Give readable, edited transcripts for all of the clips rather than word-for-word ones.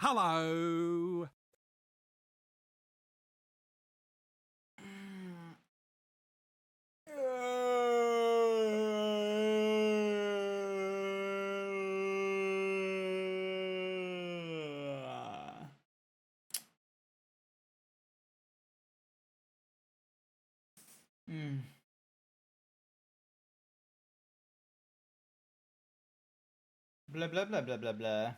Hello. Hmm. Blah blah blah blah blah blah.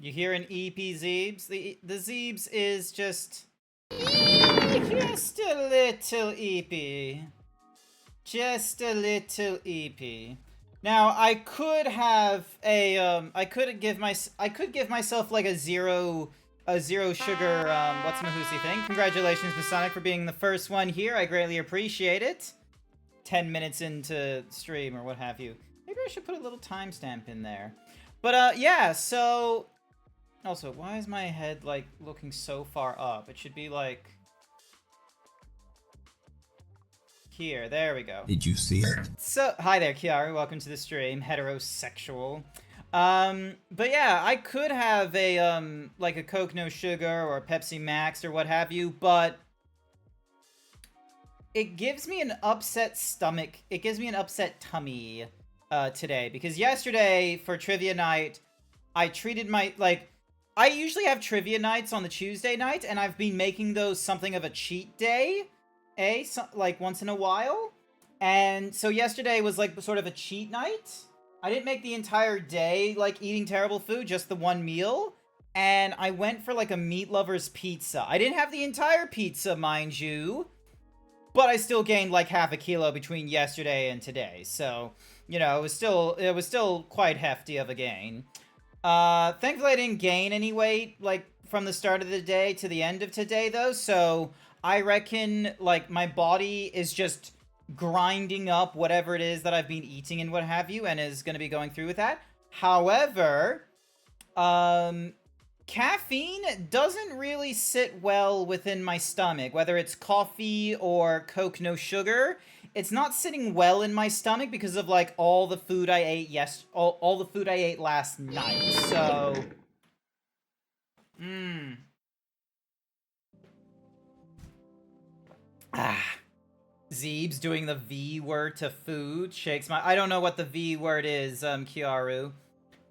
You hear an EP Zeebs? The Zeebs is just a little EP. Just a little EP. Now I could have a I could give myself like a zero sugar what's Mahusi thing. Congratulations, Masonic, for being the first one here. I greatly appreciate it. 10 minutes into stream or what have you. Maybe I should put a little timestamp in there. But yeah, so also, why is my head like looking so far up? It should be like here. There we go. Did you see it? So, hi there, Kiara. Welcome to the stream. Heterosexual. But yeah, I could have a like a Coke No Sugar or a Pepsi Max or what have you, but it gives me an upset stomach. It gives me an upset tummy today because yesterday for trivia night, I treated my I usually have trivia nights on the Tuesday night, and I've been making those something of a cheat day, like once in a while. And so yesterday was like sort of a cheat night. I didn't make the entire day like eating terrible food, just the one meal. And I went for like a meat lover's pizza. I didn't have the entire pizza, mind you, but I still gained like half a kilo between yesterday and today. So, you know, it was still quite hefty of a gain. Thankfully I didn't gain any weight, like, from the start of the day to the end of today, though, so I reckon, like, my body is just grinding up whatever it is that I've been eating and what have you, and is gonna be going through with that. However, caffeine doesn't really sit well within my stomach, whether it's coffee or Coke No Sugar. It's not sitting well in my stomach because of like all the food I ate all the food I ate last night. So, ah, Zeebs doing the V word to food shakes my. I don't know what the V word is, Kiaru,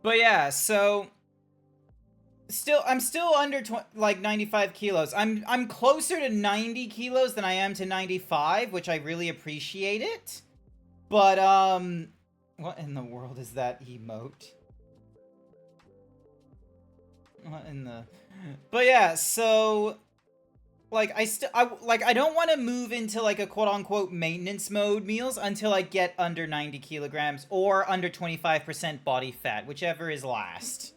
but yeah. So I'm still under like 95 kilos. I'm closer to 90 kilos than I am to 95, which I really appreciate it. But what in the world is that emote? What in the? But yeah, so like I don't want to move into like a quote unquote maintenance mode meals until I get under 90 kilograms or under 25% body fat, whichever is last.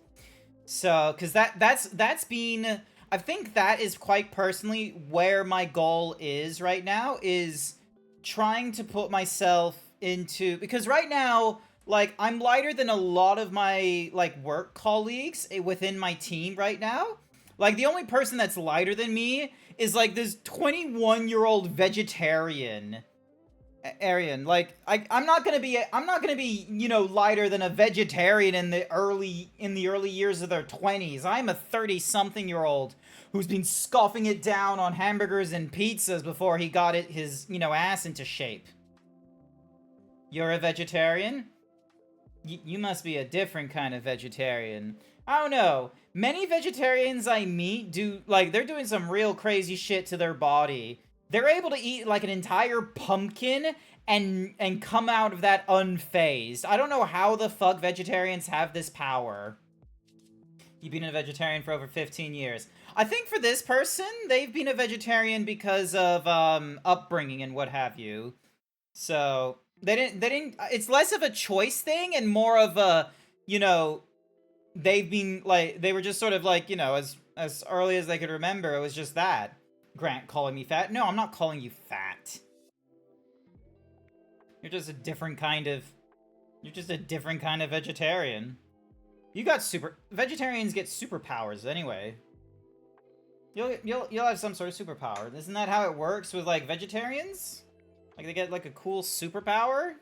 So, because that's been, I think that is quite personally where my goal is right now, is trying to put myself into, because right now, like, I'm lighter than a lot of my, like, work colleagues within my team right now. Like, the only person that's lighter than me is, like, this 21-year-old vegetarian. Arian, like I'm not gonna be you know lighter than a vegetarian in the early years of their 20s. I'm a 30-something-year-old who's been scoffing it down on hamburgers and pizzas before he got his ass into shape. You're a vegetarian? You must be a different kind of vegetarian. I don't know. Many vegetarians I meet they're doing some real crazy shit to their body. They're able to eat like an entire pumpkin and come out of that unfazed. I don't know how the fuck vegetarians have this power. You've been a vegetarian for over 15 years. I think for this person, they've been a vegetarian because of upbringing and what have you. So they didn't it's less of a choice thing and more of a, you know, they've been like, they were just sort of like, you know, as early as they could remember, it was just that. Grant calling me fat. No, I'm not calling you fat. You're just a different kind of vegetarian. You got vegetarians get superpowers anyway. You'll have some sort of superpower. Isn't that how it works with like vegetarians? Like they get like a cool superpower?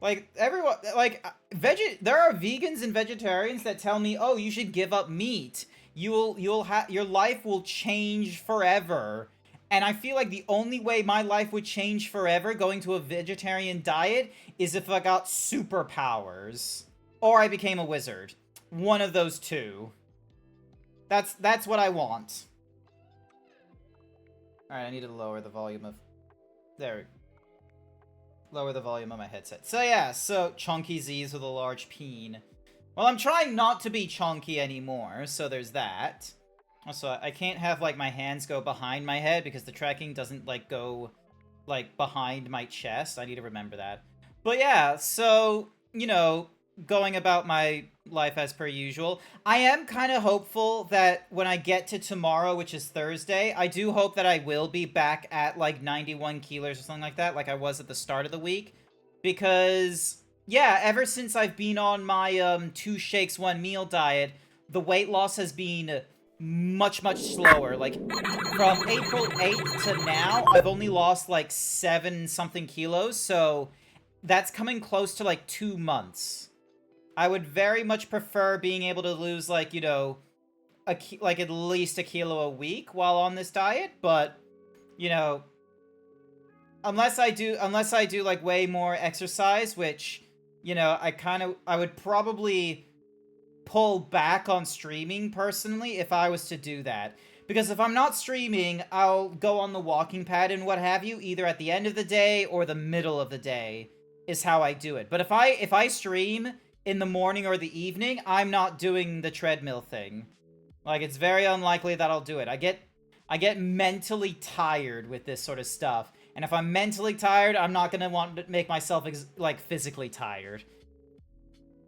Like, everyone, like, there are vegans and vegetarians that tell me, oh, you should give up meat. Your life will change forever. And I feel like the only way my life would change forever going to a vegetarian diet is if I got superpowers. Or I became a wizard. One of those two. That's what I want. Alright, I need to lower the volume of... There. Lower the volume of my headset. So yeah, so chunky Z's with a large peen. Well, I'm trying not to be chunky anymore, so there's that. Also, I can't have, like, my hands go behind my head because the tracking doesn't, like, go, like, behind my chest. I need to remember that. But yeah, so, you know, going about my life as per usual. I am kind of hopeful that when I get to tomorrow, which is Thursday, I do hope that I will be back at, like, 91 kilos or something like that, like I was at the start of the week. Because, yeah, ever since I've been on my 2 shakes, 1 meal diet, the weight loss has been much slower. Like, from April 8th to now, I've only lost, like, 7-something kilos, so that's coming close to, like, 2 months. I would very much prefer being able to lose, like, you know, like, at least 1 kilo a week while on this diet, but, you know, unless I do, like, way more exercise, which, you know, I would probably pull back on streaming, personally, if I was to do that. Because if I'm not streaming, I'll go on the walking pad and what have you, either at the end of the day or the middle of the day, is how I do it. But if I stream in the morning or the evening, I'm not doing the treadmill thing. Like, it's very unlikely that I'll do it. I get mentally tired with this sort of stuff. And if I'm mentally tired, I'm not gonna want to make myself, like, physically tired.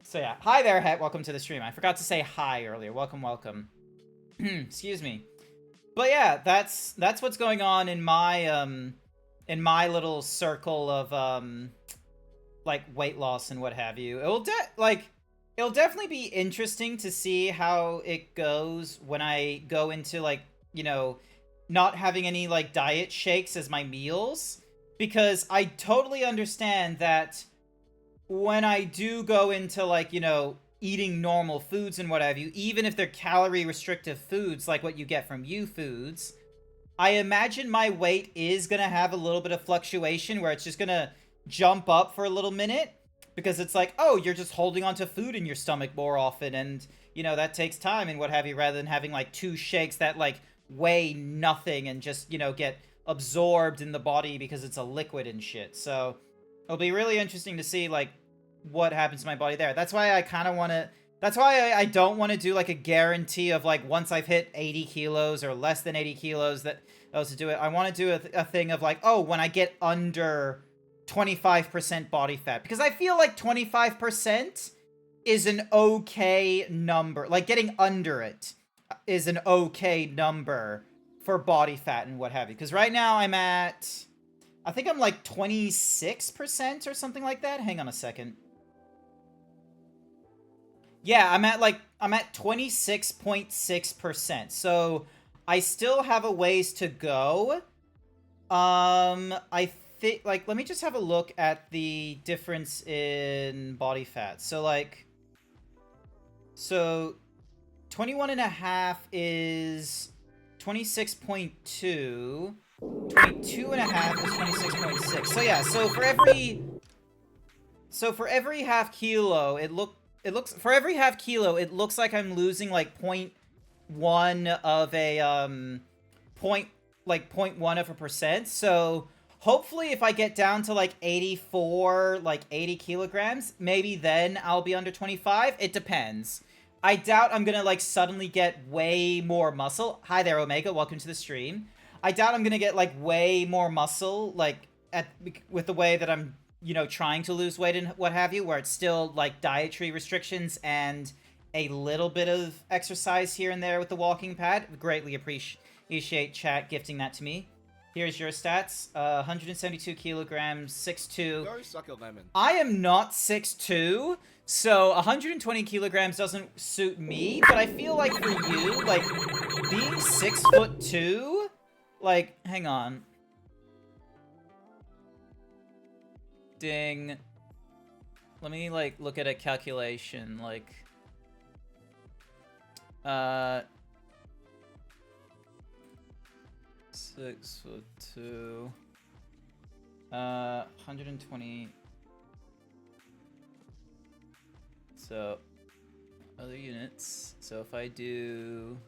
So yeah, hi there, Het. Welcome to the stream. I forgot to say hi earlier. Welcome. Excuse me. But yeah, that's what's going on in my little circle of like, weight loss and what have you. It'll definitely be interesting to see how it goes when I go into, like, you know, not having any, like, diet shakes as my meals, because I totally understand that when I do go into, like, you know, eating normal foods and what have you, even if they're calorie restrictive foods like what you get from U-Foods, I imagine my weight is gonna have a little bit of fluctuation where it's just gonna jump up for a little minute, because it's like, oh, you're just holding onto food in your stomach more often, and, you know, that takes time and what have you, rather than having, like, 2 shakes that, like, weigh nothing and just, you know, get absorbed in the body because it's a liquid and shit. So it'll be really interesting to see, like, what happens to my body there. That's why I kind of want to... That's why I don't want to do, like, a guarantee of, like, once I've hit 80 kilos or less than 80 kilos that I was to do it. I want to do a thing of, like, oh, when I get under 25% body fat. Because I feel like 25% is an okay number. Like, getting under it is an okay number for body fat and what have you. Because right now I'm at... I think I'm like 26% or something like that. Hang on a second. Yeah, I'm at 26.6%. So I still have a ways to go. I think, like, let me just have a look at the difference in body fat. So, like, so 21.5 is 26.2. 22.5 is 26.6. So yeah, so for every half kilo, it looks for every half kilo, it looks like I'm losing, like, 0.1 of a 0.1 of a percent. So hopefully if I get down to, like, 84, like, 80 kilograms, maybe then I'll be under 25. It depends. I doubt I'm gonna, like, suddenly get way more muscle. Hi there, Omega. Welcome to the stream. I doubt I'm gonna get, like, way more muscle, like, with the way that I'm, you know, trying to lose weight and what have you, where it's still, like, dietary restrictions and a little bit of exercise here and there with the walking pad. Greatly appreciate chat gifting that to me. Here's your stats. 172 kilograms, 6'2". You already suck at lemon. I am not 6'2", so 120 kilograms doesn't suit me, but I feel like for you, like, being 6'2", like, hang on. Ding. let me, like, look at a calculation, like, 6'2", 120, so, other units, so if I do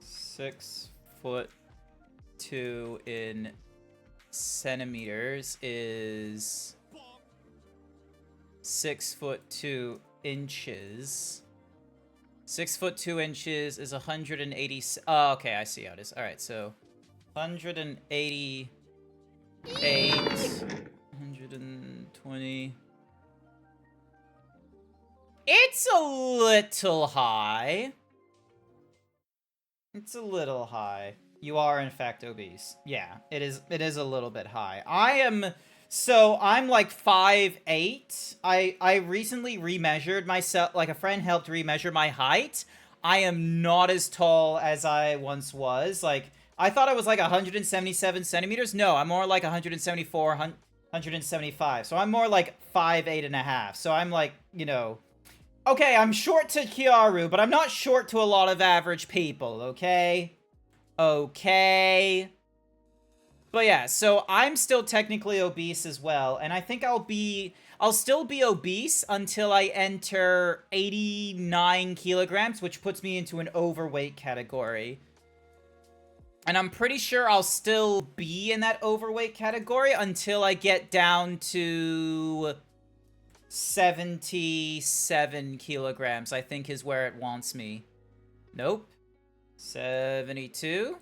6'2" in centimeters is 6'2" inches. 6'2" inches is 180. Oh, okay, I see how it is. All right, so 188, 120. It's a little high. It's a little high. You are, in fact, obese. Yeah, it is a little bit high. So I'm like 5'8". I recently remeasured myself, like a friend helped remeasure my height. I am not as tall as I once was. Like, I thought I was like 177 centimeters. No, I'm more like 174, 175. So I'm more like 5'8.5". So I'm like, you know, okay, I'm short to Kiaru, but I'm not short to a lot of average people, okay? Okay. But yeah, so I'm still technically obese as well, and I think I'll still be obese until I enter 89 kilograms, which puts me into an overweight category. And I'm pretty sure I'll still be in that overweight category until I get down to 77 kilograms, I think is where it wants me. Nope. 72.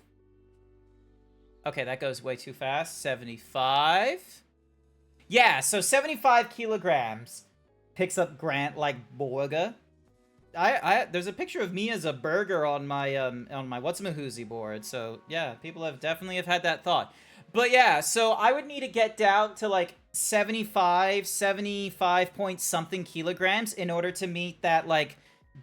Okay, that goes way too fast. 75. Yeah, so 75 kilograms picks up Grant like burger. There's a picture of me as a burger on my what's-my-hoozy board. So yeah, people have definitely had that thought. But yeah, so I would need to get down to like 75 point something kilograms in order to meet that like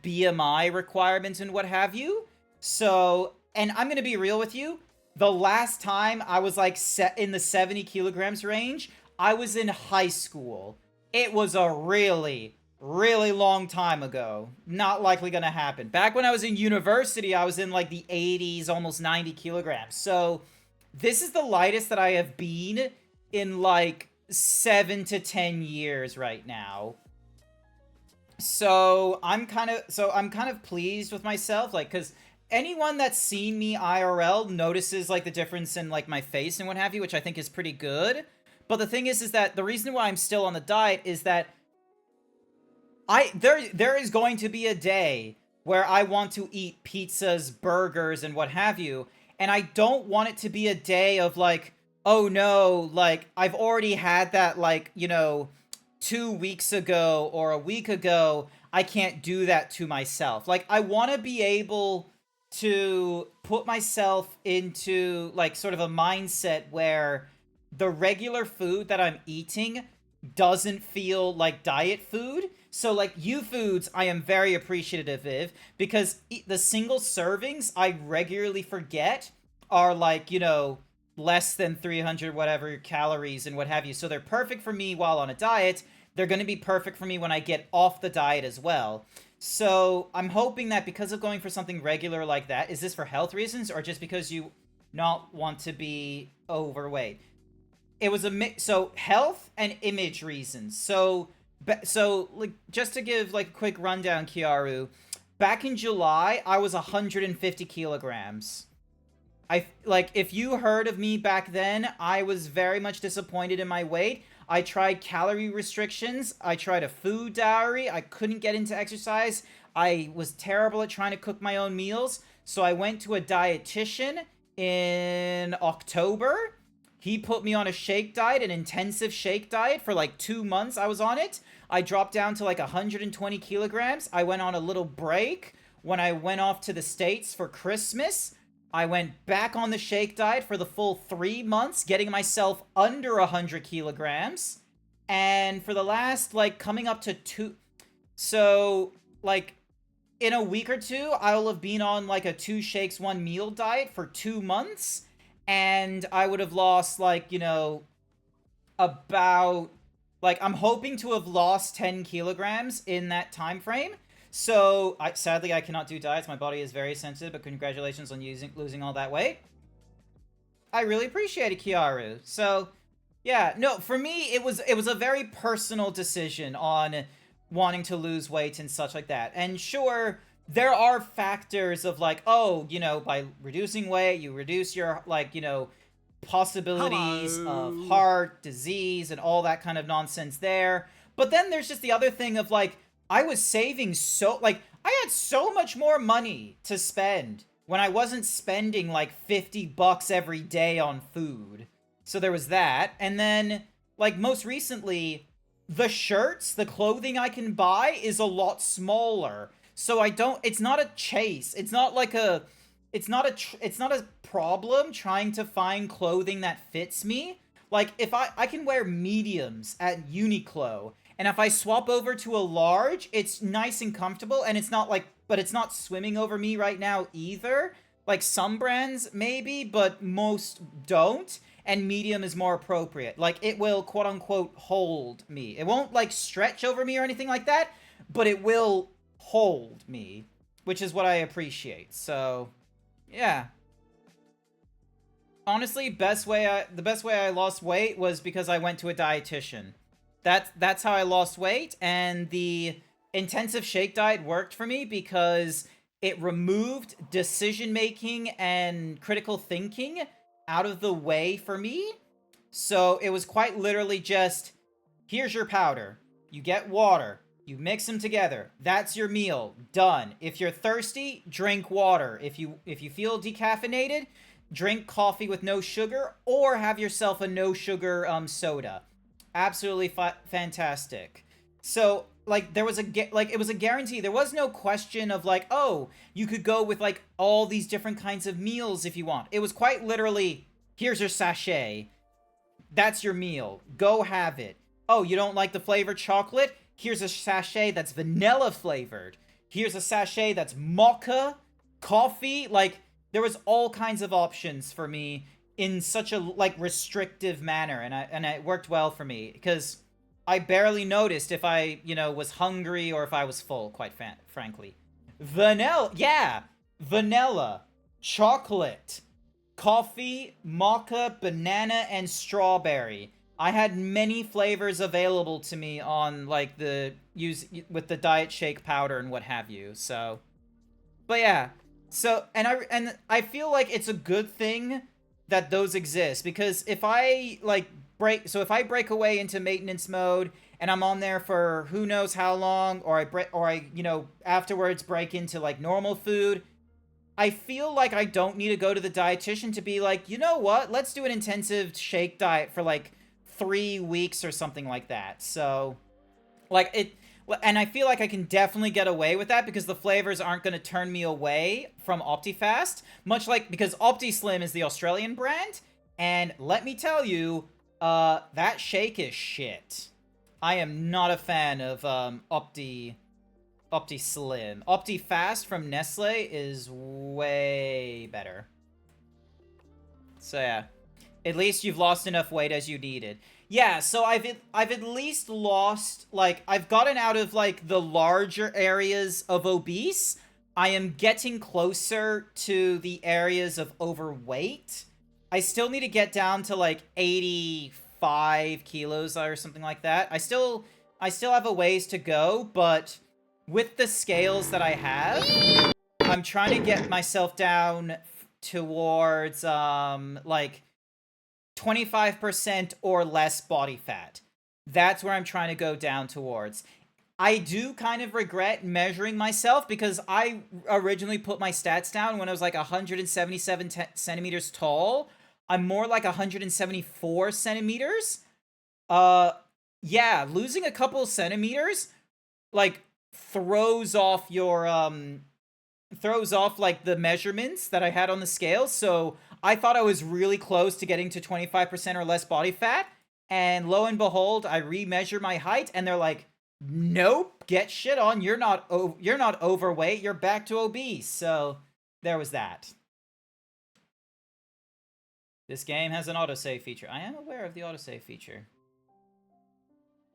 BMI requirements and what have you. So, and I'm gonna be real with you. The last time I was like set in the 70 kilograms range, I was in high school. It was a really, really long time ago. Not likely gonna happen. Back when I was in university, I was in like the 80s, almost 90 kilograms. So this is the lightest that I have been in like 7 to 10 years right now. So I'm kind of pleased with myself, like, because anyone that's seen me IRL notices like the difference in like my face and what have you, which I think is pretty good. But the thing is that the reason why I'm still on the diet is that there is going to be a day where I want to eat pizzas, burgers, and what have you, and I don't want it to be a day of like, oh no, like I've already had that, like, you know, 2 weeks ago or a week ago. I can't do that to myself. Like, I want to be able to put myself into like sort of a mindset where the regular food that I'm eating doesn't feel like diet food. So like U-Foods, I am very appreciative of, because the single servings I regularly forget are like, you know, less than 300 whatever calories and what have you. So they're perfect for me while on a diet. They're going to be perfect for me when I get off the diet as well. So I'm hoping that because of going for something regular like that, is this for health reasons or just because you not want to be overweight? It was a mix, so health and image reasons. So like, just to give like a quick rundown, Kiaru, back in July, I was 150 kilograms. If you heard of me back then, I was very much disappointed in my weight. I tried calorie restrictions. I tried a food diary. I couldn't get into exercise. I was terrible at trying to cook my own meals. So I went to a dietitian in October. He put me on a shake diet, an intensive shake diet for like 2 months. I was on it. I dropped down to like 120 kilograms. I went on a little break when I went off to the States for Christmas. I went back on the shake diet for the full 3 months, getting myself under 100 kilograms. And for the last, like, coming up to 2... So, like, in a week or two, I'll have been on, like, a 2 shakes, 1 meal diet for 2 months. And I would have lost, like, you know, about, like, I'm hoping to have lost 10 kilograms in that time frame. So, sadly, I cannot do diets. My body is very sensitive, but congratulations on losing all that weight. I really appreciate it, Kiaru. So, yeah, no, for me, it was a very personal decision on wanting to lose weight and such like that. And sure, there are factors of like, oh, by reducing weight, you reduce your, like, possibilities of heart disease and all that kind of nonsense there. But then there's just the other thing of like, I was saving I had so much more money to spend when I wasn't spending like $50 every day on food. So there was that. And then, like, most recently, the clothing I can buy is a lot smaller. So it's not a chase. It's not a problem trying to find clothing that fits me. Like, if I can wear mediums at Uniqlo, and if I swap over to a large, it's nice and comfortable, and but it's not swimming over me right now either. Like, some brands maybe, but most don't, and medium is more appropriate. Like, it will, quote-unquote, hold me. It won't, like, stretch over me or anything like that, but it will hold me, which is what I appreciate. So, yeah. Honestly, the best way I lost weight was because I went to a dietitian. That's how I lost weight, and the intensive shake diet worked for me because it removed decision making and critical thinking out of the way for me. So it was quite literally just, here's your powder. You get water. You mix them together. That's your meal. Done. If you're thirsty, drink water. If you feel decaffeinated, drink coffee with no sugar, or have yourself a no sugar soda. Absolutely fantastic. So, like, it was a guarantee. There was no question of like, oh, you could go with like all these different kinds of meals if you want. It was quite literally, here's your sachet. That's your meal. Go have it. Oh, you don't like the flavored chocolate? Here's a sachet that's vanilla flavored. Here's a sachet that's mocha, coffee. Like, there was all kinds of options for me in such a, like, restrictive manner, and it worked well for me because I barely noticed if I, was hungry or if I was full, quite frankly. Vanilla, chocolate, coffee, mocha, banana, and strawberry. I had many flavors available to me on, like, with the diet shake powder and what have you. So, but yeah. So, and I feel like it's a good thing that those exist, because if I break away into maintenance mode and I'm on there for who knows how long, or I afterwards break into like normal food, I feel like I don't need to go to the dietitian to be like, you know what, let's do an intensive shake diet for like 3 weeks or something like that. So, like, and I feel like I can definitely get away with that because the flavors aren't going to turn me away from OptiFast, much like, because OptiSlim is the Australian brand, and let me tell you, that shake is shit. I am not a fan of OptiSlim. OptiFast from Nestle is way better. So yeah, at least you've lost enough weight as you needed. Yeah, so I've at least lost, like, I've gotten out of, like, the larger areas of obese. I am getting closer to the areas of overweight. I still need to get down to, like, 85 kilos or something like that. I still have a ways to go, but with the scales that I have, I'm trying to get myself down towards, like, 25% or less body fat. That's where I'm trying to go down towards. I do kind of regret measuring myself because I originally put my stats down when I was like 177 centimeters tall. I'm more like 174 centimeters. Yeah, losing a couple centimeters, like, throws off like the measurements that I had on the scale. So I thought I was really close to getting to 25% or less body fat, and lo and behold, I remeasure my height and they're like, nope, get shit on, you're not overweight, you're back to obese. So there was that. This game has an autosave feature. I am aware of the autosave feature.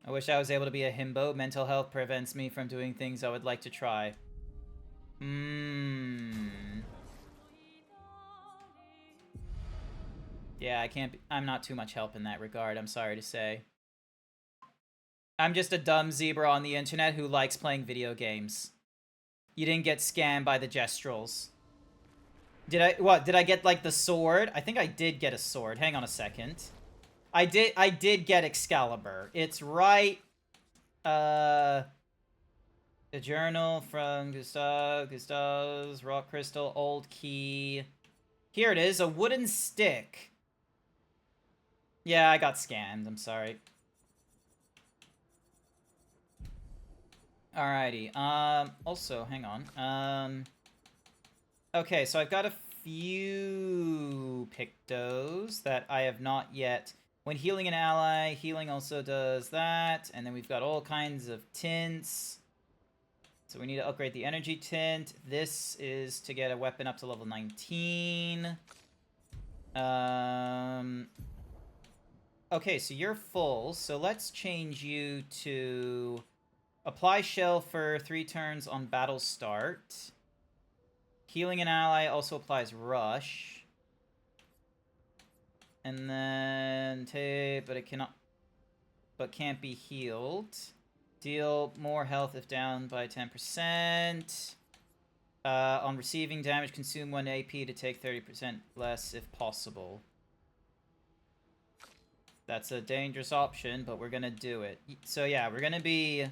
I wish I was able to be a himbo. Mental health prevents me from doing things I would like to try. Yeah, I can't be, I'm not too much help in that regard, I'm sorry to say. I'm just a dumb zebra on the internet who likes playing video games. You didn't get scammed by the gestrels. Did I get, like, the sword? I think I did get a sword. Hang on a second. I did get Excalibur. It's right, a journal from Gustav's rock crystal, old key. Here it is, a wooden stick. Yeah, I got scammed, I'm sorry. Alrighty, also, hang on, okay, so I've got a few Pictos that I have not yet. When healing an ally, healing also does that, and then we've got all kinds of tints. So we need to upgrade the energy tint. This is to get a weapon up to level 19. Okay, so you're full, so let's change you to apply shell for 3 turns on battle start. Healing an ally also applies rush. And then tape, but it cannot, but can't be healed. Deal more health if down by 10%. On receiving damage, consume 1 AP to take 30% less if possible. That's a dangerous option, but we're gonna do it. So yeah, we're gonna be...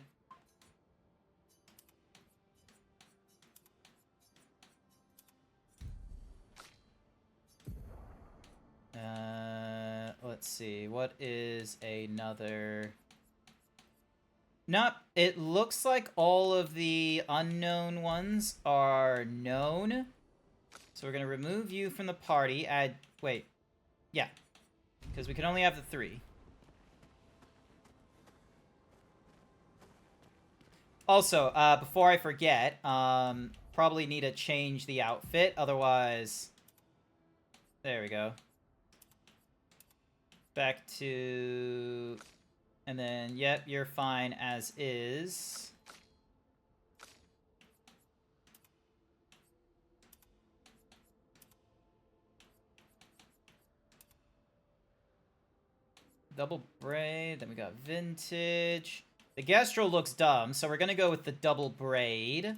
let's see, what is another... Nope, it looks like all of the unknown ones are known. So we're gonna remove you from the party, add... Wait. Yeah. Because we can only have the 3. Also, before I forget, probably need to change the outfit, otherwise... There we go. Back to... And then, yep, you're fine as is. Double braid, then we got vintage. The Gastro looks dumb, so we're gonna go with the double braid.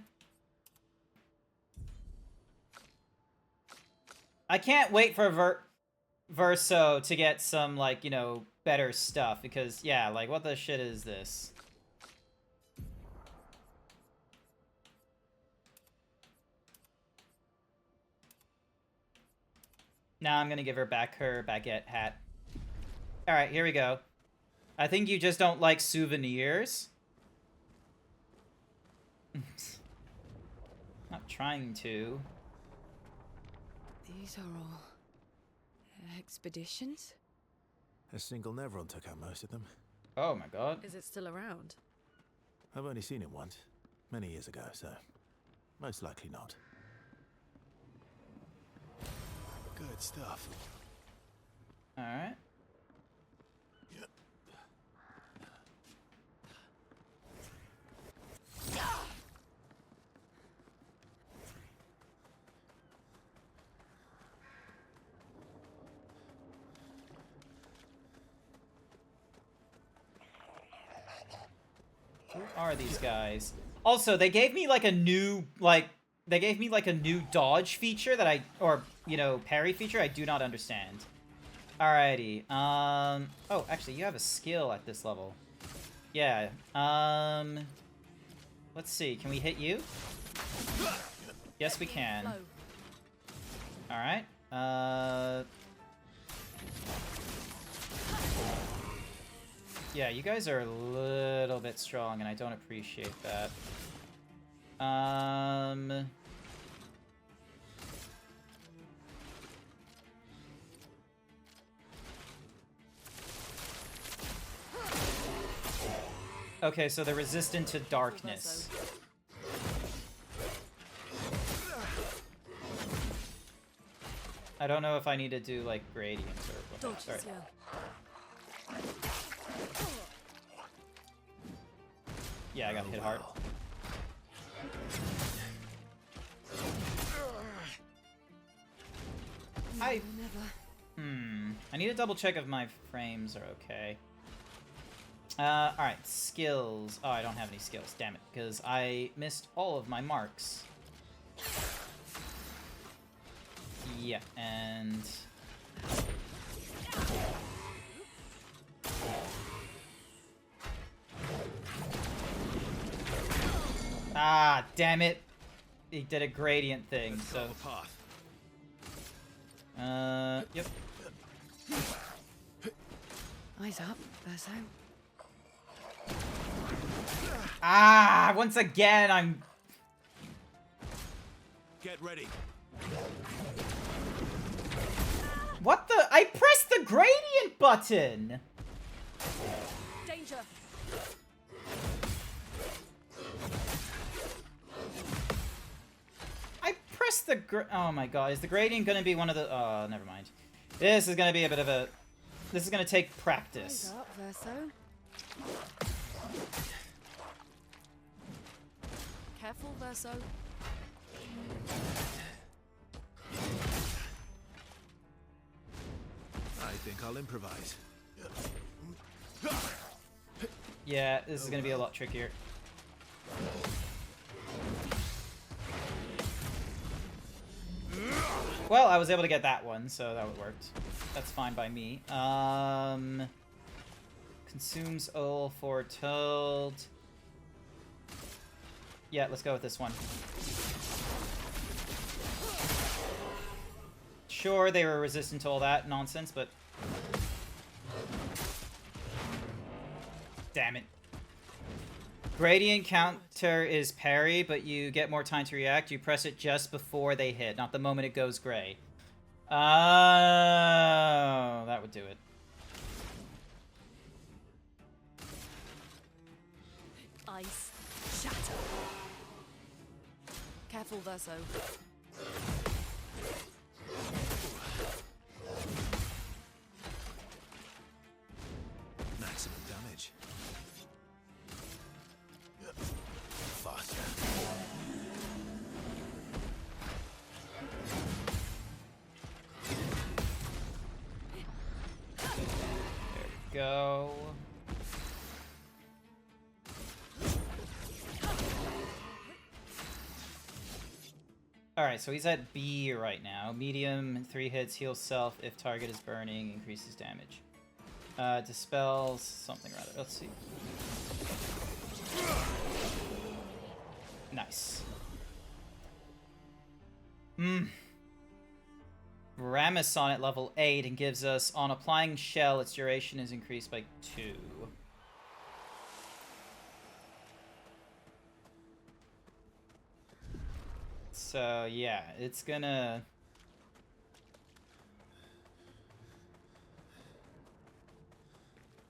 I can't wait for Verso to get some, like, you know, better stuff, because, yeah, like, what the shit is this? Now I'm gonna give her back her baguette hat. Alright, here we go. I think you just don't like souvenirs. Not trying to. These are all... expeditions? A single Nevron took out most of them. Oh my god. Is it still around? I've only seen it once, many years ago, so most likely not. Good stuff. Alright. Who are these guys? Also, they gave me like a new, dodge feature that or, you know, parry feature I do not understand. Alrighty, oh, actually, you have a skill at this level. Yeah, let's see, can we hit you? Yes, we can. Alright, yeah, you guys are a little bit strong, and I don't appreciate that. Okay, so they're resistant to darkness. I don't know if I need to do, like, gradient or whatnot. Sorry. Yeah, I got hit hard. I need to double check if my frames are okay. Alright, skills. Oh, I don't have any skills, damn it, because I missed all of my marks. Yeah, and... Ah, damn it! He did a gradient thing, so... Yep. Eyes up, Verso. Ah, once again, I'm... Get ready. What the? I pressed the gradient button! Danger. I pressed the oh my god, is the gradient gonna be one of the... Oh, never mind. This is gonna be a bit of a... This is gonna take practice. Eyes up, Verso. Careful, Verso. I think I'll improvise. Yeah, this is gonna be a lot trickier. Well, I was able to get that one, so that worked. That's fine by me. Consumes all foretold. Yeah, let's go with this one. Sure, they were resistant to all that nonsense, but... Damn it. Gradient counter is parry, but you get more time to react. You press it just before they hit, not the moment it goes gray. Oh, that would do it. Ice. Shatter. Careful, Verso. Maximum damage. Faster. There we go. Alright, so he's at B right now. Medium, 3 hits, heals self. If target is burning, increases damage. Dispels something or other. Let's see. Nice. Ramison at level 8 and gives us, on applying shell, its duration is increased by 2. So, yeah, it's gonna...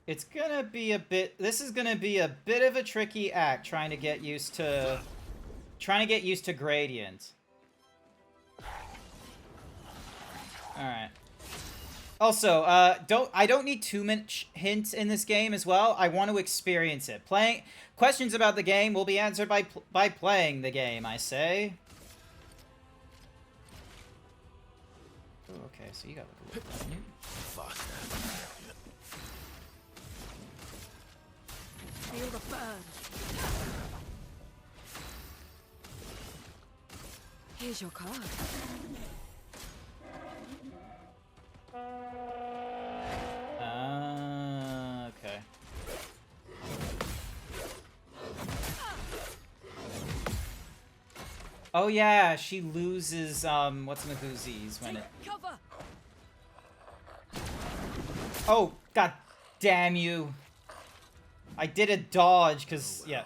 It's gonna be a bit... This is gonna be a bit of a tricky act, trying to get used to... Trying to get used to gradient. Alright. Also, I don't need too much hints in this game as well. I want to experience it. Questions about the game will be answered by playing the game, I say. Oh, okay, so you got a little bit. Feel the burn. Here's your card. Okay. Oh yeah, she loses what's in the whoosies when it... Cover. Oh, god damn you. I did a dodge cuz yeah.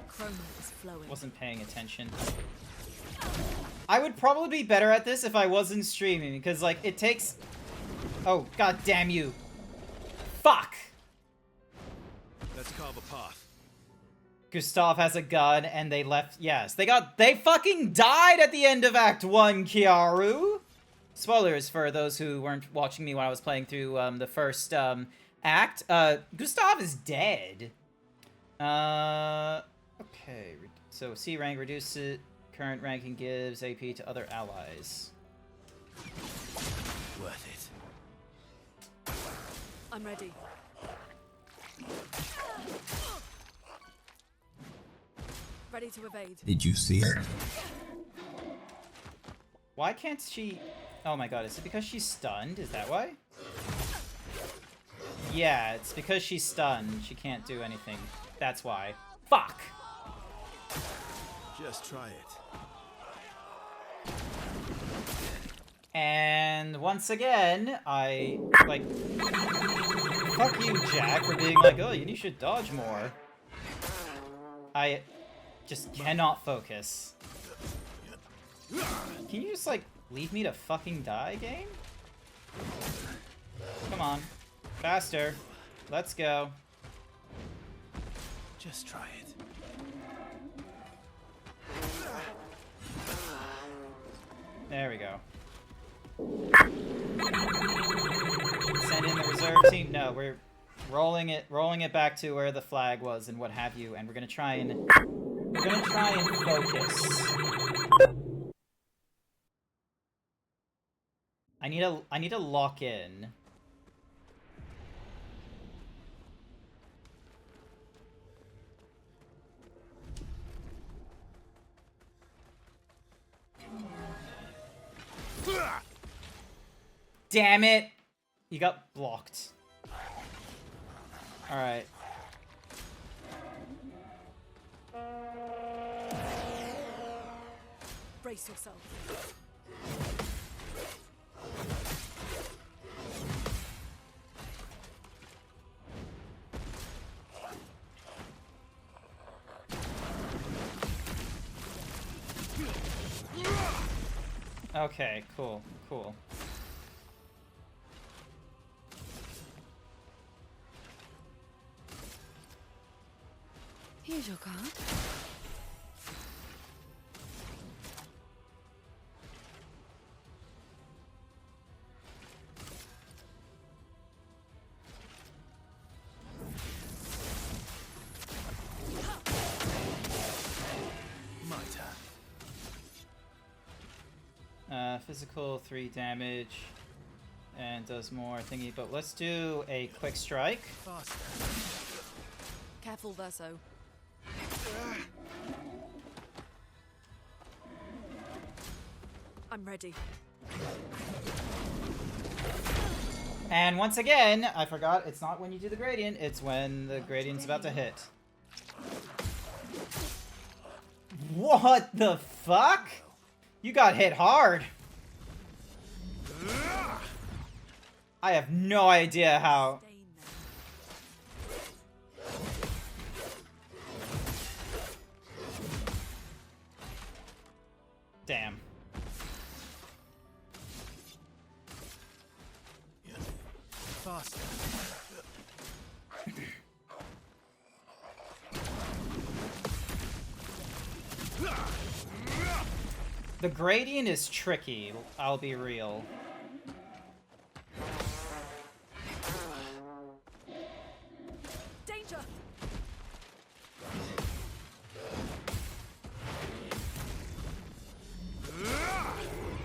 Chroma is flowing. Wasn't paying attention. I would probably be better at this if I wasn't streaming because like it takes... Oh, god damn you. Fuck. Let's carve a path. Gustav has a gun, and they left... Yes, they fucking died at the end of Act 1, Kiaru! Spoilers for those who weren't watching me when I was playing through the first Act? Gustav is dead. Okay. So C rank reduces current ranking, gives AP to other allies. Worth it. I'm ready. Ready to evade. Did you see her? Why can't she... Oh my god, is it because she's stunned? Is that why? Yeah, it's because she's stunned. She can't do anything. That's why. Fuck! Just try it. And once again, I, like... Fuck you, Jack, for being like, oh, you should dodge more. I just cannot focus. Can you just, like, leave me to fucking die, game? Come on. Faster. Let's go. Just try it. There we go. Send in the reserve team. No, we're rolling it back to where the flag was and what have you, and we're gonna try and focus. I need to lock in. Damn it! You got blocked. Alright. Brace yourself. Okay, cool, cool. Here's your card. My turn. Physical 3 damage and does more thingy, but let's do a quick strike. Faster. Careful, Verso. I'm ready. And once again, I forgot, it's not when you do the gradient, it's when the gradient's about to hit. What the fuck? You got hit hard. I have no idea how. Stay now. Damn. Faster. The gradient is tricky, I'll be real. Danger!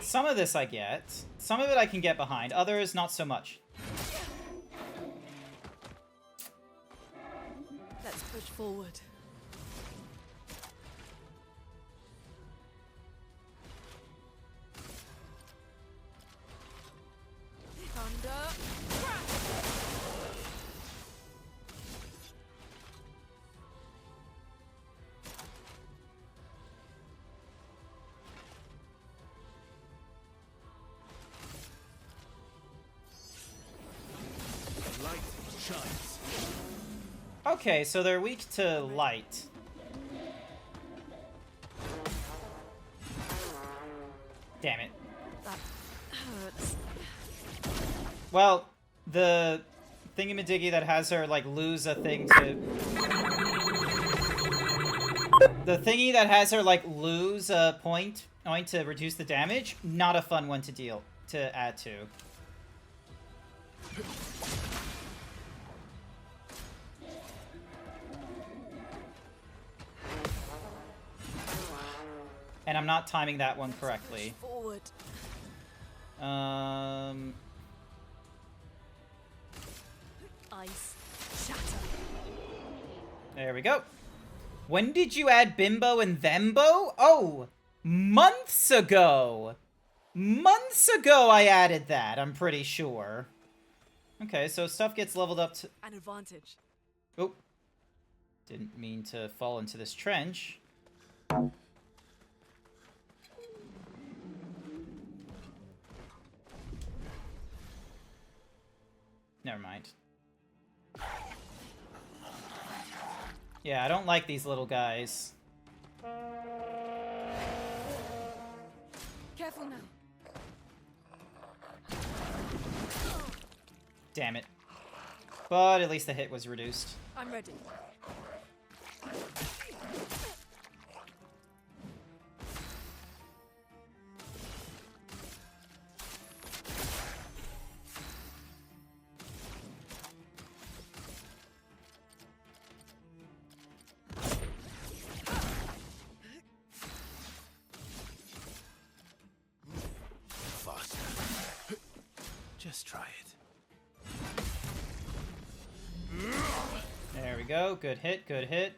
Some of this I get. Some of it I can get behind. Others, not so much. Let's push forward. Thunder. Light shines. Okay, so they're weak to light. Damn it. That hurts. Well, the thingamadiggy that has her, like, lose a thing to... The thingy that has her, like, lose a point to reduce the damage, not a fun one to add to. I'm not timing that one correctly. Push forward. Ice. Shatter. There we go. When did you add Bimbo and Thembo? Oh, months ago. Months ago I added that, I'm pretty sure. Okay, so stuff gets leveled up to... An advantage. Oh. Didn't mean to fall into this trench. Never mind. Yeah, I don't like these little guys. Careful now. Damn it. But at least the hit was reduced. I'm ready. Faster. Just try it. There we go. Good hit, good hit.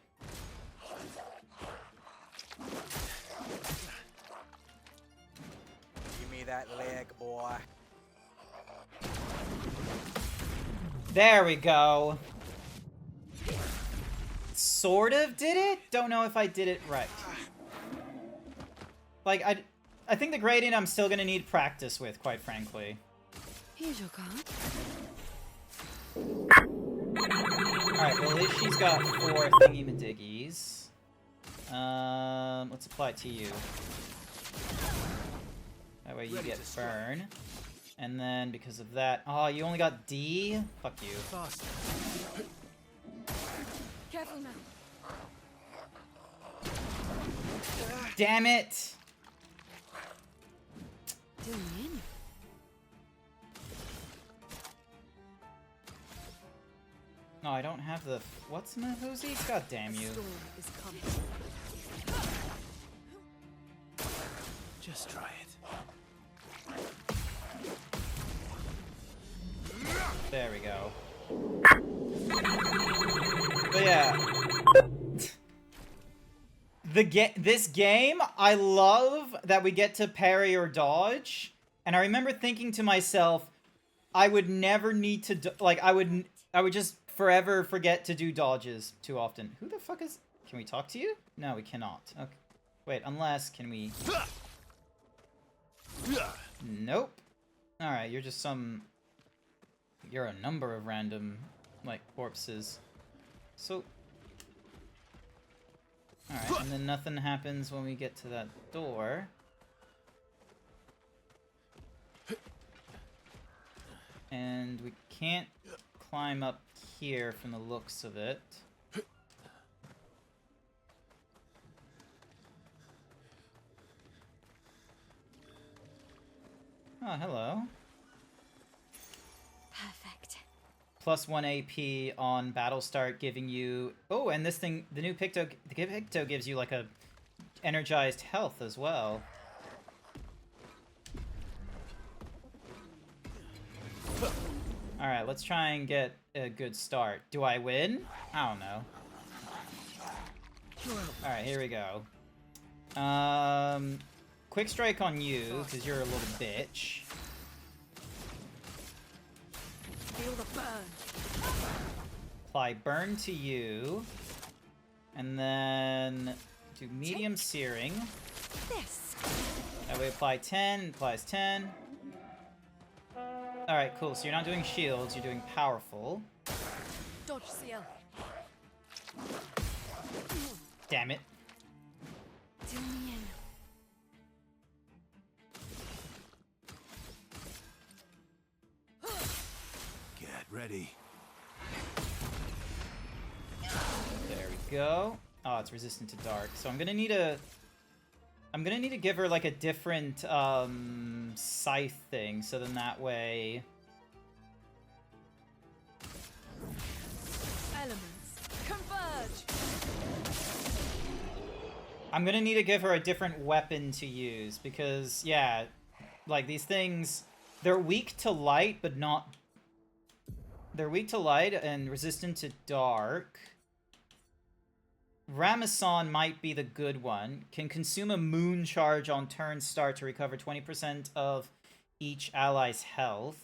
Give me that leg, boy. There we go. Sort of did it? Don't know if I did it right. Like, I think the gradient I'm still gonna need practice with, quite frankly. Here's your card. Alright, well at least she's got 4 thingy-madiggies. Let's apply it to you. That way you get burn. And then because of that... Oh, you only got D? Fuck you. Faster. Careful now. Damn it! Doing me in. No, I don't have the... What's my Hosies? God damn you. Storm is coming. Just try it. There we go. But yeah. This game, I love that we get to parry or dodge. And I remember thinking to myself, I would never need to... I would just forever forget to do dodges too often. Who the fuck is... Can we talk to you? No, we cannot. Okay. Wait, unless... Can we... Nope. Alright, you're just some... You're a number of random, like, corpses. So... Alright, and then nothing happens when we get to that door. And we can't climb up here from the looks of it. Oh, hello. Perfect. +1 AP on battle start, giving you... Oh, and this thing, the new Picto... The Picto gives you, like, a energized health as well. Alright, let's try and get a good start. Do I win? I don't know. Alright, here we go. Quick strike on you, because you're a little bitch. Feel the burn. Apply burn to you. And then do medium searing. This. That way apply 10, applies 10. Alright, cool. So you're not doing shields, you're doing powerful. Dodge CL. Damn it. Do me in. Get ready. There we go. Oh, it's resistant to dark. So I'm gonna need to give her like a different scythe thing, so then that way. Elements converge. I'm gonna need to give her a different weapon to use, because, yeah, like, these things, they're weak to light, but not... They're weak to light and resistant to dark. Ramazan might be the good one. Can consume a moon charge on turn start to recover 20% of each ally's health.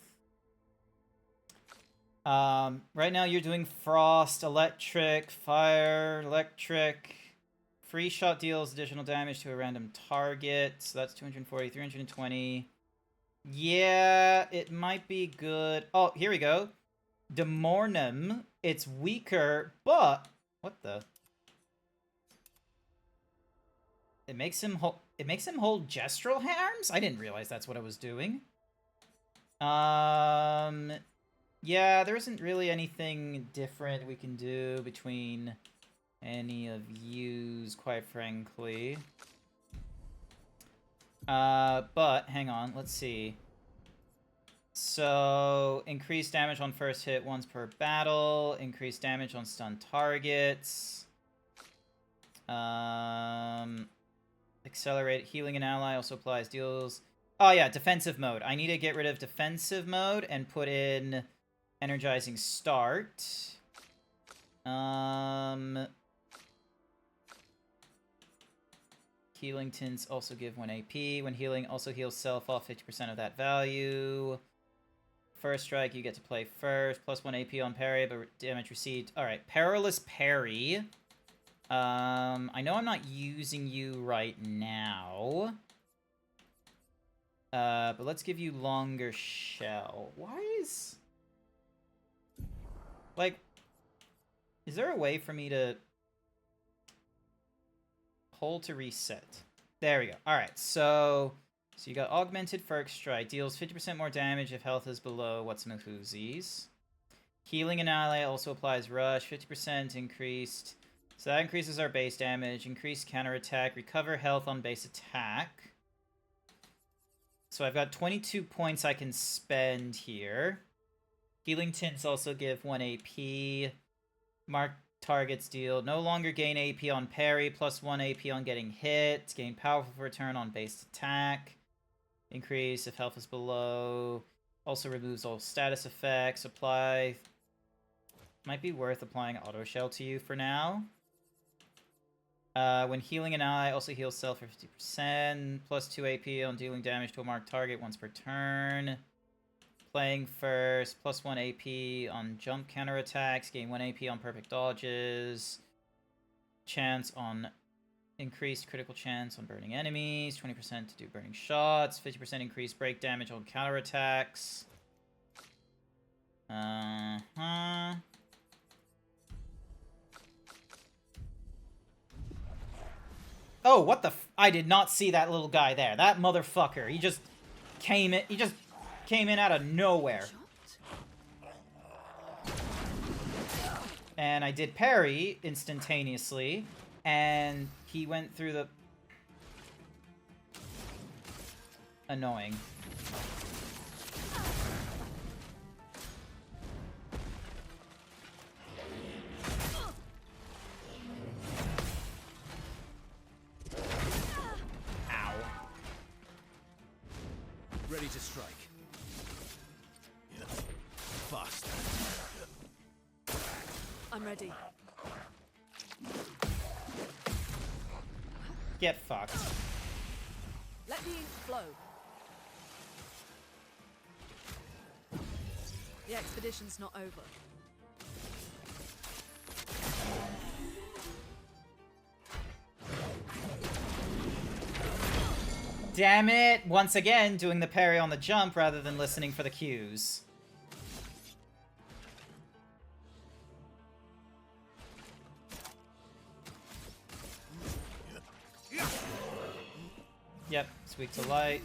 Right now you're doing frost, electric, fire, electric. Free shot deals additional damage to a random target. So that's 240, 320. Yeah, it might be good. Oh, here we go. Demornum. It's weaker, but... What the... It makes him hold gestural harms? I didn't realize that's what I was doing. Yeah, there isn't really anything different we can do between any of yous, quite frankly. But hang on, let's see. So, increased damage on first hit once per battle, increased damage on stun targets. Accelerate healing an ally also applies deals. Oh yeah, defensive mode. I need to get rid of defensive mode and put in energizing start. Healing tints also give 1 AP. When healing, also heals self off 50% of that value. First strike, you get to play first. Plus 1 AP on parry, but damage received. Alright, perilous parry. I know I'm not using you right now. But let's give you longer shell. Why is... Like, is there a way for me to... Hold to reset? There we go. Alright, so you got Augmented First Strike. Deals 50% more damage if health is below what's-my-whoosies. Healing an ally also applies Rush. 50% increased... So that increases our base damage, increased counterattack, recover health on base attack. So I've got 22 points I can spend here. Healing tints also give 1 AP. Mark targets deal. No longer gain AP on parry, plus 1 AP on getting hit. Gain powerful return on base attack. Increase if health is below. Also removes all status effects. Apply. Might be worth applying auto shell to you for now. When healing an ally, also heals self for 50%. Plus 2 AP on dealing damage to a marked target once per turn. Playing first. Plus 1 AP on jump counterattacks. Gain 1 AP on perfect dodges. Chance on... Increased critical chance on burning enemies. 20% to do burning shots. 50% increased break damage on counterattacks. Oh, what the f- I did not see that little guy there. That motherfucker. He just came in out of nowhere. And I did parry instantaneously, and he went through the... Annoying. Ready to strike. Fast. I'm ready. Get fucked. Let the ink flow. The expedition's not over. Damn it! Once again, doing the parry on the jump rather than listening for the cues. Yep, it's weak to light.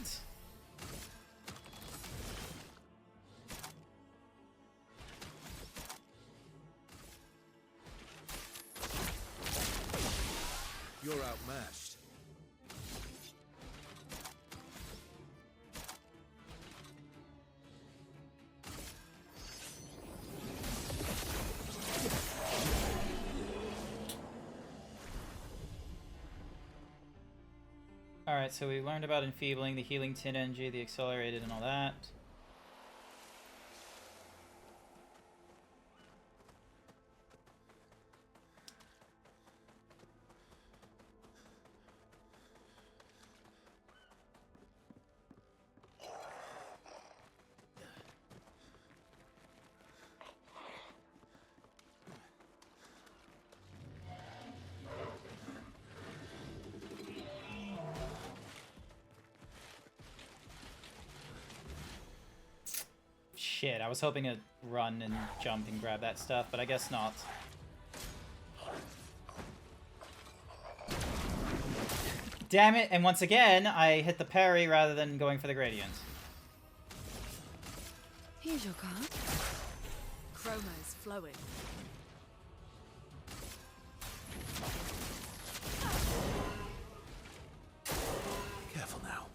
You're outmatched. Alright, so we learned about enfeebling, the healing tin energy, the accelerated, and all that. Shit, I was hoping to run and jump and grab that stuff, but I guess not. Damn it, and once again, I hit the parry rather than going for the gradient. Here's your card. Chroma is flowing. Careful now.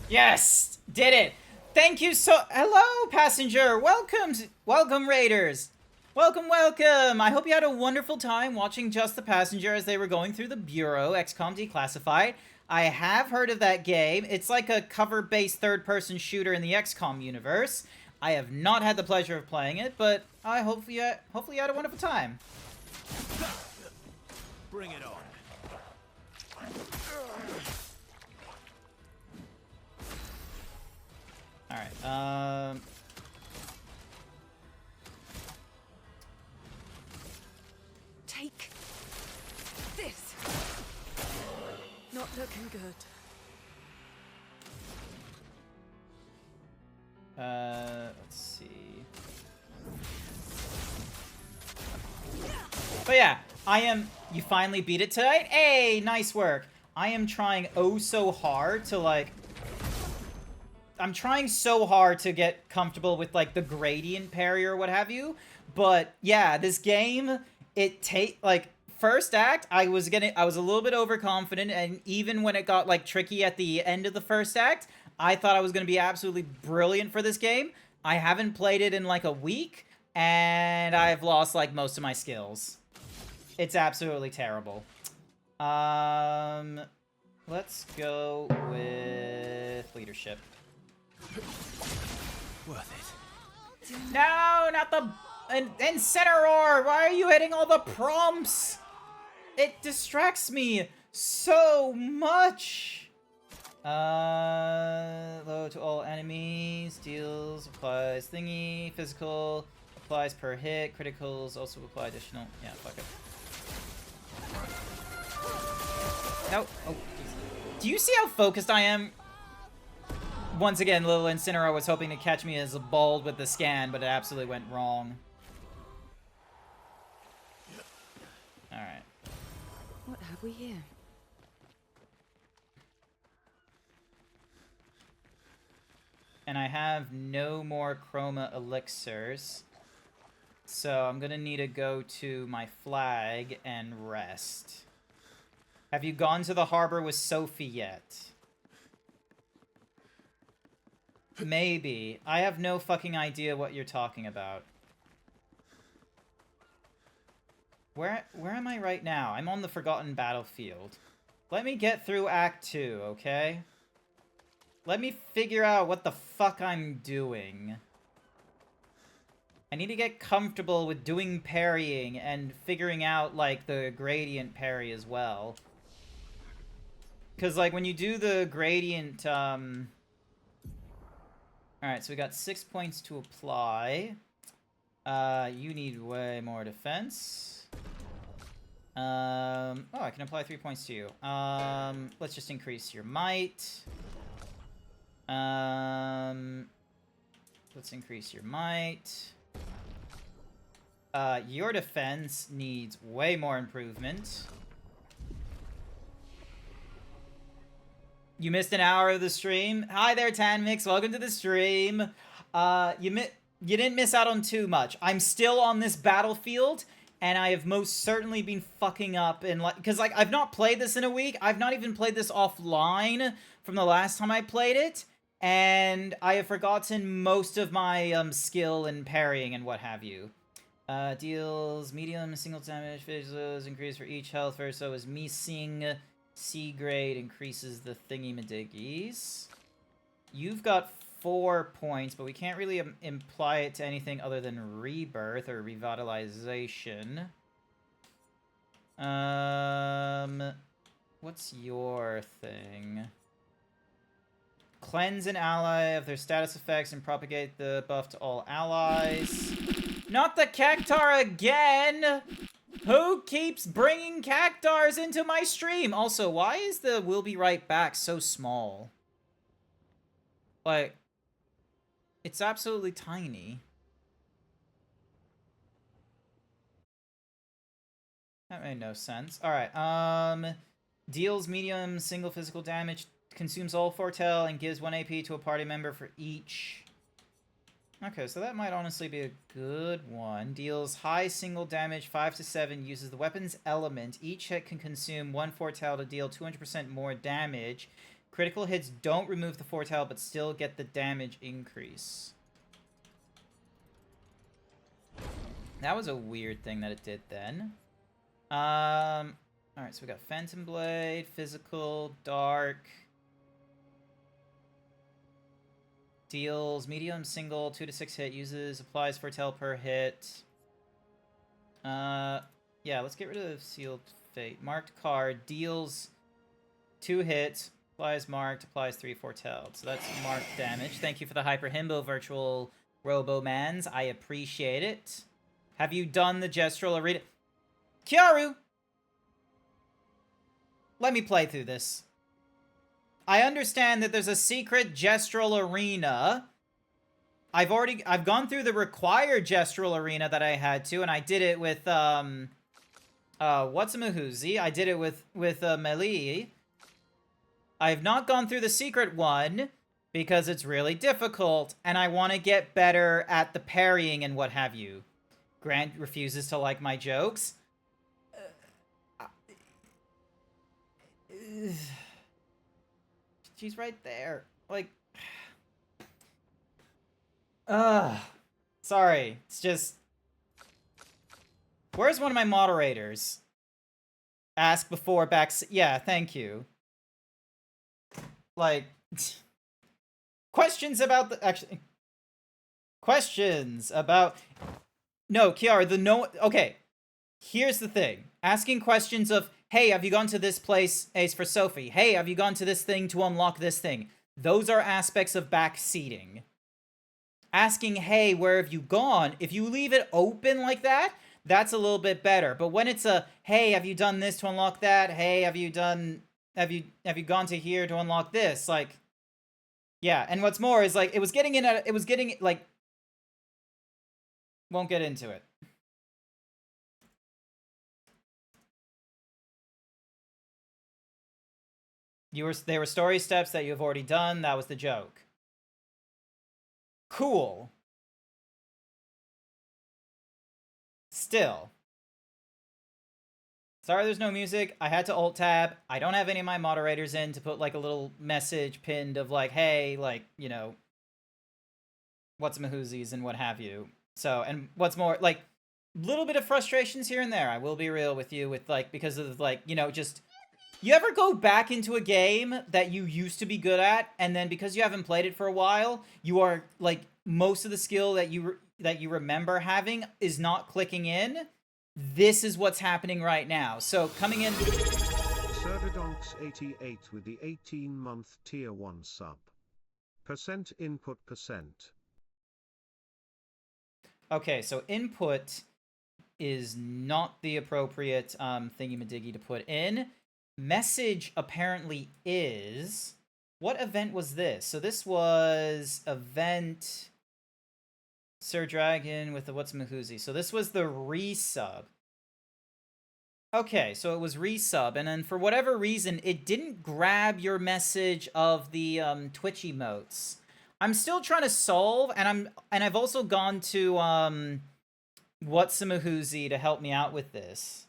Yes! Did it! Thank you so- Hello, passenger! Welcome, raiders! Welcome! I hope you had a wonderful time watching Just the Passenger as they were going through the Bureau, XCOM Declassified. I have heard of that game. It's like a cover-based third-person shooter in the XCOM universe. I have not had the pleasure of playing it, but I hopefully you had a wonderful time. Bring it on. Alright, Take this. Not looking good. let's see. But yeah, you finally beat it tonight? Hey, nice work. I am trying oh so hard to, like, I'm trying so hard to get comfortable with, like, the gradient parry or what have you. But yeah, this game, first act, I was a little bit overconfident, and even when it got, like, tricky at the end of the first act, I thought I was gonna be absolutely brilliant for this game. I haven't played it in, like, a week, and I've lost, like, most of my skills. It's absolutely terrible. Let's go with leadership. Worth it. No, not the Incineroar! Why are you hitting all the prompts? It distracts me so much. Low to all enemies, deals, applies thingy, physical, applies per hit, criticals also apply additional. Yeah, fuck it. No. Oh, geez. Do you see how focused I am? Once again, little Incineroar was hoping to catch me as a bald with the scan, but it absolutely went wrong. Alright. What have we here? And I have no more chroma elixirs. So I'm gonna need to go to my flag and rest. Have you gone to the harbor with Sophie yet? Maybe. I have no fucking idea what you're talking about. Where am I right now? I'm on the Forgotten Battlefield. Let me get through Act 2, okay? Let me figure out what the fuck I'm doing. I need to get comfortable with doing parrying and figuring out, like, the gradient parry as well. Because, like, when you do the gradient, Alright, so we got 6 points to apply. You need way more defense. Oh, I can apply 3 points to you. Let's just increase your might. Let's increase your might. Your defense needs way more improvement. You missed an hour of the stream. Hi there, Tanmix. Welcome to the stream. You didn't miss out on too much. I'm still on this battlefield, and I have most certainly been fucking up in, like, because, like, I've not played this in a week. I've not even played this offline from the last time I played it, and I have forgotten most of my skill in parrying and what have you. Deals medium single damage, visuals increase for each health verse, so is missing C grade increases the thingy-madiggies. You've got 4 points, but we can't really imply it to anything other than rebirth or revitalization. What's your thing? Cleanse an ally of their status effects and propagate the buff to all allies. Not the cactar again! Who keeps bringing cactars into my stream? Also, why is the "we'll be right back" so small? Like, it's absolutely tiny. That made no sense. Alright, deals medium single physical damage, consumes all foretell, and gives 1 AP to a party member for each. Okay, so that might honestly be a good one. Deals high single damage, 5 to 7, uses the weapon's element. Each hit can consume 1 foretell to deal 200% more damage. Critical hits don't remove the foretell, but still get the damage increase. That was a weird thing that it did then. Alright, so we got Phantom Blade, Physical, Dark. Deals medium single 2 to 6 hit, uses applies foretell per hit. Yeah, let's get rid of Sealed Fate. Marked card deals 2 hits, applies marked, applies 3 foretell. So that's marked damage. Thank you for the Hyper Himbo virtual Robomans. I appreciate it. Have you done the Gestural Arena? Kyaru! Let me play through this. I understand that there's a secret Gestural Arena. I've gone through the required Gestural Arena that I had to, and I did it with, what's-a-mahoozy? I did it with Melee. I have not gone through the secret one, because it's really difficult, and I want to get better at the parrying and what have you. Grant refuses to like my jokes. She's right there. Like... Sorry. It's just... Where's one of my moderators? Ask before back... Yeah, thank you. Like... Questions about the... Actually... Questions about... No, Kiara, the no... Okay. Here's the thing. Asking questions of... Hey, have you gone to this place? Ace for Sophie. Hey, have you gone to this thing to unlock this thing? Those are aspects of backseating. Asking, hey, where have you gone? If you leave it open like that, that's a little bit better. But when it's a, hey, have you done this to unlock that? Hey, have you gone to here to unlock this? Like, yeah. And what's more is like, it was getting like, won't get into it. They were story steps that you've already done. That was the joke. Cool. Still. Sorry there's no music. I had to alt-tab. I don't have any of my moderators in to put, like, a little message pinned of, like, hey, like, you know, what's-mahoozies and what have you. So, and what's more, like, little bit of frustrations here and there. I will be real with you with, like, because of, like, you know, just... You ever go back into a game that you used to be good at, and then because you haven't played it for a while, you are, like, most of the skill that you remember having is not clicking in? This is what's happening right now. So, coming in... Serdadonks88 with the 18-month tier 1 sub. Percent input percent. Okay, so input is not the appropriate thingy-madiggy to put in. Message apparently is... What event was this? So this was event... Sir Dragon with the what's-mahoozy. So this was the resub. Okay, so it was resub, and then for whatever reason, it didn't grab your message of the Twitch emotes. I'm still trying to solve, and I've also gone to what's-a-mahoozy to help me out with this.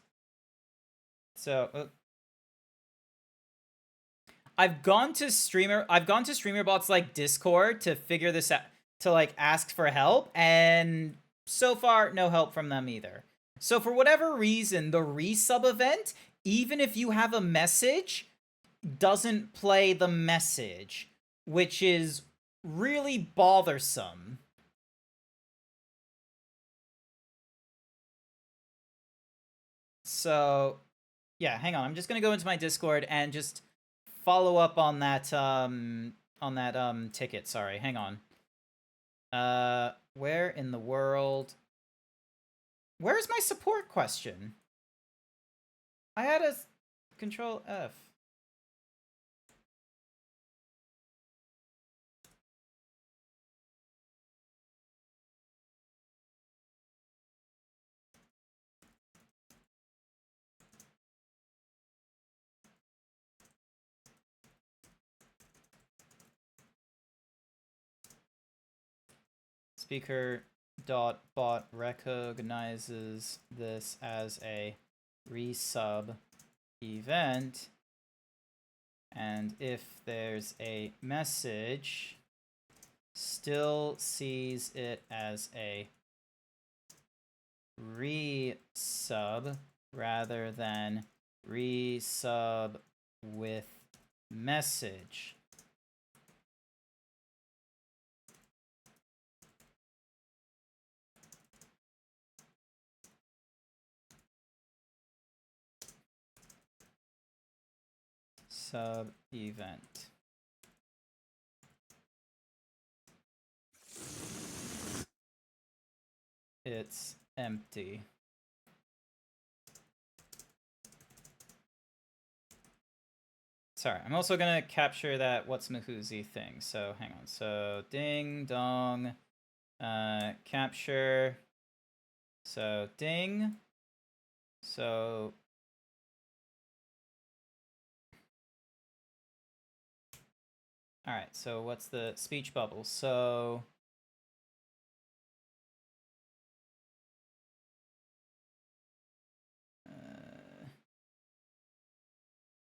So... I've gone to StreamerBot's like Discord to figure this out, to like ask for help, and so far, no help from them either. So for whatever reason, the resub event, even if you have a message, doesn't play the message, which is really bothersome. So, yeah, hang on. I'm just gonna go into my Discord and just follow up on that ticket. Sorry, hang on. Where in the world? Where's my support question? I had a Control F. Speaker.bot recognizes this as a resub event, and if there's a message, still sees it as a resub rather than resub with message. Sub event. It's empty. Sorry, I'm also gonna capture that what's Mahuzi thing. So hang on. So ding dong, capture. So ding. So all right. So what's the speech bubble? So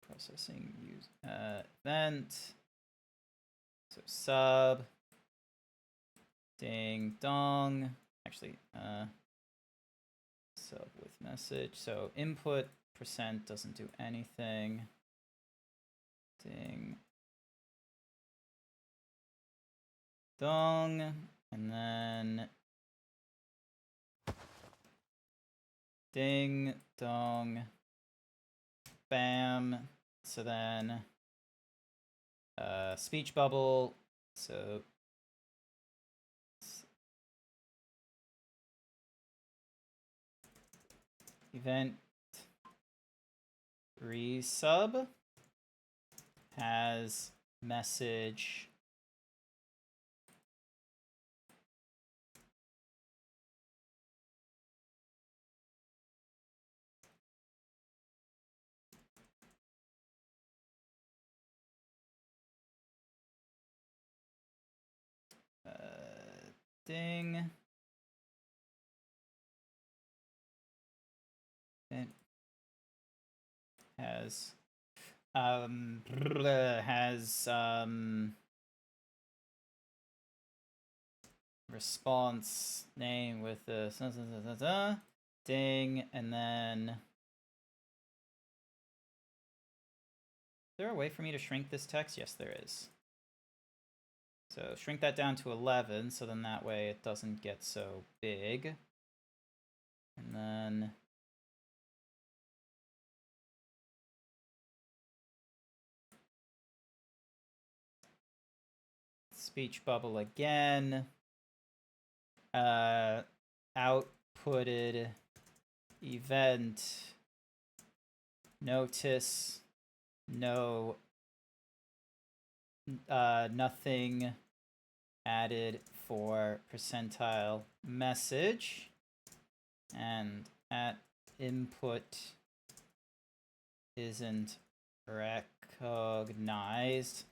processing use event. So sub ding dong. Actually, sub with message. So input % doesn't do anything. Ding dong, and then ding dong, bam. So then speech bubble. So event resub has message ding. It has response name with the ding, and then is there a way for me to shrink this text? Yes, there is. So shrink that down to 11, so then that way it doesn't get so big. And then speech bubble again. Outputted event notice no nothing added for percentile message, and at input isn't recognized.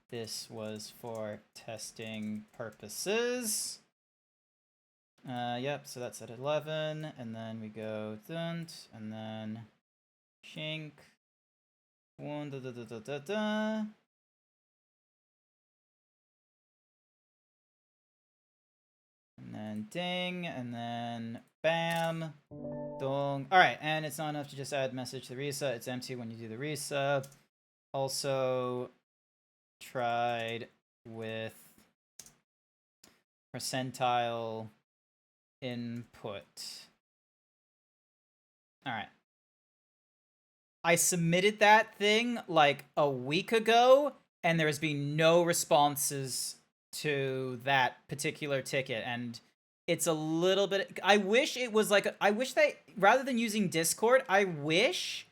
This was for testing purposes. Yep, so that's at 11, and then we go dunt, and then shink. One da da da da da da. And And ding, and then bam, dong. Alright, and it's not enough to just add message to the resub. It's empty when you do the resub. Also tried with percentile input. Alright. I submitted that thing like a week ago, and there has been no responses to that particular ticket, and it's a little bit... I wish it was like... I wish they... Rather than using Discord, I wish,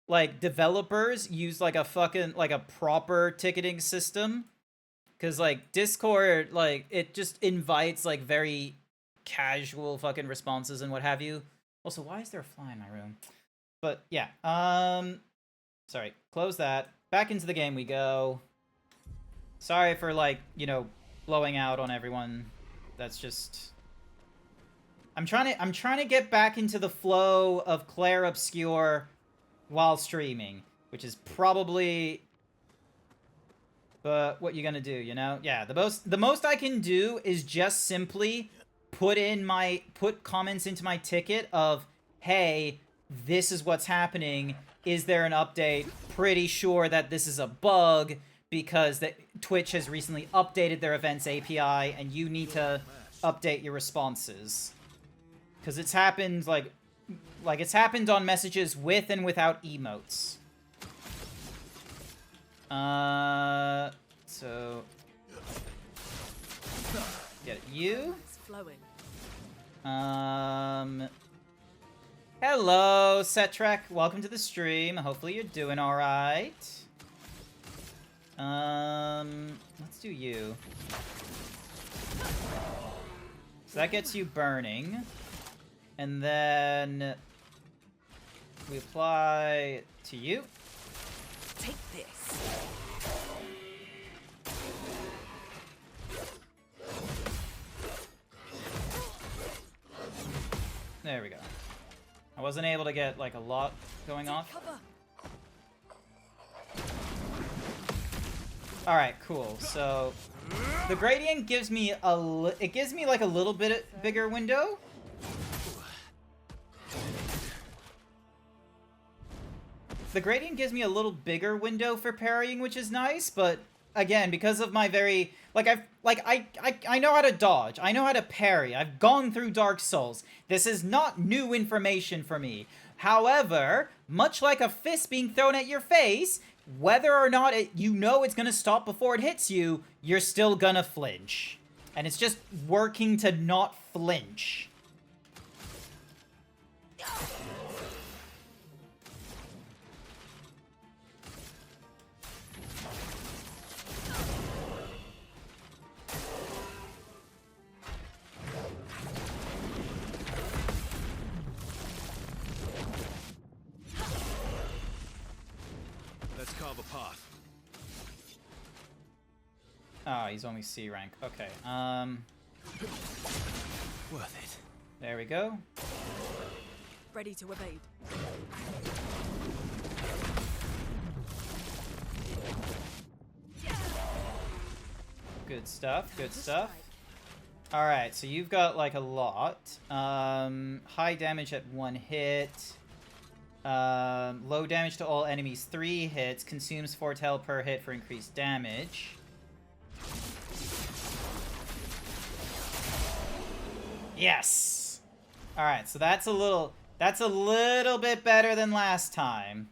like, developers use, like, a fucking... Like, a proper ticketing system. Because, like, Discord, like, it just invites, like, very casual fucking responses and what have you. Also, why is there a fly in my room? But, yeah. Sorry. Close that. Back into the game we go. Sorry for, like, you know, blowing out on everyone. That's just... I'm trying to get back into the flow of Clair Obscur while streaming, which is probably... But what you gonna do, you know? Yeah, the most I can do is just simply put comments into my ticket of, hey, this is what's happening. Is there an update? Pretty sure that this is a bug because Twitch has recently updated their events API and you need to update your responses. Because it's happened, like it's happened on messages with and without emotes. So... Get you. Hello, Setrek. Welcome to the stream. Hopefully you're doing alright. Let's do you. So that gets you burning. And then... we apply to you. Take this. There we go. I wasn't able to get, like, a lot going off. Alright, cool. So, the gradient gives me like, a little bit bigger window. The gradient gives me a little bigger window for parrying, which is nice, but again, because of my very... I know how to dodge. I know how to parry. I've gone through Dark Souls. This is not new information for me. However, much like a fist being thrown at your face, whether or not you know it's going to stop before it hits you, you're still going to flinch. And it's just working to not flinch. Carve a path. Oh, he's only C rank. Okay, Worth it. there we go. Ready to evade. Good stuff, good stuff. Alright, so you've got, like, a lot. High damage at 1 hit. Low damage to all enemies 3 hits. Consumes 4 tel per hit for increased damage. Yes! Alright, so that's a little bit better than last time.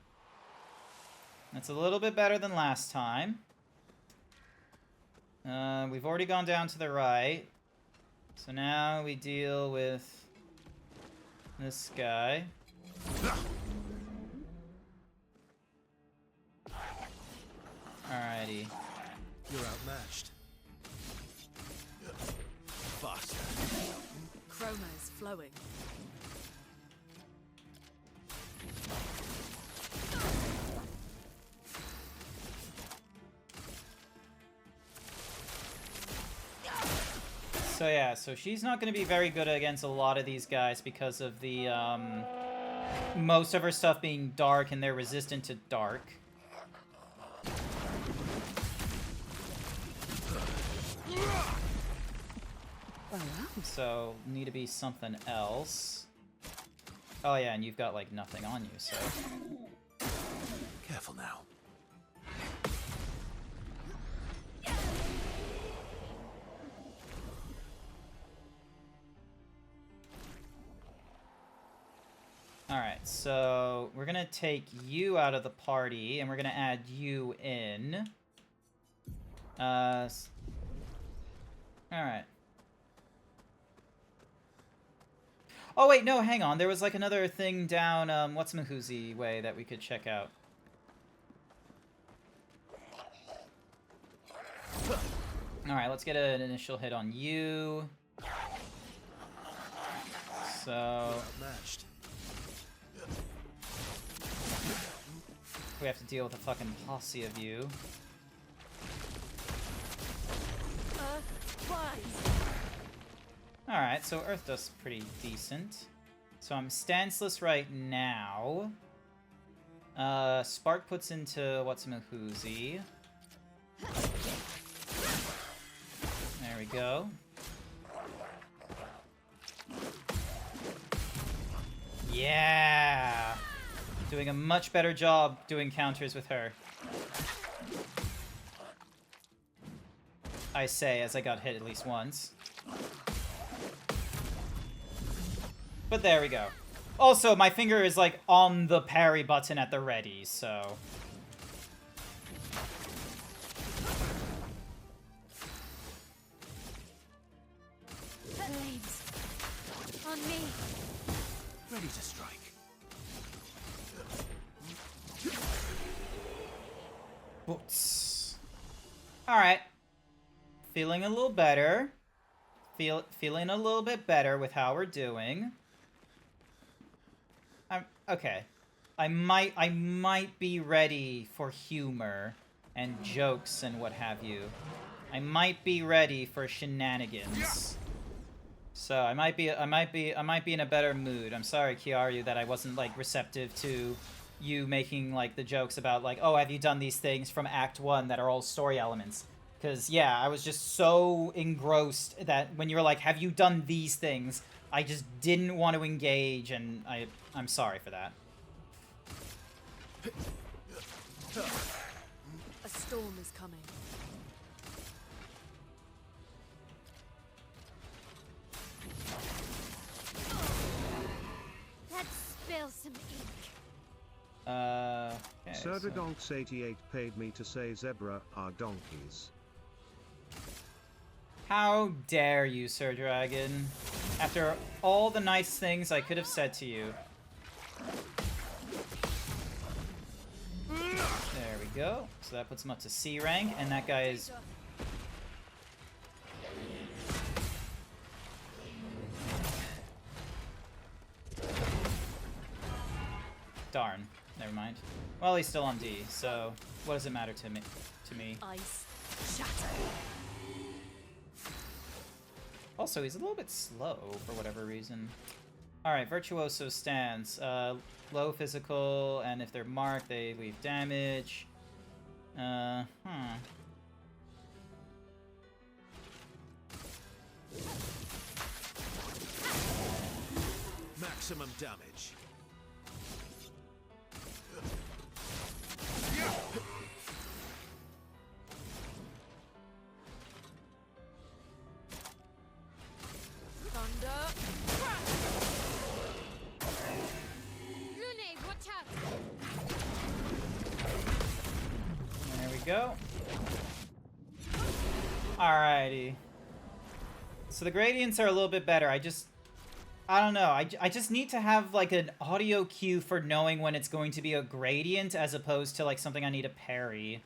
That's a little bit better than last time. We've already gone down to the right. So now we deal with this guy. Alrighty. You're outmatched. Faster. Chroma's flowing. So yeah, so she's not going to be very good against a lot of these guys because of the, most of her stuff being dark and they're resistant to dark. So, need to be something else. Oh yeah, and you've got, like, nothing on you, so... Careful now. Alright, so we're gonna take you out of the party, and we're gonna add you in. Alright. Oh wait, no, hang on. There was like another thing down, what's-mahoozy way that we could check out. Alright, let's get an initial hit on you. So... Outmatched. we have to deal with a fucking posse of you. Alright, so Earth Dust's pretty decent. So I'm stanceless right now. Spark puts into what's-mahoozy. There we go. Yeah! Doing a much better job doing counters with her. I say, as I got hit at least once. But there we go. Also, my finger is, like, on the parry button at the ready, so... Blades. On me. Ready to strike. Boots. Alright. Feeling a little better. Feeling a little bit better with how we're doing. Okay. I might be ready for humor and jokes and what have you. I might be ready for shenanigans. So I might be in a better mood. I'm sorry, Kiaru, that I wasn't like receptive to you making like the jokes about like, oh, have you done these things from Act 1 that are all story elements? Because yeah, I was just so engrossed that when you were like, have you done these things? I just didn't want to engage, and I'm sorry for that. A storm is coming. Let's spill some ink. Okay, so- Serdadonks88 paid me to say zebra are donkeys. How dare you, Sir Dragon? After all the nice things I could have said to you. There we go. So that puts him up to C rank, and that guy is... Darn. Never mind. Well, he's still on D, so what does it matter to me? Ice. Shatter. Also, he's a little bit slow for whatever reason. Alright, Virtuoso stands. Low physical, and if they're marked, they leave damage. Maximum damage. Thunder. Lune, watch out. There we go. Alrighty. So the gradients are a little bit better. I don't know. I just need to have like an audio cue for knowing when it's going to be a gradient as opposed to like something I need to parry.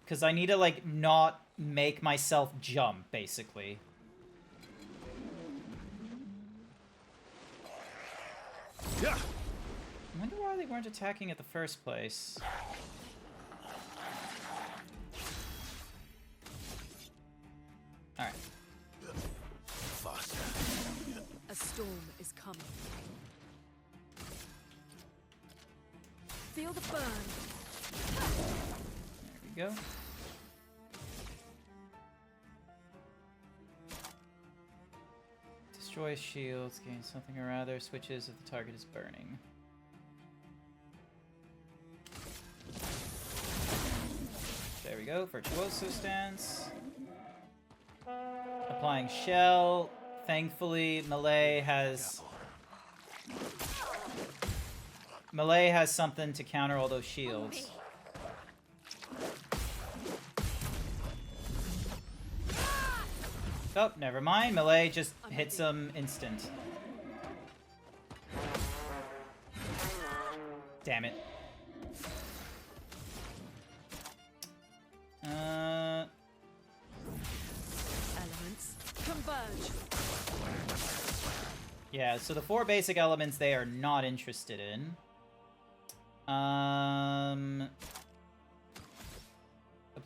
Because I need to like not make myself jump, basically. Yeah. I wonder why they weren't attacking at the first place. Alright. Faster. A storm is coming. Feel the burn. There we go. Destroy shields, gain something or other, switches if the target is burning. There we go, Virtuoso stance. Applying shell. Thankfully, melee has something to counter all those shields. Oh, never mind. Melee just hits them instant. Damn it. Elements converge. Yeah, so the 4 basic elements they are not interested in.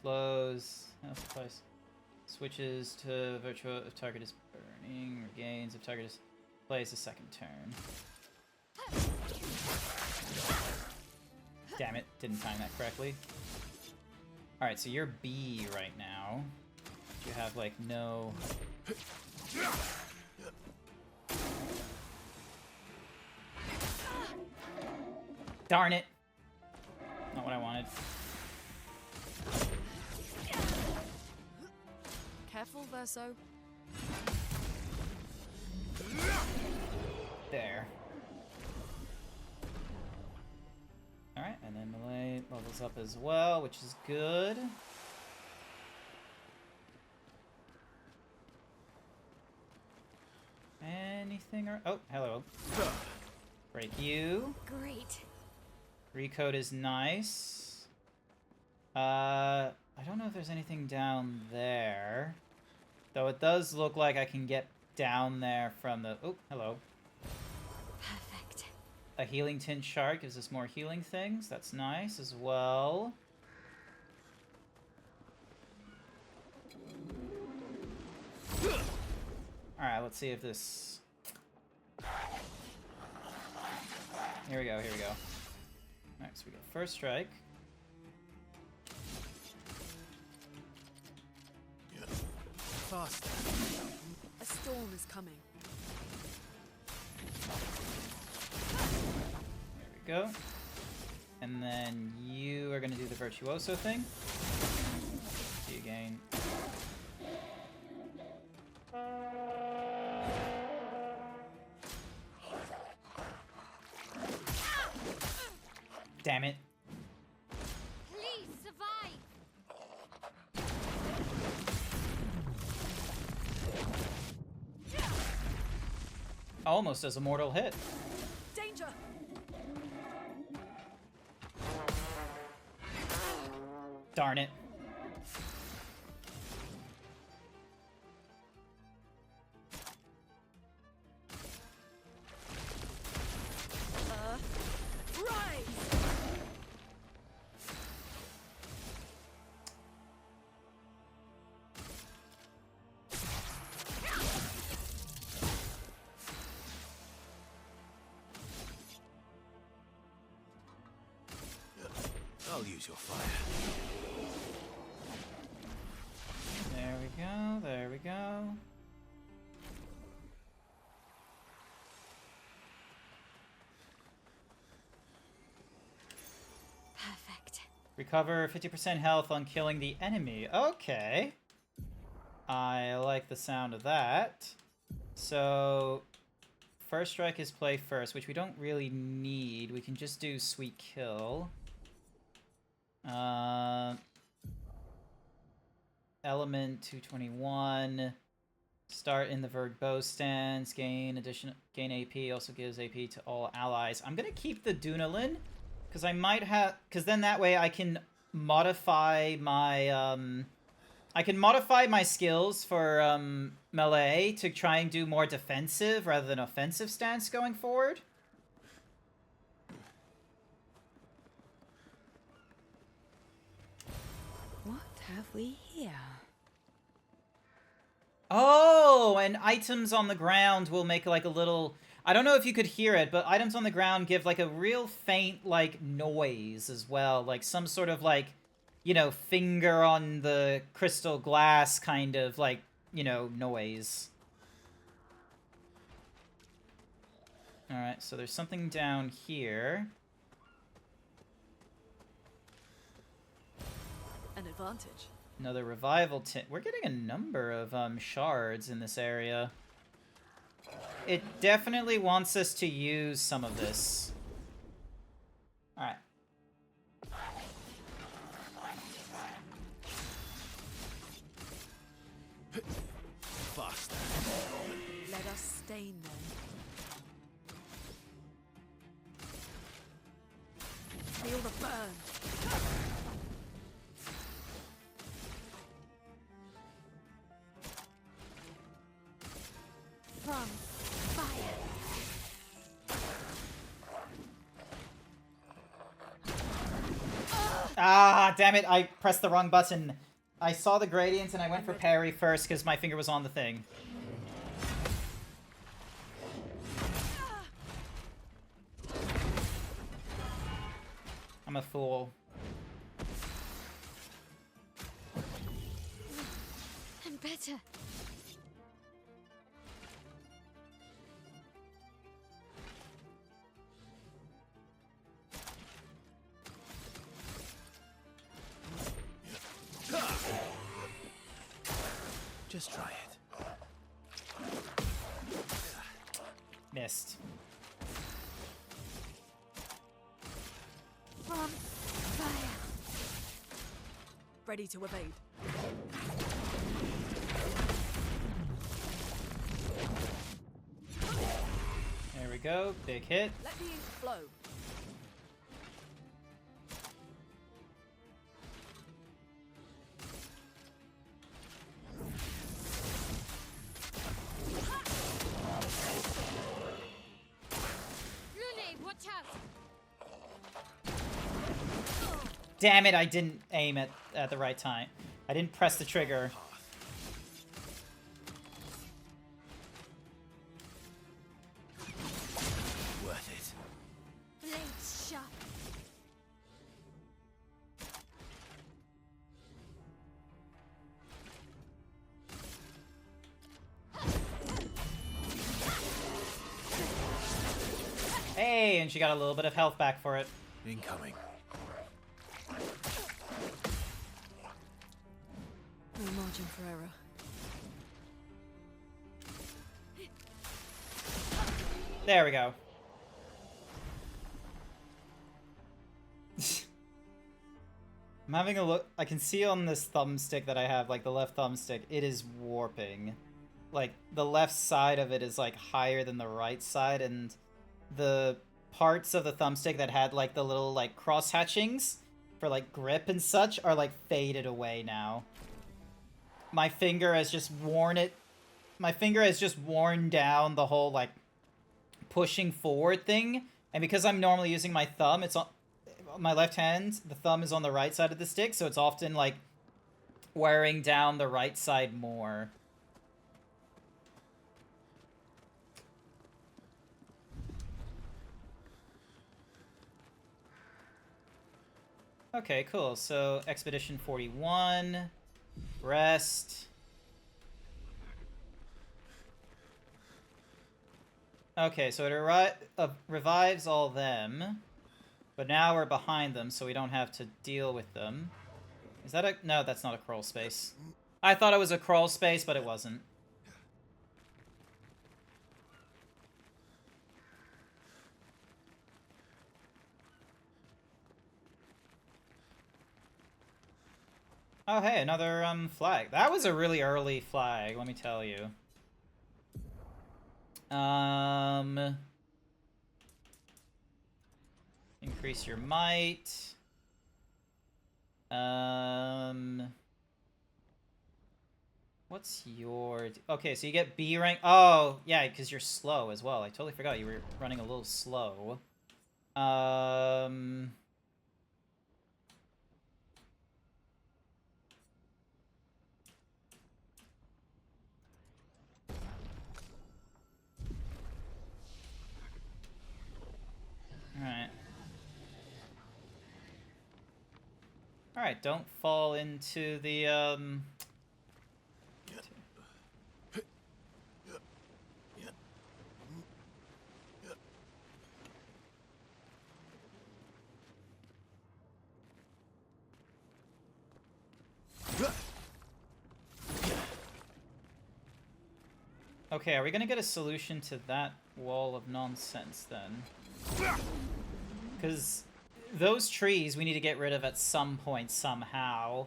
Blows. Health supplies. Switches to virtual if target is burning. Regains if target is plays a second turn. Damn it, didn't time that correctly. Alright, so you're B right now. You have like no... Darn it! Not what I wanted. Careful, Verso. There. Alright, and then melee levels up as well, which is good. Anything or... Oh, hello. Break you. Great. Recode is nice. I don't know if there's anything down there. Though it does look like I can get down there from the... Oh, hello. Perfect. A healing tint shard gives us more healing things. That's nice as well. Alright, let's see if this... Here we go, here we go. Alright, so we got first strike. Faster. A storm is coming. There we go. And then you are going to do the Virtuoso thing. See you again. Damn it. Please survive. Almost as a mortal hit. Danger. Darn it. Rise. I'll use your fire. There we go, there we go. Perfect. Recover 50% health on killing the enemy. Okay. I like the sound of that. So, first strike is play first, which we don't really need. We can just do sweet kill. Element 221. Start in the Verg bow stance. Gain AP. Also gives AP to all allies. I'm gonna keep the Dunalin because I might have. Because then that way I can modify my skills for melee to try and do more defensive rather than offensive stance going forward. What have we here? Oh, and items on the ground will make like a little... I don't know if you could hear it, but items on the ground give like a real faint like noise as well. Like some sort of like, you know, finger on the crystal glass kind of like, you know, noise. Alright, so there's something down here. An advantage. Another revival tin. We're getting a number of shards in this area. It definitely wants us to use some of this. Alright. Faster. Let us stain them. Feel the burn. From fire. Ah, damn it, I pressed the wrong button. I saw the gradients and I went for parry first because my finger was on the thing. I'm a fool. I'm better. Just try it. Missed. From fire. Ready to evade. There we go, big hit. Let the ink flow. Watch out! Damn it, I didn't aim at the right time. I didn't press the trigger. Worth it. Blades sharp. Hey, and she got a little bit of health back for it. Incoming. No margin for error. There we go. I'm having a look. I can see on this thumbstick that I have, like the left thumbstick, it is warping. Like the left side of it is like higher than the right side, and the parts of the thumbstick that had like the little like cross hatchings for like grip and such are like faded away now. My finger has just worn it. My finger has just worn down the whole like pushing forward thing, and because I'm normally using my thumb, it's on my left hand, the thumb is on the right side of the stick, so it's often like wearing down the right side more. Okay, cool. So Expedition 41, rest. Okay, so it revives all them, but now we're behind them, so we don't have to deal with them. Is that a... No, that's not a crawl space. I thought it was a crawl space, but it wasn't. Oh, hey, another flag. That was a really early flag, let me tell you. Increase your might. What's your... Okay, so you get B rank. Oh, yeah, because you're slow as well. I totally forgot you were running a little slow. Alright. Alright, don't fall into the, Okay, are we gonna get a solution to that wall of nonsense then? Because those trees we need to get rid of at some point somehow.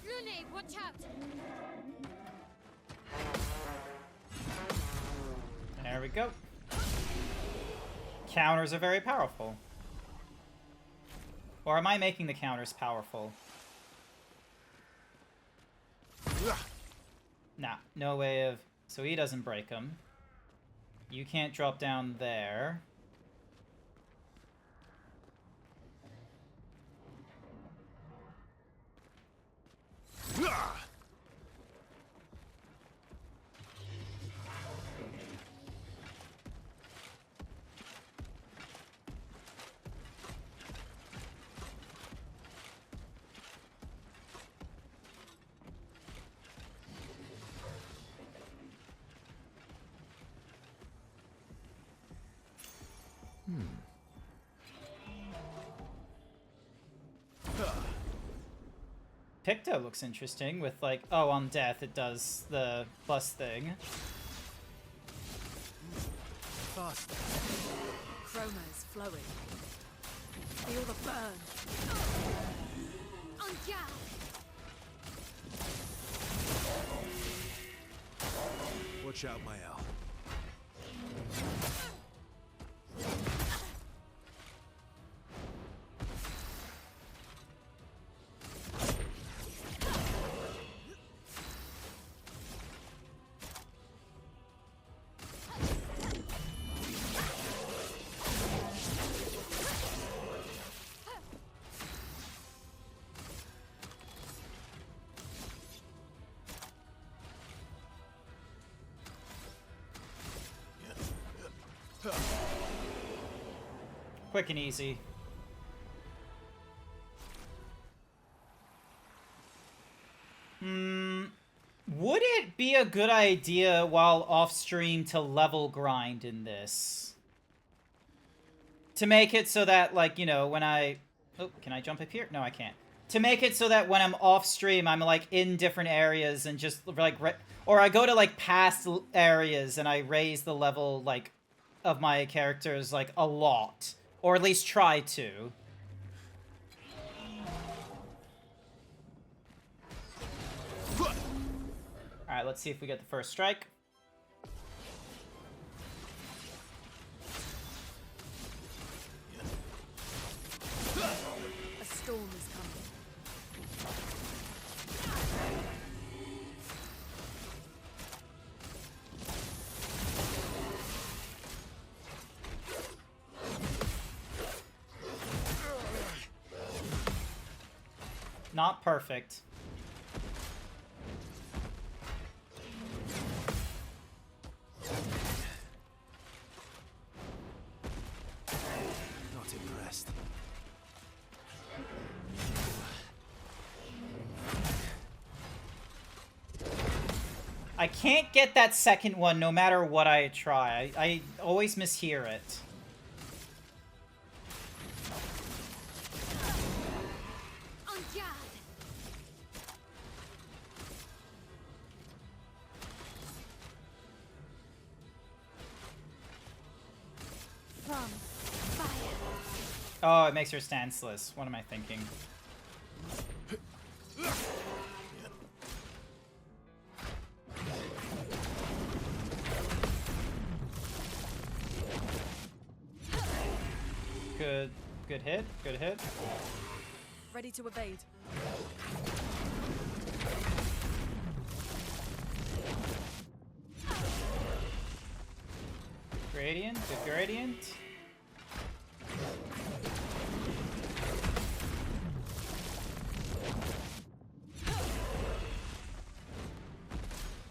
Lune, watch out! There we go. Counters are very powerful. Or am I making the counters powerful? Nah, no way of... So he doesn't break them. You can't drop down there. Picto looks interesting with like, oh, on death it does the plus thing. Faster. Chroma is flowing. Feel the burn. On guard! Watch out, Mael. Quick and easy. Would it be a good idea while off stream to level grind in this? To make it so that, like, you know, when I... Oh, can I jump up here? No, I can't. To make it so that when I'm off stream, I'm, like, in different areas and just, like... Or I go to, like, past areas and I raise the level, like, of my characters, like, a lot. Or at least try to. Alright, let's see if we get the first strike. A storm is coming. Not perfect. Not impressed. I can't get that second one no matter what I try. I always mishear it. On guard! From fire. Oh, it makes her stanceless. What am I thinking? Good hit, good hit. Ready to evade. Gradient, good gradient.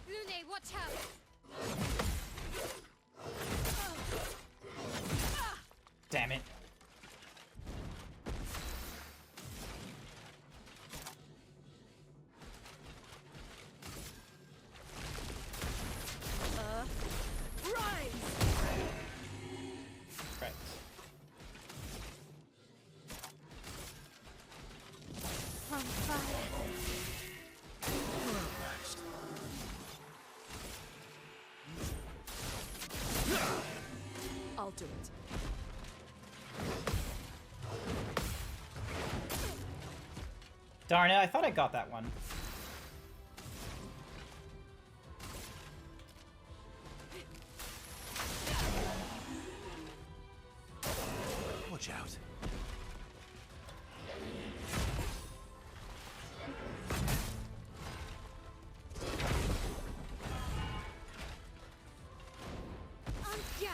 Lune, watch out! Damn it. From fire. I'll do it. Darn it, I thought I got that one. Watch out. On guard.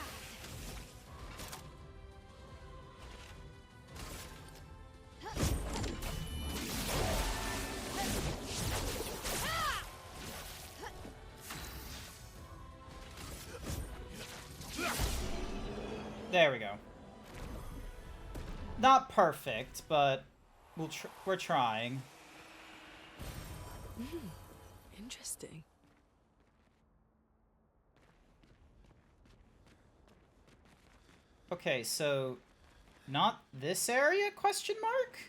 There we go. Not perfect, but we're trying. Interesting. Okay, so not this area, question mark?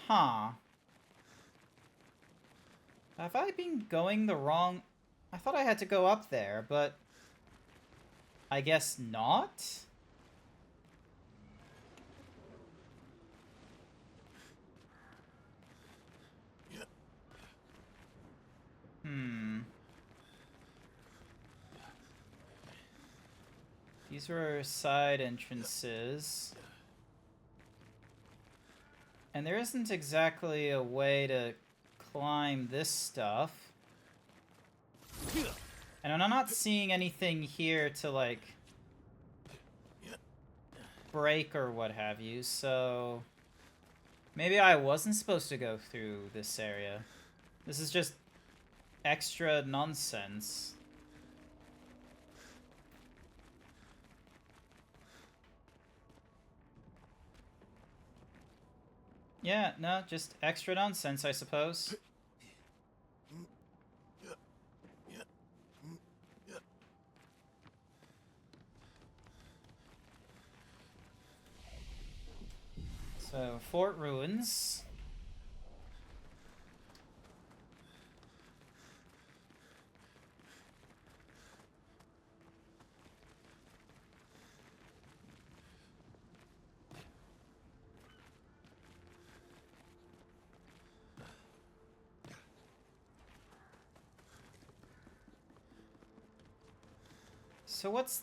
Huh. Have I been going the wrong... I thought I had to go up there, but... I guess not? These were side entrances. And there isn't exactly a way to climb this stuff. And I'm not seeing anything here to, like, break or what have you, so... Maybe I wasn't supposed to go through this area. This is just extra nonsense. Yeah, no, just extra nonsense, I suppose. So, Fort Ruins. So what's...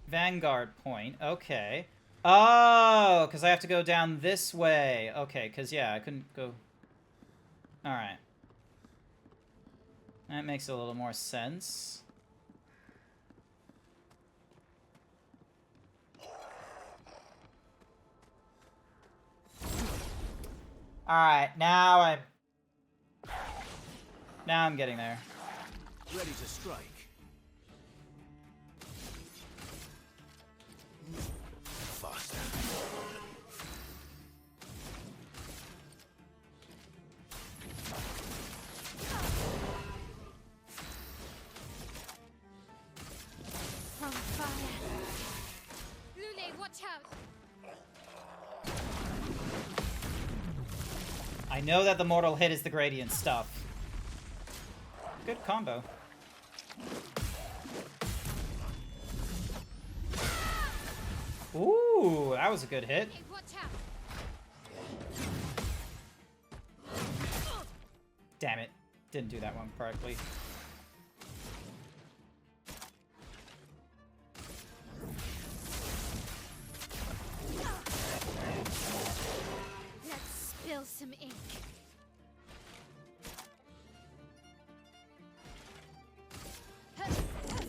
Vanguard point, okay. Oh, because I have to go down this way. Okay, because, yeah, I couldn't go... Alright. That makes a little more sense. Alright, now I'm getting there. Ready to strike. Faster. From fire. Lune, watch out. I know that the mortal hit is the gradient stuff. Good combo. Ooh, that was a good hit. Hey, watch out. Damn it. Didn't do that one correctly. Let's spill some ink.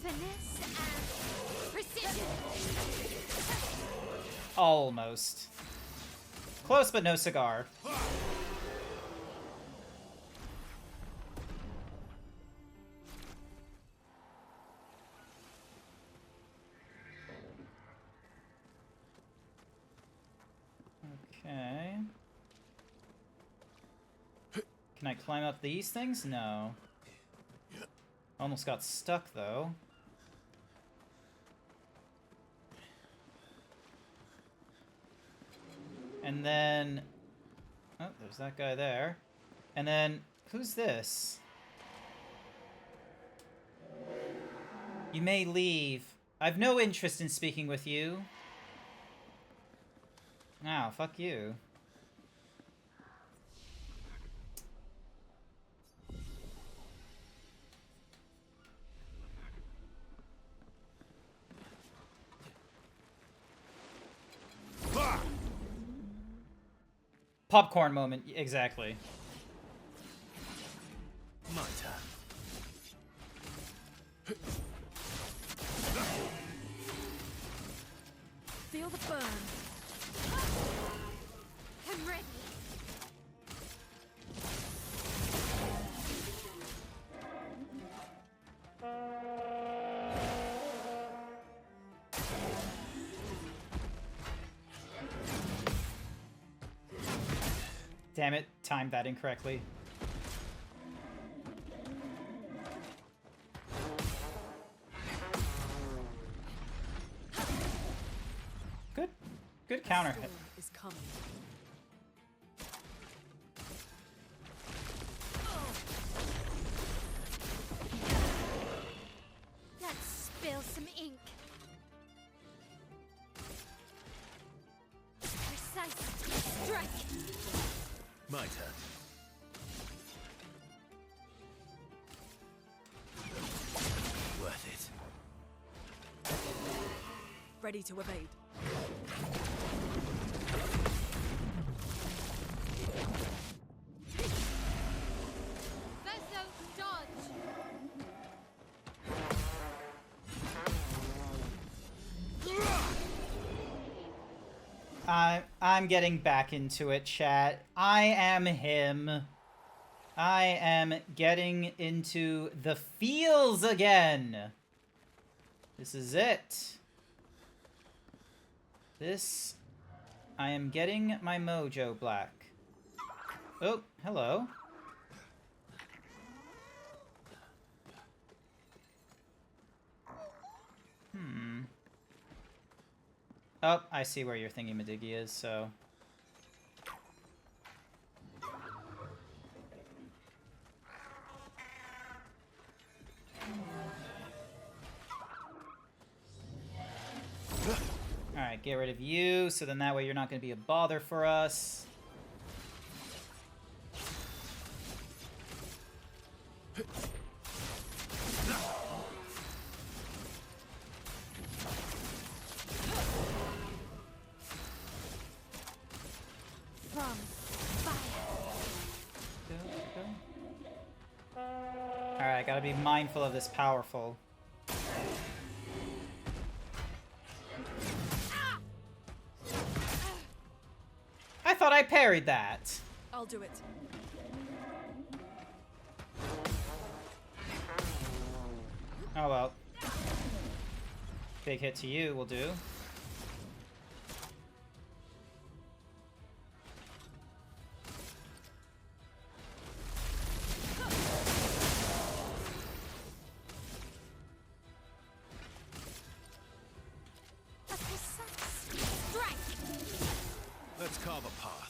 Finesse and precision. Almost. Close, but no cigar. Okay. Can I climb up these things? No. Almost got stuck, though. And then... Oh, there's that guy there. And then, who's this? You may leave. I've no interest in speaking with you. Now, fuck you. Popcorn moment, exactly. My turn. Feel the burn. I'm ready. Damn it, timed that incorrectly. Good. Good counter hit. Storm is coming. Let's spill some ink. Precise strike. My turn. Worth it. Ready to evade. Verso dodge. I'm getting back into it, chat. I am him. I am getting into the feels again. This is it. This... I am getting my mojo black. Oh, hello. Oh, I see where your thingy-madiggy is, so... Alright, get rid of you, so then that way you're not going to be a bother for us. From fire. Alright, gotta be mindful of this powerful. I thought I parried that. I'll do it. Oh well. Big hit to you will do. A precise strike. Let's carve a path.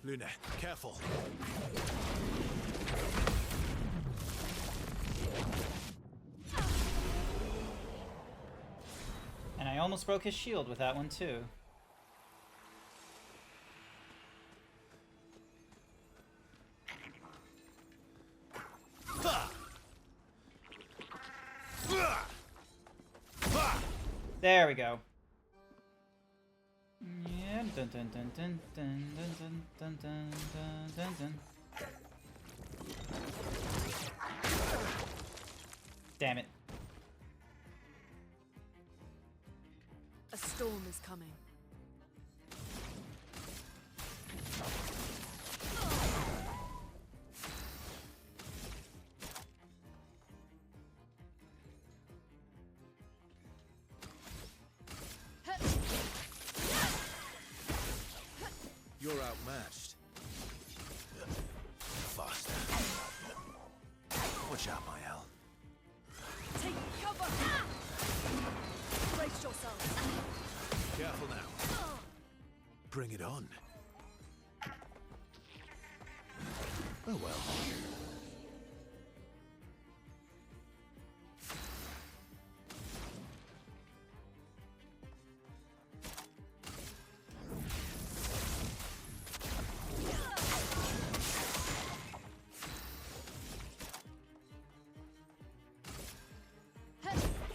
Luna, careful. And I almost broke his shield with that one too. There we go. Yeah. Dun, dun, dun, dun, dun, dun, dun, dun, dun, dun, dun. Damn it. A storm is coming. outmatched. Faster. Watch out, my Al. Take cover! Brace yourselves. Careful now. Bring it on. Oh well.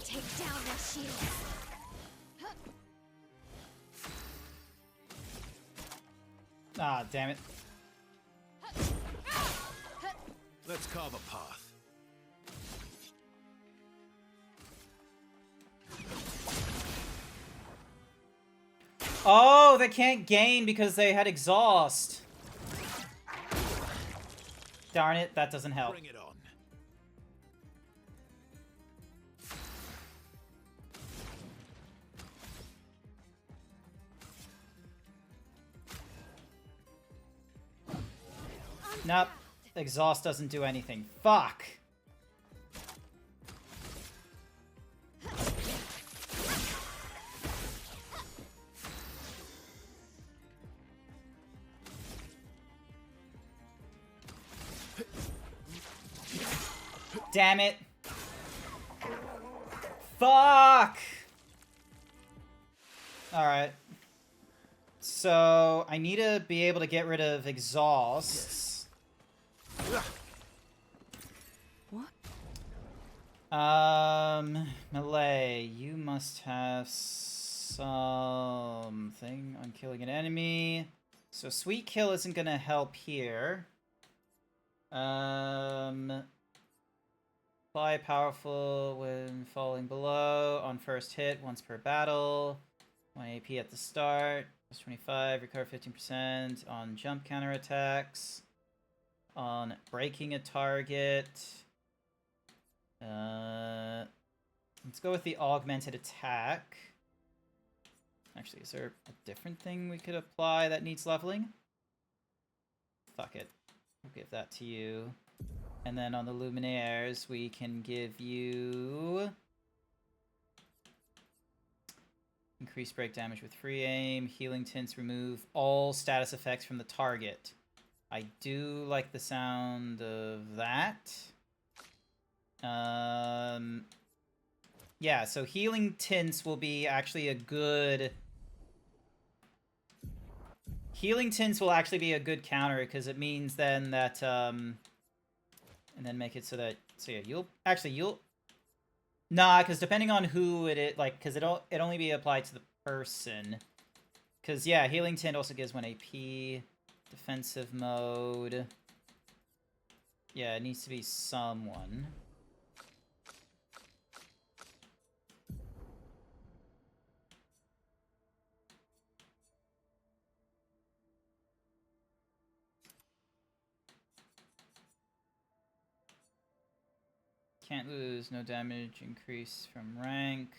Take down their shields. Ah, damn it. Let's carve a path. Oh, they can't gain because they had exhaust. Darn it, that doesn't help. Bring it on. Nope. Exhaust doesn't do anything. Fuck. Damn it. Fuck. Alright. So, I need to be able to get rid of exhausts. What? Melee, you must have something on killing an enemy. So sweet kill isn't gonna help here. Fly powerful when falling below on first hit once per battle. 1 AP at the start. Plus 25, recover 15% on jump counterattacks. On breaking a target. Let's go with the augmented attack. Actually, is there a different thing we could apply that needs leveling? Fuck it. We'll give that to you. And then on the Luminaires, we can give you... increased break damage with free aim. Healing tints remove all status effects from the target. I do like the sound of that. Yeah, so healing tints will be actually a good... Healing tints will actually be a good counter, because it means then that, and then make it so that, so yeah, you'll... Nah, because depending on who it is, like, because it only be applied to the person. Because, yeah, healing tint also gives 1 AP. Defensive mode. Yeah, it needs to be someone. Can't lose, no damage increase from rank.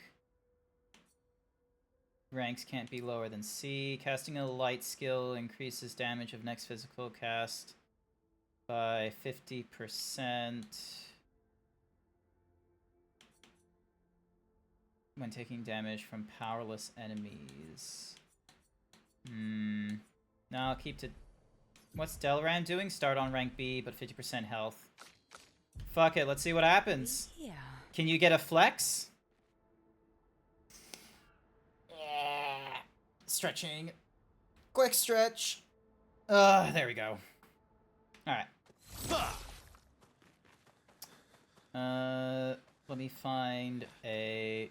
Ranks can't be lower than C. Casting a light skill increases damage of next physical cast by 50% when taking damage from powerless enemies. No, I'll keep to... What's Delran doing? Start on rank B, but 50% health. Fuck it, let's see what happens. Yeah. Can you get a flex? Yeah. Stretching. Quick stretch. There we go. Alright. Let me find a...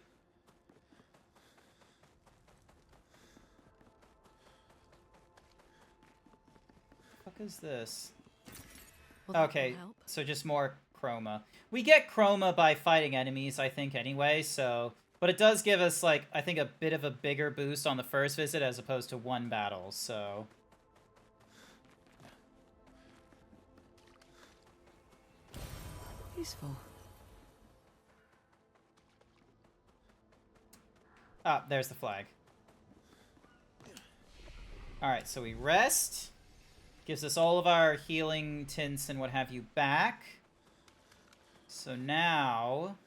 What is this? Will that Okay, help? so just more chroma. We get chroma by fighting enemies, I think, anyway, so... But it does give us, like, I think a bit of a bigger boost on the first visit as opposed to one battle, so... Useful. Ah, there's the flag. Alright, so we rest. Gives us all of our healing tints and what have you back. So now...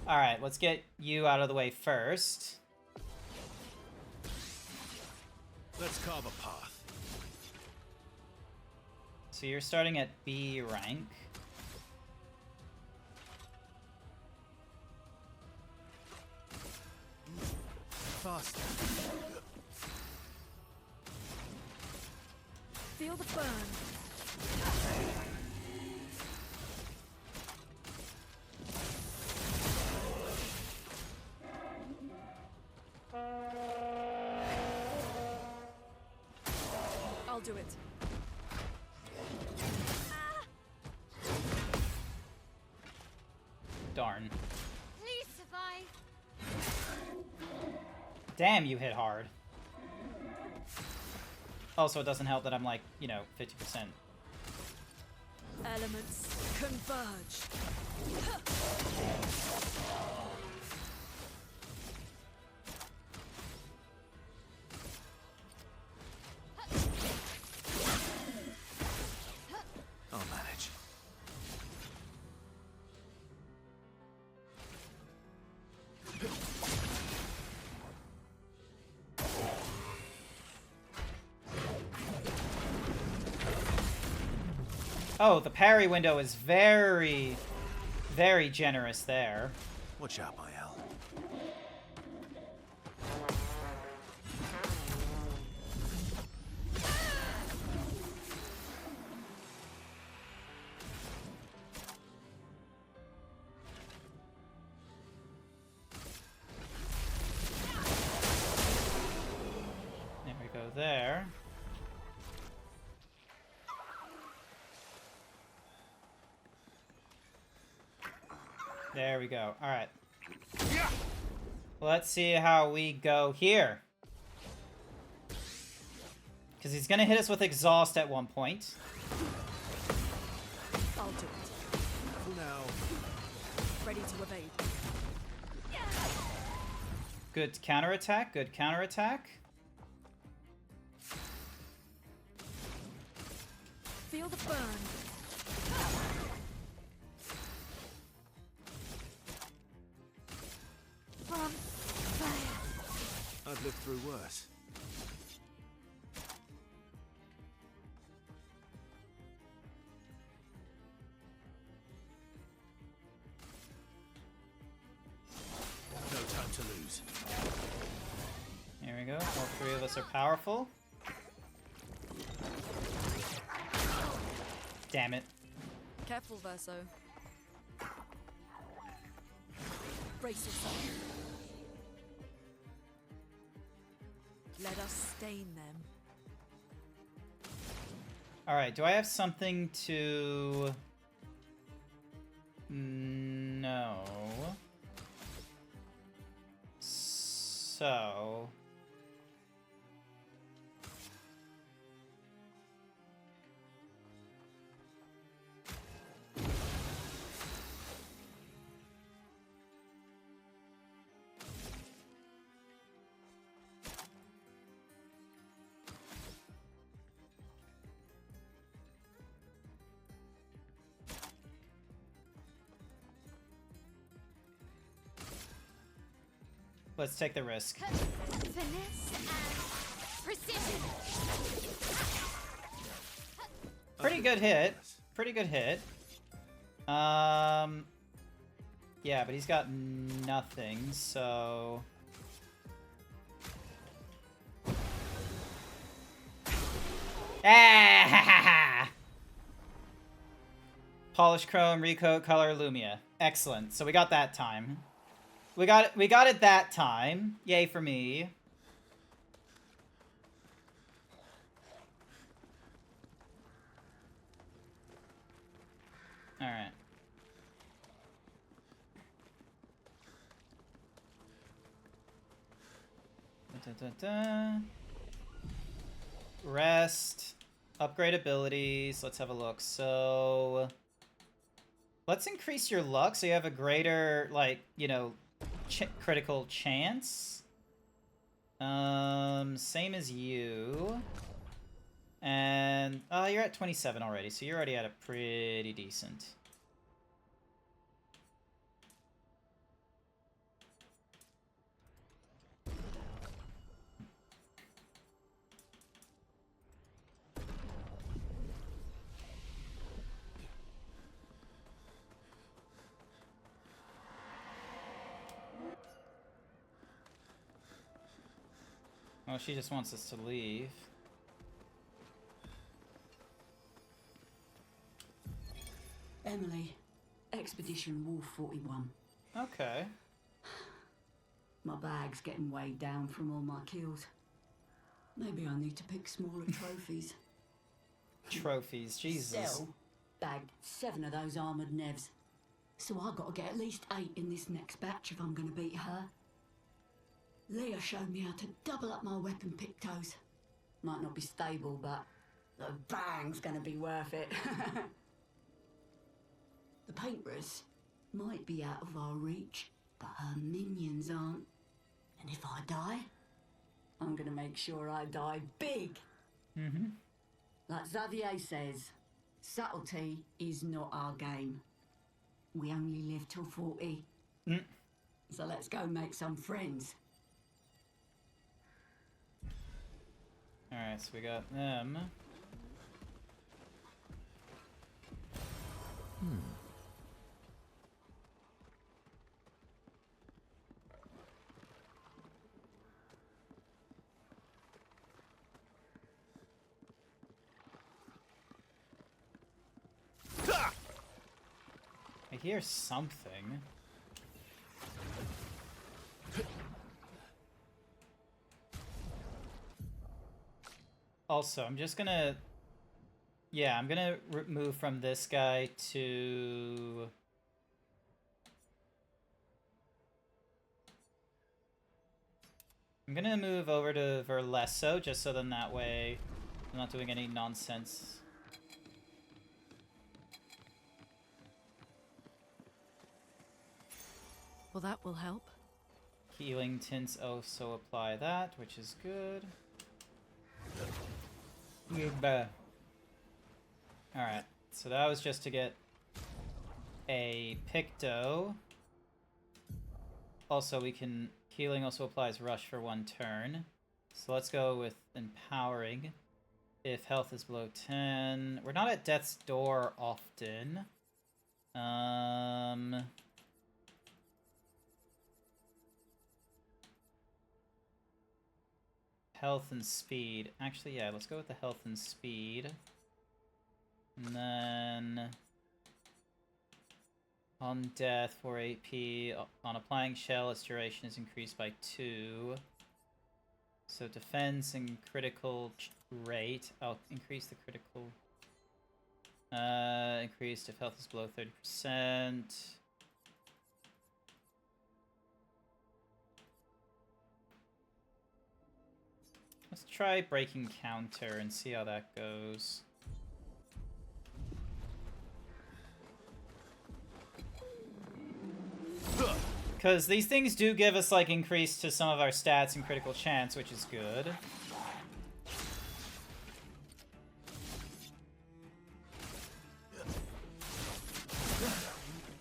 Alright, let's get you out of the way first. Let's carve a path. So you're starting at B rank. Faster. Feel the burn. I'll do it. Darn. Please survive. Damn, you hit hard. Also, it doesn't help that I'm like, you know, 50%. Elements converge. I'll manage. Oh, the parry window is very, very generous there. Watch out, my L. There we go there. There we go. All right. Let's see how we go here. Because he's going to hit us with exhaust at one point. I'll do it. Careful now. Ready to evade. Good counterattack. Good counterattack. Feel the burn. From fire. I've lived through worse. No time to lose. There we go. All three of us are powerful. Damn it. Careful, Verso. Brace yourself. Let us stain them. Alright, do I have something to... No. So... Let's take the risk. Finesse and precision. Pretty good hit. Pretty good hit. Yeah, but he's got nothing, so... Ah! Polish chrome, recoat, color, Lumia. Excellent. So we got that time. We got it that time. Yay for me. All right. Rest. Upgrade abilities. Let's have a look. So... let's increase your luck so you have a greater, like, you know, critical chance. Same as you. And, you're at 27 already, so you're already at a pretty decent. Oh, she just wants us to leave. Emily, Expedition Wolf 41. Okay. My bag's getting weighed down from all my kills. Maybe I need to pick smaller trophies. Trophies, Jesus. Cell bagged 7 of those armoured nevs. So I gotta get at least 8 in this next batch if I'm gonna beat her. Leah showed me how to double up my weapon pictos. Might not be stable, but the bang's gonna be worth it. The painters might be out of our reach, but her minions aren't. And if I die, I'm gonna make sure I die big. Mm-hmm. Like Xavier says, subtlety is not our game. We only live till 40. So let's go make some friends. Alright, so we got them. I hear something. Also, I'm just gonna... Yeah, I'm gonna move from this guy to... I'm gonna move over to Verlesso, just so then that way I'm not doing any nonsense. Well, that will help. Healing tints also apply that, which is good. Alright, so that was just to get a Picto. Also, we can... Healing also applies Rush for 1 turn. So let's go with Empowering. If health is below 10... We're not at Death's Door often. Health and speed. Actually, yeah, let's go with the health and speed. And then... On death, 4 AP. On applying shell, its duration is increased by 2. So defense and critical rate. I'll increase the critical... increased if health is below 30%. Let's try breaking counter and see how that goes. Because these things do give us, like, increase to some of our stats and critical chance, which is good.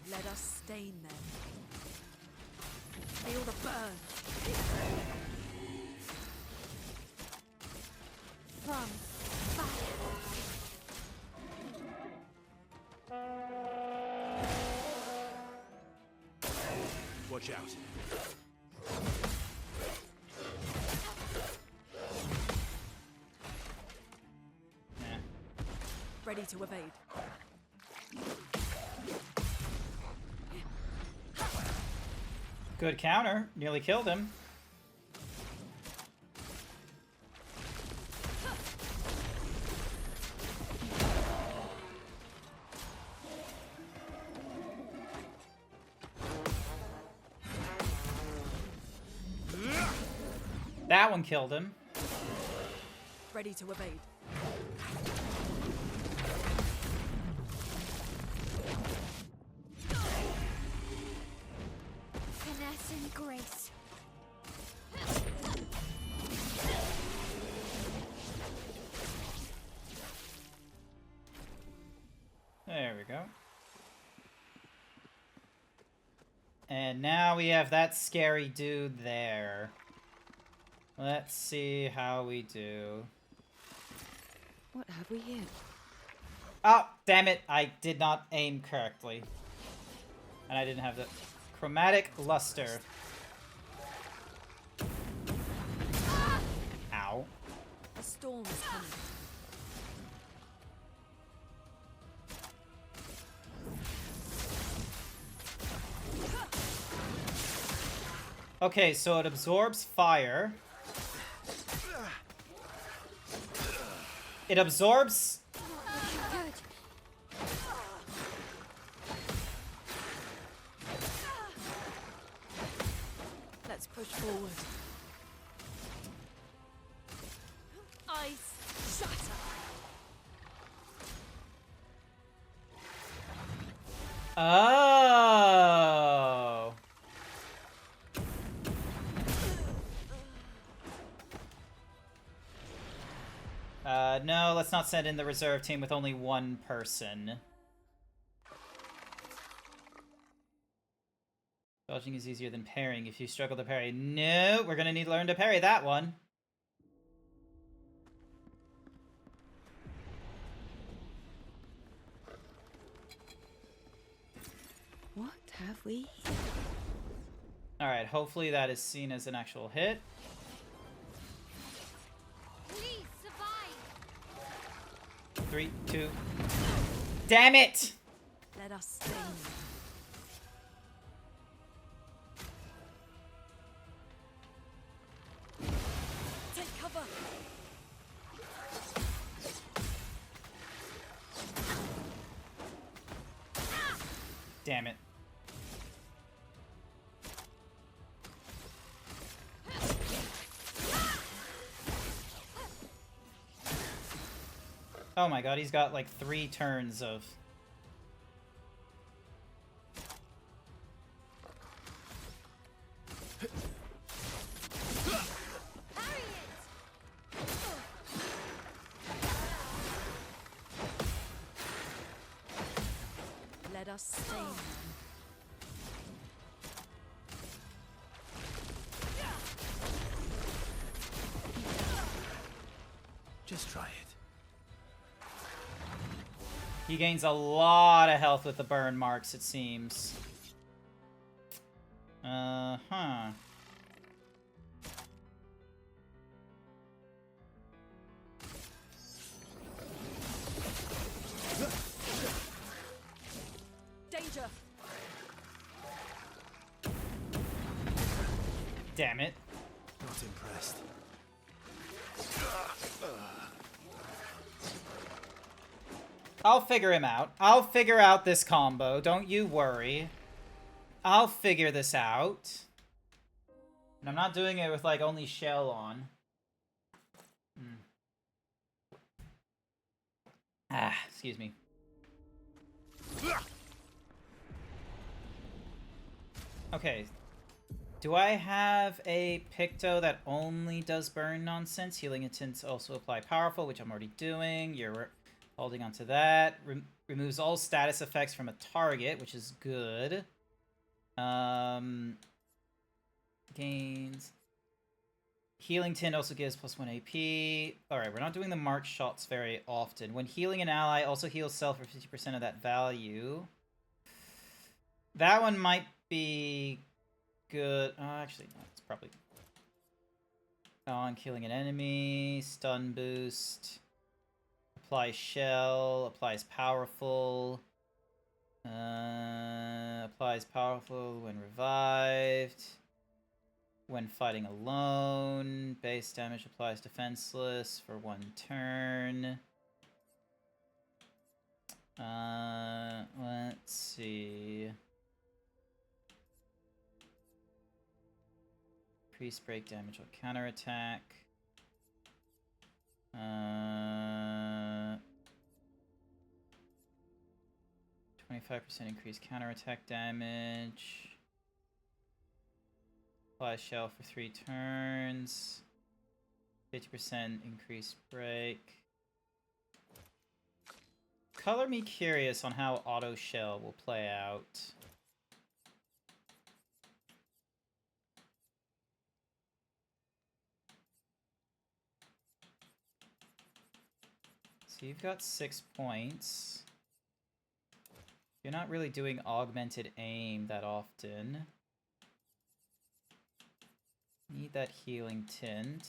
Let us stain them. Feel the burn. From fire. Watch out. Nah. Ready to evade. Good counter. Nearly killed him. That one killed him. Ready to evade. we go. And now we have that scary dude there. Let's see how we do. What have we here? Oh, damn it. I did not aim correctly. And I didn't have the chromatic luster. Ow. A storm is coming. Okay, so it absorbs fire. It absorbs... Good. Let's push forward. Ice shatter. Oh. No, let's not send in the reserve team with only one person. Dodging is easier than parrying if you struggle to parry. No, we're gonna need to learn to parry that one. What have we here? Alright, hopefully that is seen as an actual hit. Please survive. 3, 2... Damn it! Let us stay. Take cover. Damn it. Oh my god, he's got like 3 turns of... Parry it. Let us stay. Just try it. He gains a lot of health with the burn marks, it seems. Huh. Danger. Damn it. Not impressed. I'll figure him out. I'll figure out this combo. Don't you worry. I'll figure this out. And I'm not doing it with, like, only shell on. Ah, excuse me. Okay. Do I have a Picto that only does burn nonsense? Healing intents also apply powerful, which I'm already doing. You're holding on to that. Removes all status effects from a target, which is good. Gains. Healing Tint also gives +1 AP. Alright, we're not doing the marked shots very often. When healing an ally, also heals self for 50% of that value. That one might be good. Actually, no, it's probably... On killing an enemy. Stun boost. Apply shell. Applies powerful. Applies powerful when revived. When fighting alone. Base damage applies defenseless for 1 turn. Let's see. Increase break damage on counterattack. 25% increased counterattack damage. Apply shell for 3 turns. 50% increased break. color me curious on how auto shell will play out. So you've got 6 points. You're not really doing augmented aim that often. Need that healing tint.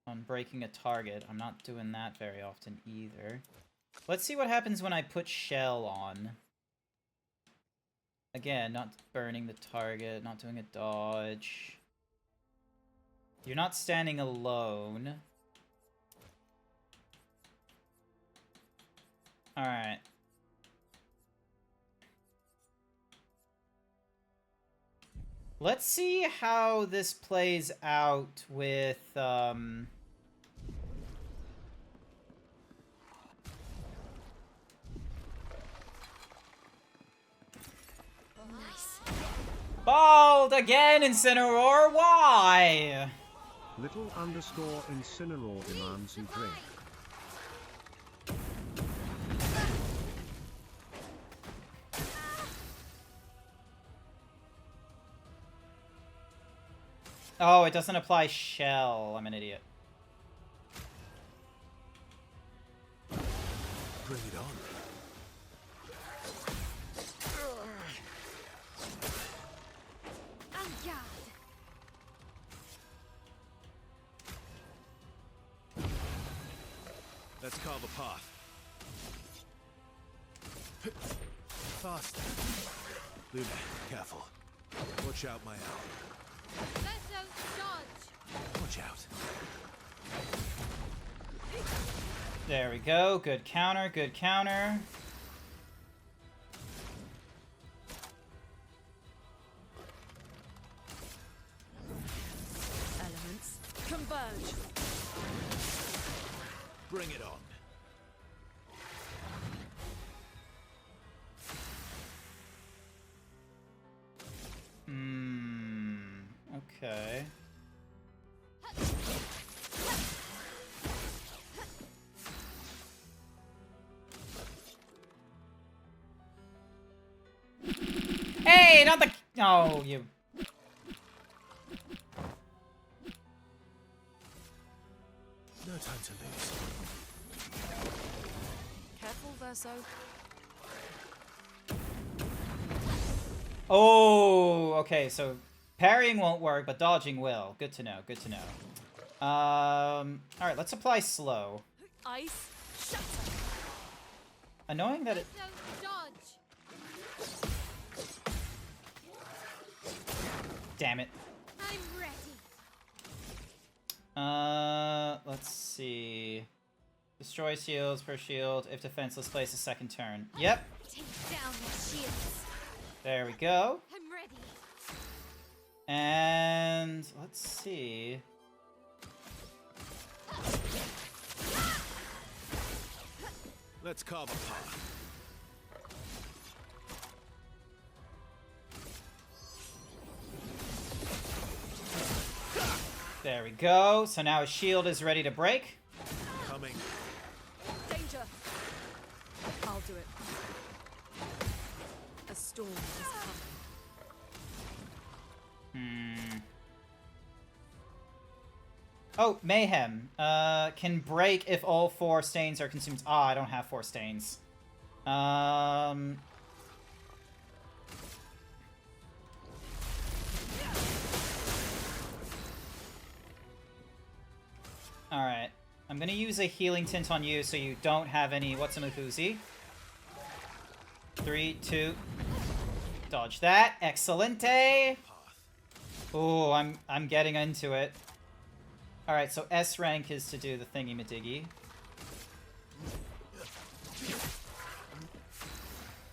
On breaking a target, I'm not doing that very often either. Let's see what happens when I put shell on. Again, not burning the target, not doing a dodge. You're not standing alone. Alright. Let's see how this plays out with, Nice. Bald again, Incineroar, why? Little underscore Incineroar demands you drink. Oh, it doesn't apply shell. I'm an idiot. Bring it on. En garde. Let's carve a path. Faster. Luna, careful. Watch out, my owl. Verso dodge. Watch out. There we go. Good counter, good counter. Elements converge. Bring it on. Okay. Hey, not the... Oh, you... No time to lose. Careful, Verso. Oh, okay, so parrying won't work, but dodging will. Good to know, good to know. Alright, let's apply slow. Ice. Shatter. Annoying that it... Verso dodge. Damn it. I'm ready. Let's see. Destroy shields per shield. If defenseless, place a second turn. Yep. Take down the shields. There we go. I'm ready. And let's see. Let's carve a path. There we go. So now his shield is ready to break. Coming. Danger. I'll do it. A storm is coming. Oh, Mayhem. Can break if all 4 stains are consumed. Ah, I don't have 4 stains. Alright. I'm gonna use a healing tint on you so you don't have any whatsamafoozy. 3, 2. Dodge that. Excelente. Oh, I'm getting into it. Alright, so S rank is to do the thingy-madiggy.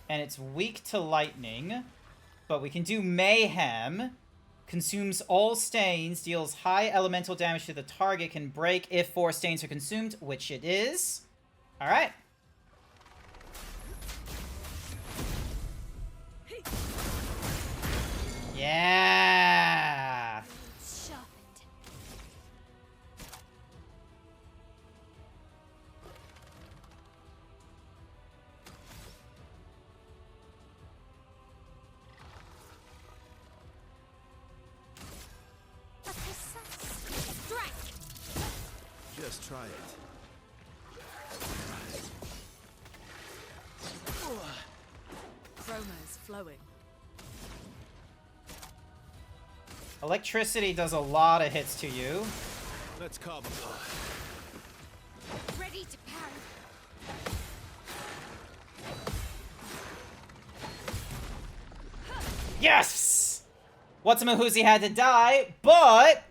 And it's weak to lightning, but we can do Mayhem. Consumes all stains, deals high elemental damage to the target, can break if 4 stains are consumed, which it is. Alright. Yeah! Sharpened. try it. Chroma's flowing. Electricity does a lot of hits to you. Let's carbon blow. Ready to parry. Yes! What's-a-Mahuzi had to die, but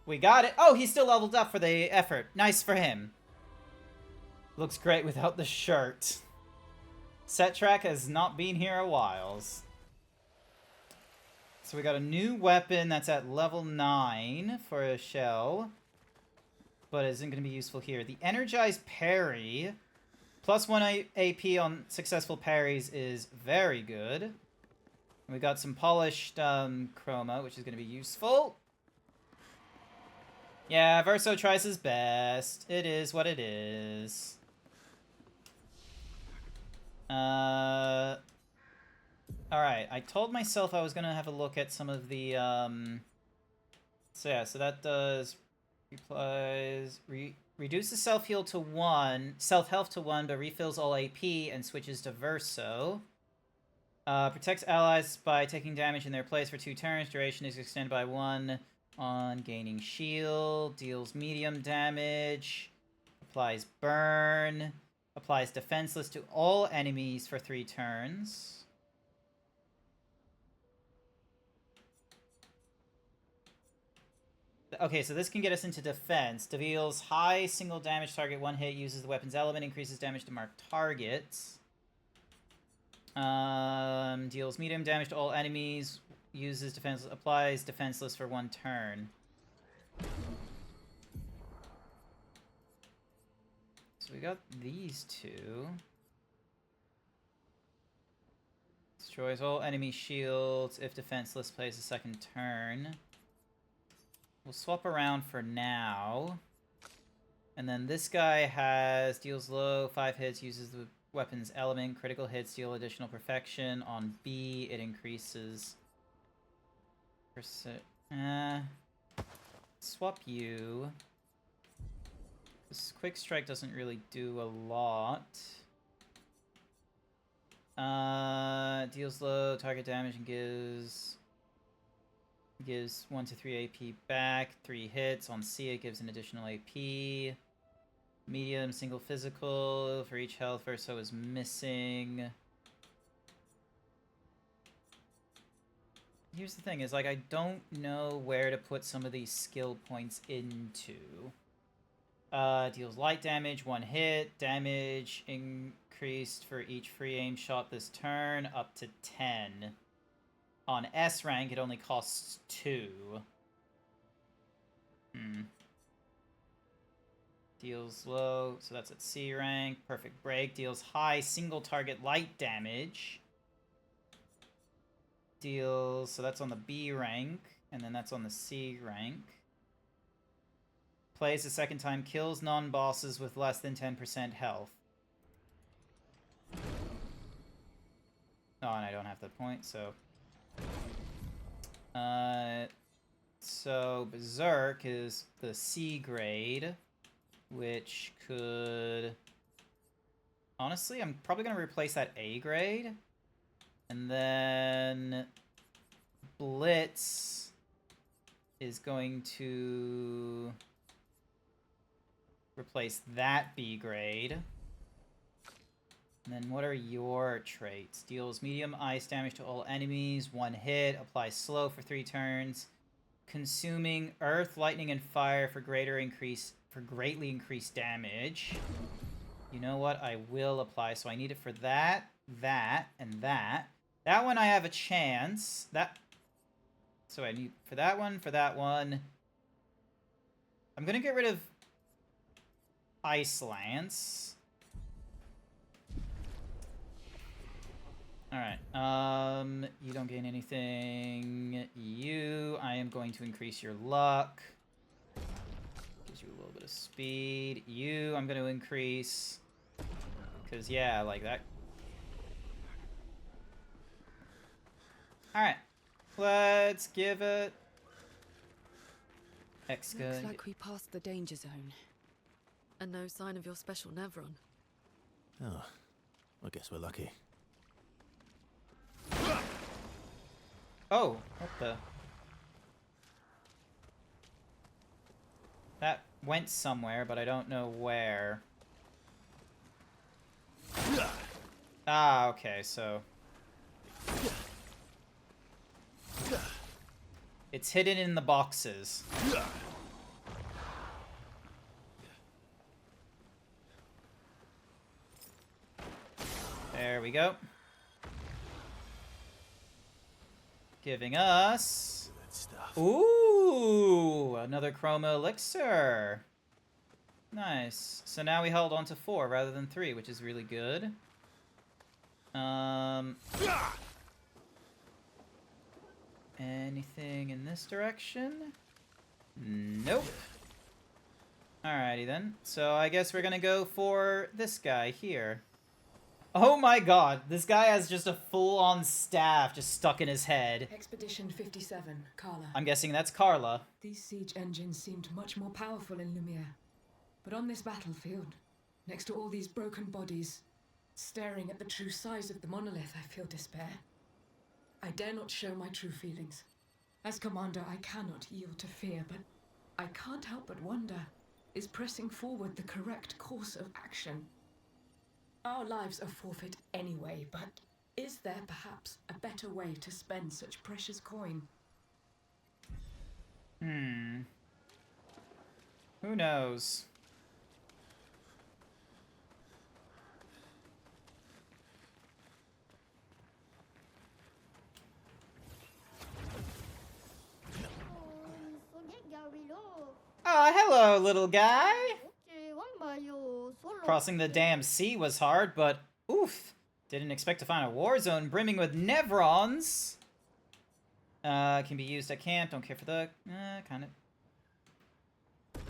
we got it. Oh, he's still leveled up for the effort. Nice for him. Looks great without the shirt. Set Track has not been here a while. So we got a new weapon that's at level 9 for a shell, but isn't going to be useful here. The Energized Parry, plus 1 AP on successful parries is very good. We got some polished chroma, which is going to be useful. Yeah, Verso tries his best. It is what it is. Alright, I told myself I was going to have a look at some of the, So yeah, so that does... reduces self-heal to 1, self-health to 1, but refills all AP and switches to Verso. Protects allies by taking damage in their place for 2 turns. Duration is extended by 1 on gaining shield. Deals medium damage. Applies burn. Applies defenseless to all enemies for 3 turns. Okay, so this can get us into defense. Deals high single damage target 1 hit. Uses the weapon's element. Increases damage to marked targets. Deals medium damage to all enemies. Uses defenseless. Applies defenseless for 1 turn. So we got these 2. Destroys all enemy shields if defenseless plays a 2nd turn. We'll swap around for now. And then this guy has deals low 5 hits. Uses the weapon's element. Critical hits deal additional perfection. On B, it increases... swap you. This quick strike doesn't really do a lot. Deals low target damage and gives 1 to 3 AP back. 3 hits. On C, it gives an additional AP. Medium, single physical. For each health, Verso is missing. Here's the thing, is like I don't know where to put some of these skill points into. Deals light damage, 1 hit. Damage increased for each free aim shot this turn, up to 10. On S rank, it only costs 2. Deals low, so that's at C rank. Perfect break. Deals high single target light damage. Deals, so that's on the B rank, and then that's on the C rank. Plays a 2nd time, kills non-bosses with less than 10% health. Oh, and I don't have that point, so... So Berserk is the C grade, which could... Honestly, I'm probably going to replace that A grade. And then Blitz is going to replace that B grade. And then what are your traits? Deals medium ice damage to all enemies, 1 hit, applies slow for 3 turns, consuming earth, lightning, and fire for greatly increased damage. You know what? I will apply. So I need it for that, that, and that. That one I have a chance. So I need for that one, for that one. I'm gonna get rid of Ice Lance. Alright, you don't gain anything. I am going to increase your luck. Gives you a little bit of speed. I'm going to increase. Because, yeah, like that. Alright, let's give it... X good. Looks like we passed the danger zone. And no sign of your special Nevron. Oh, I guess we're lucky. Oh, what the? That went somewhere, but I don't know where. Ah, okay, so... It's hidden in the boxes. There we go. Giving us... Good stuff. Ooh! Another chroma elixir. Nice. So now we held on to 4 rather than 3, which is really good. Anything in this direction? Nope. Alrighty then. So I guess we're gonna go for this guy here. Oh my god, this guy has just a full-on staff just stuck in his head. Expedition 57, Carla. I'm guessing that's Carla. These siege engines seemed much more powerful in Lumiere. But on this battlefield, next to all these broken bodies, staring at the true size of the monolith, I feel despair. I dare not show my true feelings. As commander, I cannot yield to fear, but I can't help but wonder, is pressing forward the correct course of action? Our lives are forfeit anyway, but is there perhaps a better way to spend such precious coin? Who knows? Oh, hello, little guy! Crossing the damn sea was hard, but oof! Didn't expect to find a war zone brimming with Nevrons! Can be used at camp, don't care for the... kind of.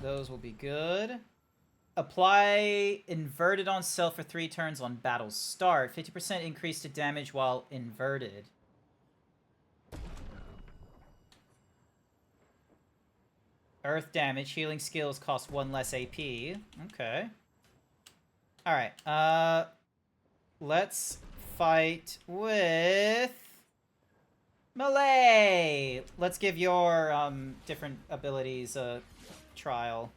Those will be good. Apply inverted on self for 3 turns on battle start. 50% increase to damage while inverted. Earth damage. Healing skills cost 1 less AP. Okay. Alright, let's fight with... Melee! Let's give your, different abilities a trial.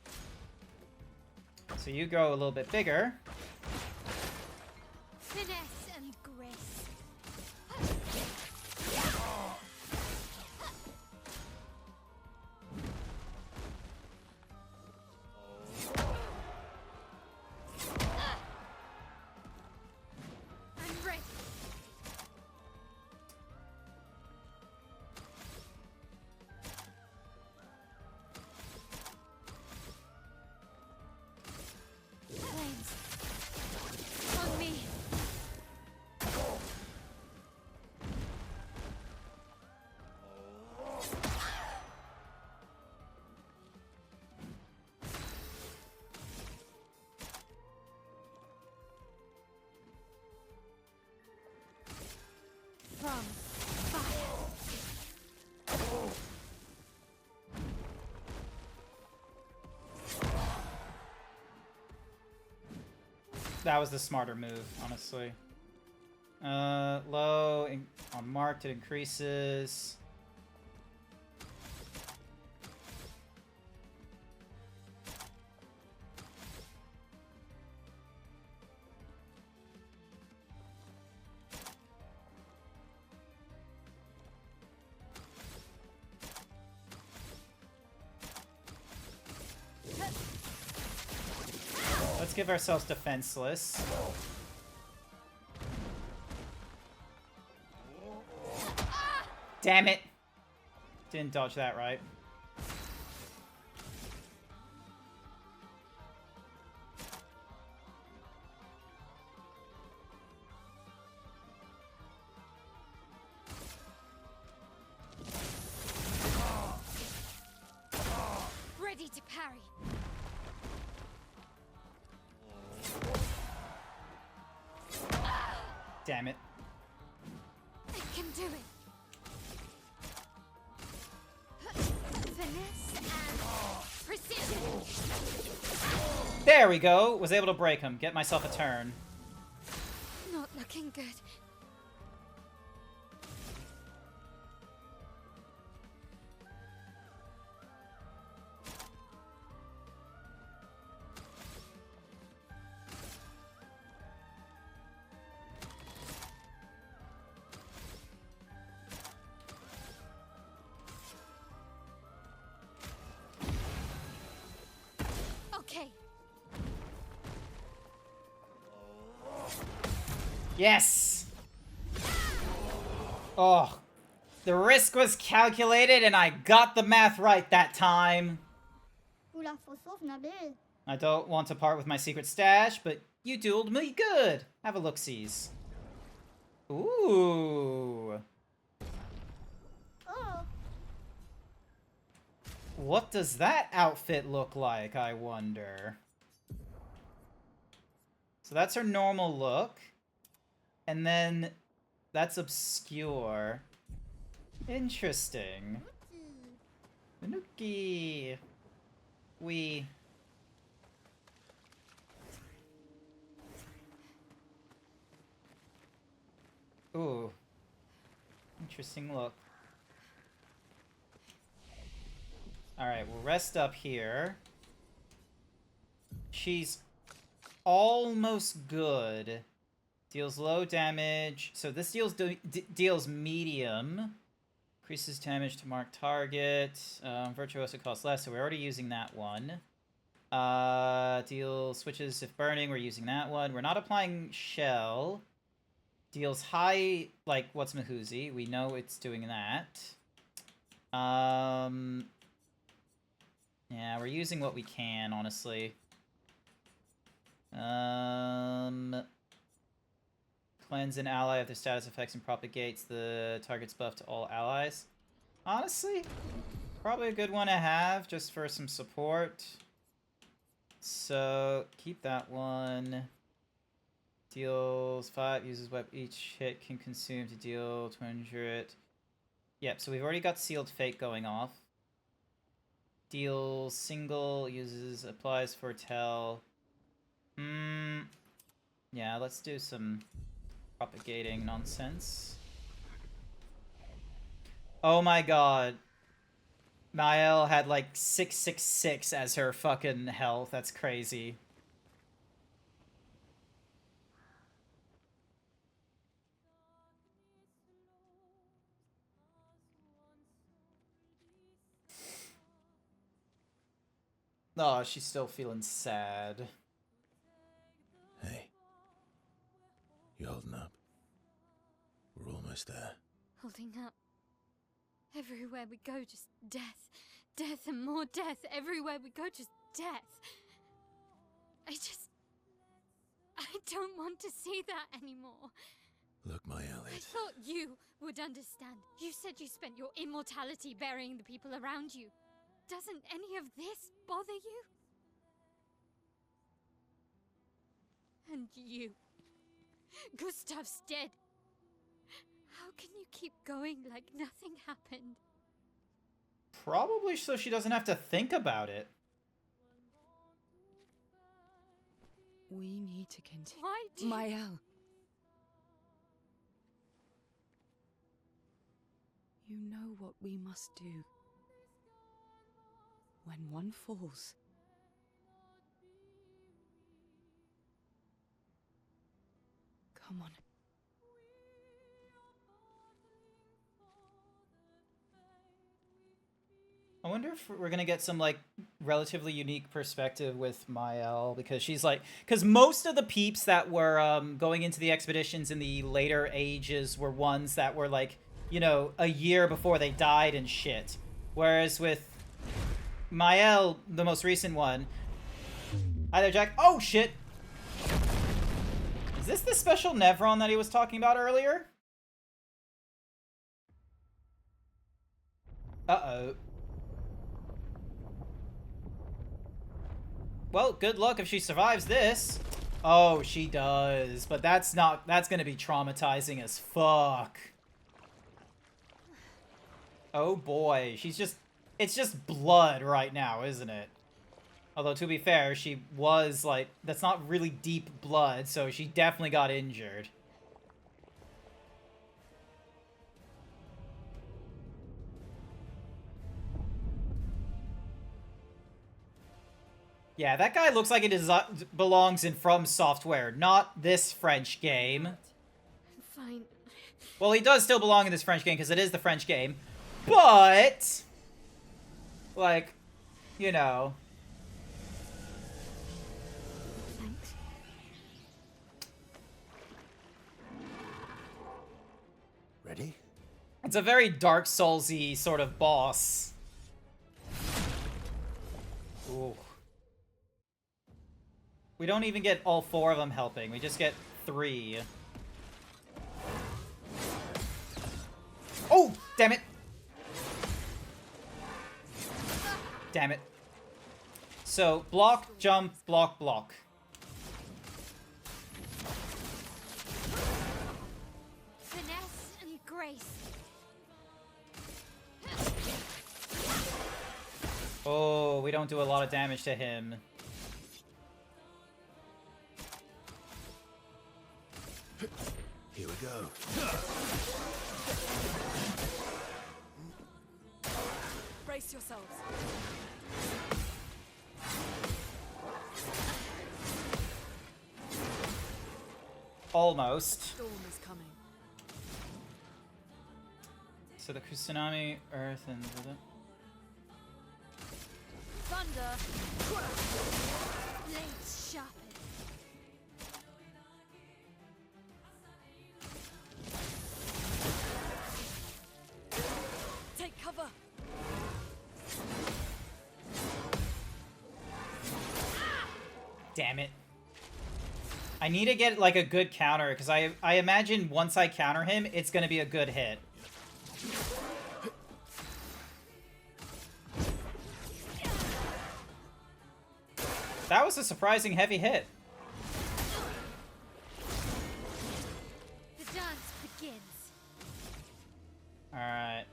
So you grow a little bit bigger. Finesse and grace. I'm ready. Flames. On me. From fire. That was the smarter move, honestly. Low on marked, it increases. Let's give ourselves defenseless. Damn it! Didn't dodge that right. Ready to parry. Damn it. I can do it. Finesse and precision. There we go. Was able to break him. Get myself a turn. Not looking good. Okay. Yes! Oh. The risk was calculated and I got the math right that time. I don't want to part with my secret stash, but you dueled me good. Have a look-sees. Ooh. What does that outfit look like, I wonder? So that's her normal look. And then that's obscure. Interesting. Manuki. We. Ooh. Interesting look. Alright, we'll rest up here. She's almost good. Deals low damage. So this deals medium. Increases damage to marked target. Virtuoso costs less, so we're already using that one. Deals switches if burning, we're using that one. We're not applying shell. Deals high, like, what's Mahuzi? We know it's doing that. Yeah, we're using what we can, honestly. Cleanse an ally if their status affects and propagates the target's buff to all allies. Honestly, probably a good one to have, just for some support. So, keep that one. Deals 5, uses weapon. Each hit can consume to deal 200. Yep, so we've already got Sealed Fate going off. Deals single, uses, applies foretell. Yeah, let's do some propagating nonsense. Oh my god. Mael had like 666 as her fucking health. That's crazy. Oh, she's still feeling sad. Hey. You holding up? We're almost there. Holding up. Everywhere we go, just death. Death and more death. Everywhere we go, just death. I don't want to see that anymore. Look, Mael, I thought you would understand. You said you spent your immortality burying the people around you. Doesn't any of this bother you? And you. Gustav's dead. How can you keep going like nothing happened? Probably so she doesn't have to think about it. We need to continue. Why do you... Mael. You know what we must do. When one falls, come on. I wonder if we're gonna get some, like, relatively unique perspective with Mael, because she's like... Because most of the peeps that were going into the expeditions in the later ages were ones that were, like, you know, a year before they died and shit. Whereas with Mael, the most recent one... Hi there, Jack. Oh, shit! Is this the special Nevron that he was talking about earlier? Uh-oh. Well, good luck if she survives this. Oh, she does. But that's gonna be traumatizing as fuck. Oh boy. It's just blood right now, isn't it? Although, to be fair, she was, like, that's not really deep blood, so she definitely got injured. Yeah, that guy looks like it belongs in From Software, not this French game. Fine. Well, he does still belong in this French game, because it is the French game. But, like, you know. Thanks. Ready? It's a very Dark Souls-y sort of boss. Ooh. We don't even get all 4 of them helping. We just get 3. Oh, damn it. Damn it. So, block, jump, block, block. Finesse and grace. Oh, we don't do a lot of damage to him. Here we go. Brace yourselves. Almost. Storm is coming. So the tsunami, earth, and... Thunder. Blades sharpen. Take cover. Damn it. I need to get, like, a good counter, because I imagine once I counter him, it's going to be a good hit. That was a surprising heavy hit. The dance begins. Alright.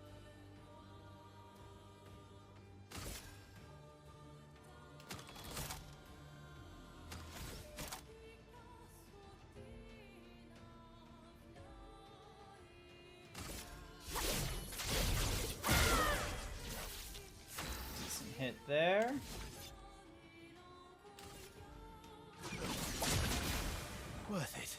Decent hit there. Worth it.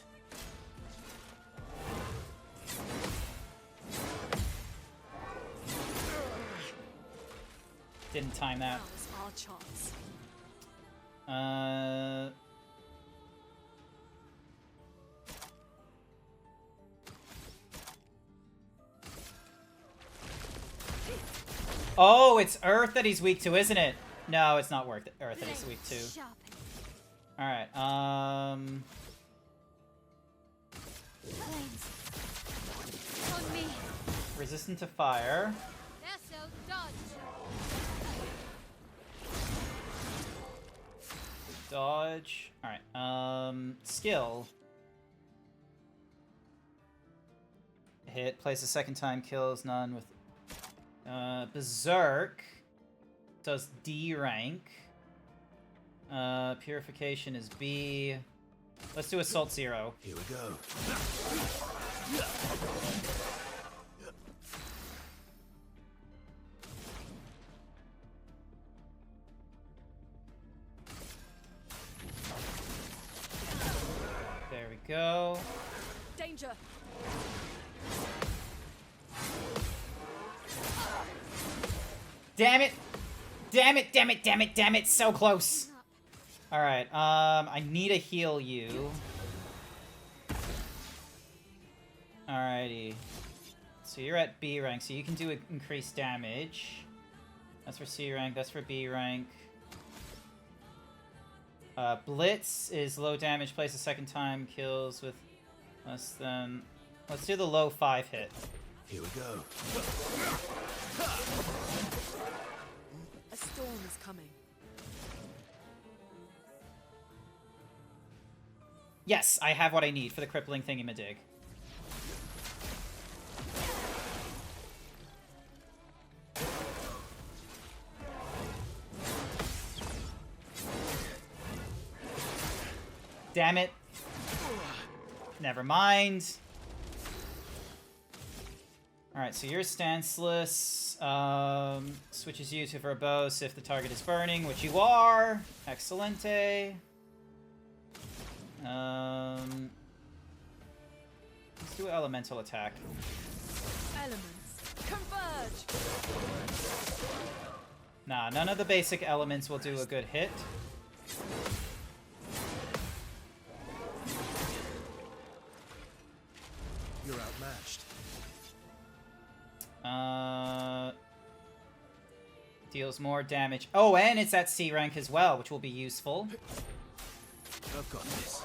Didn't time that. Now's our chance. Oh, it's Earth that he's weak to, isn't it? No, it's not Earth that he's weak to. Blades sharpen. Alright, Flames. On me. resistant to fire. Lasso, dodge. Dodge. Alright, skill. Hit, place a second time, kills none with... Berserk does D rank. Purification is B. Let's do Assault 0. Here we go. There we go. Danger. Damn it! Damn it, damn it, damn it, damn it! So close! Alright, I need to heal you. Alrighty. So you're at B rank, so you can do increased damage. That's for C rank, that's for B rank. Blitz is low damage, place a second time, kills with less than... Let's do the low 5 hit. Here we go. A storm is coming. Yes, I have what I need for the crippling thingy-ma-dig. damn it. Never mind. Alright, so you're stanceless. Switches you to verbose if the target is burning, which you are. Excelente. Let's do elemental attack. Elements converge. Nah, none of the basic elements will do a good hit. You're outmatched. Deals more damage. Oh, and it's at C rank as well, which will be useful. I've got this.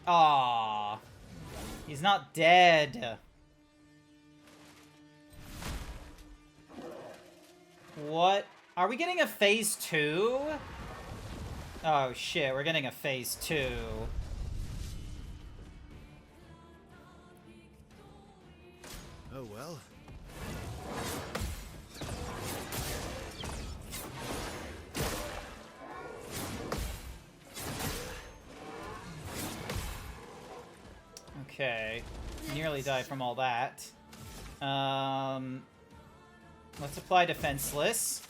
Aww. He's not dead. What? Are we getting a phase 2? Oh shit, we're getting a phase 2. Oh well. Okay. Nearly died from all that. Let's apply defenseless.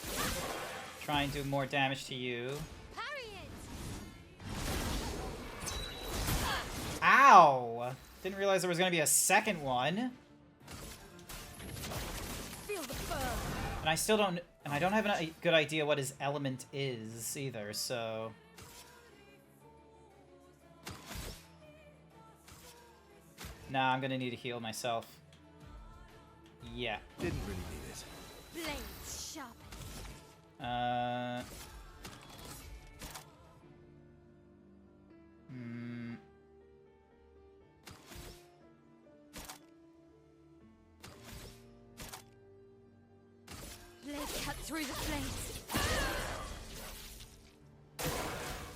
Try and do more damage to you. Parry it! Ow! Didn't realize there was gonna be a second one. Feel the burn. And I still don't... And I don't have a good idea what his element is, either, so... Nah, I'm gonna need to heal myself. Yeah. Didn't really need it. Blades sharp. Blade cut through the flames.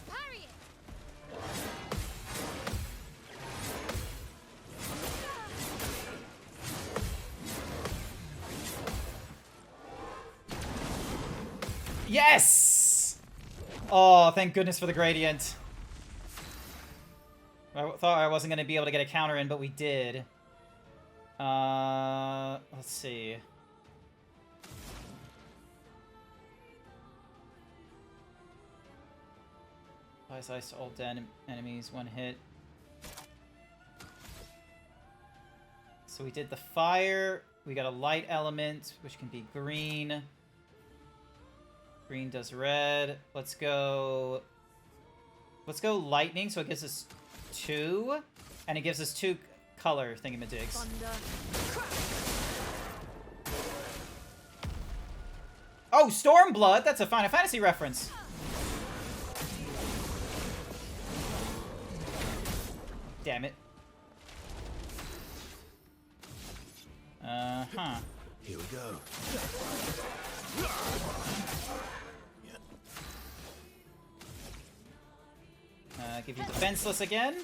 Parry it! Yes! Oh, thank goodness for the gradient. I thought I wasn't going to be able to get a counter in, but we did. Let's see. Applies ice to all dead enemies, one hit. So we did the fire. We got a light element, which can be green. Green does red. Let's go lightning, so it gives us 2. And it gives us 2 color thingamadigs. Thunder. Oh, Stormblood! That's a Final Fantasy reference. Damn it. Huh. Here we go. Give you defenseless again.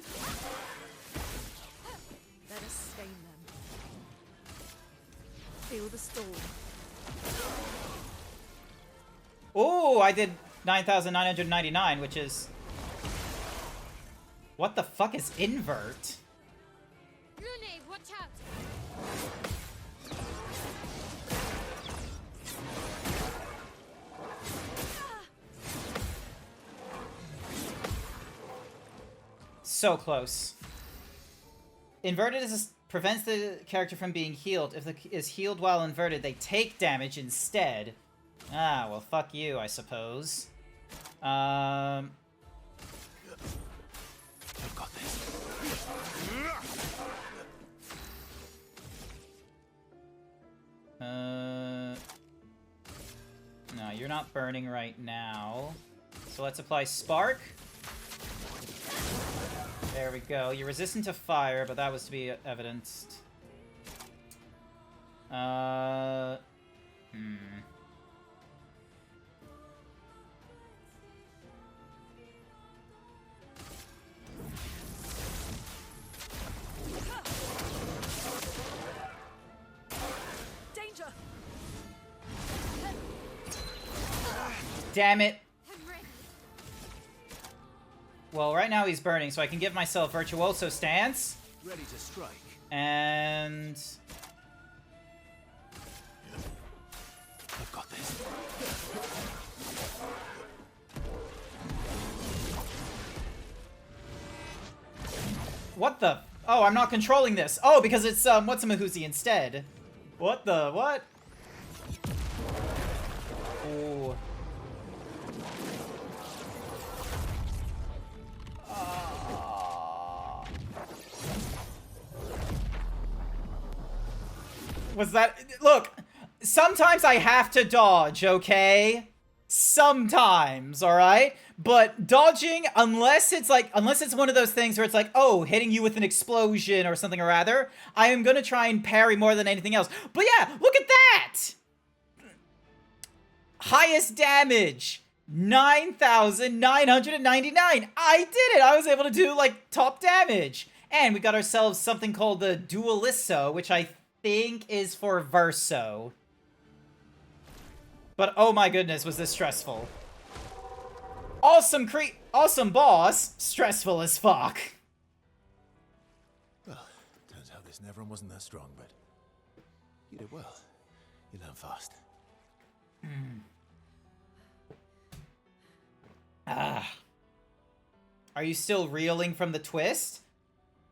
Let us stain them. Feel the storm. Oh, I did 9,999, which is... What the fuck is invert? Lune, watch out! So close. Inverted prevents the character from being healed. If is healed while inverted, they take damage instead. Ah, well, fuck you, I suppose. I've got this. No, you're not burning right now. So let's apply Spark. There we go. You're resistant to fire, but that was to be evidenced. Danger. Damn it. I'm ready. Well, right now he's burning, so I can give myself Virtuoso stance. Ready to strike. And... I've got this. What the? Oh, I'm not controlling this. Oh, because it's, What's-a-Mahuzi instead. What the? What? Ooh. Was that... Look, sometimes I have to dodge, okay? Sometimes, alright? But dodging, unless it's one of those things where it's like, oh, hitting you with an explosion or something or other, I am gonna try and parry more than anything else. But yeah, look at that! Highest damage, 9,999. I did it! I was able to do, like, top damage. And we got ourselves something called the Dualisso, which I think is for Verso. But oh my goodness, was this stressful. Awesome boss, stressful as fuck. Well, turns out this Neveron wasn't that strong, but you did well. You learn fast. Are you still reeling from the twist?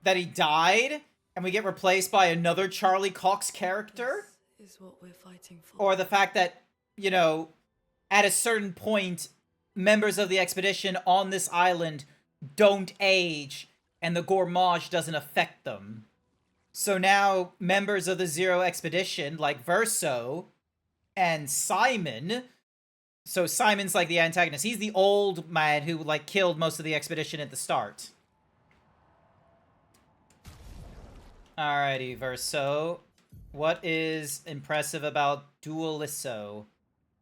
That he died, and we get replaced by another Charlie Cox character? Is what we're fighting for. Or the fact that, you know, at a certain point, members of the expedition on this island don't age, and the gourmage doesn't affect them. So now, members of the Zero Expedition, like Verso and Simon... So Simon's like the antagonist. He's the old man who, like, killed most of the expedition at the start. Alrighty, Verso. What is impressive about Dualisso?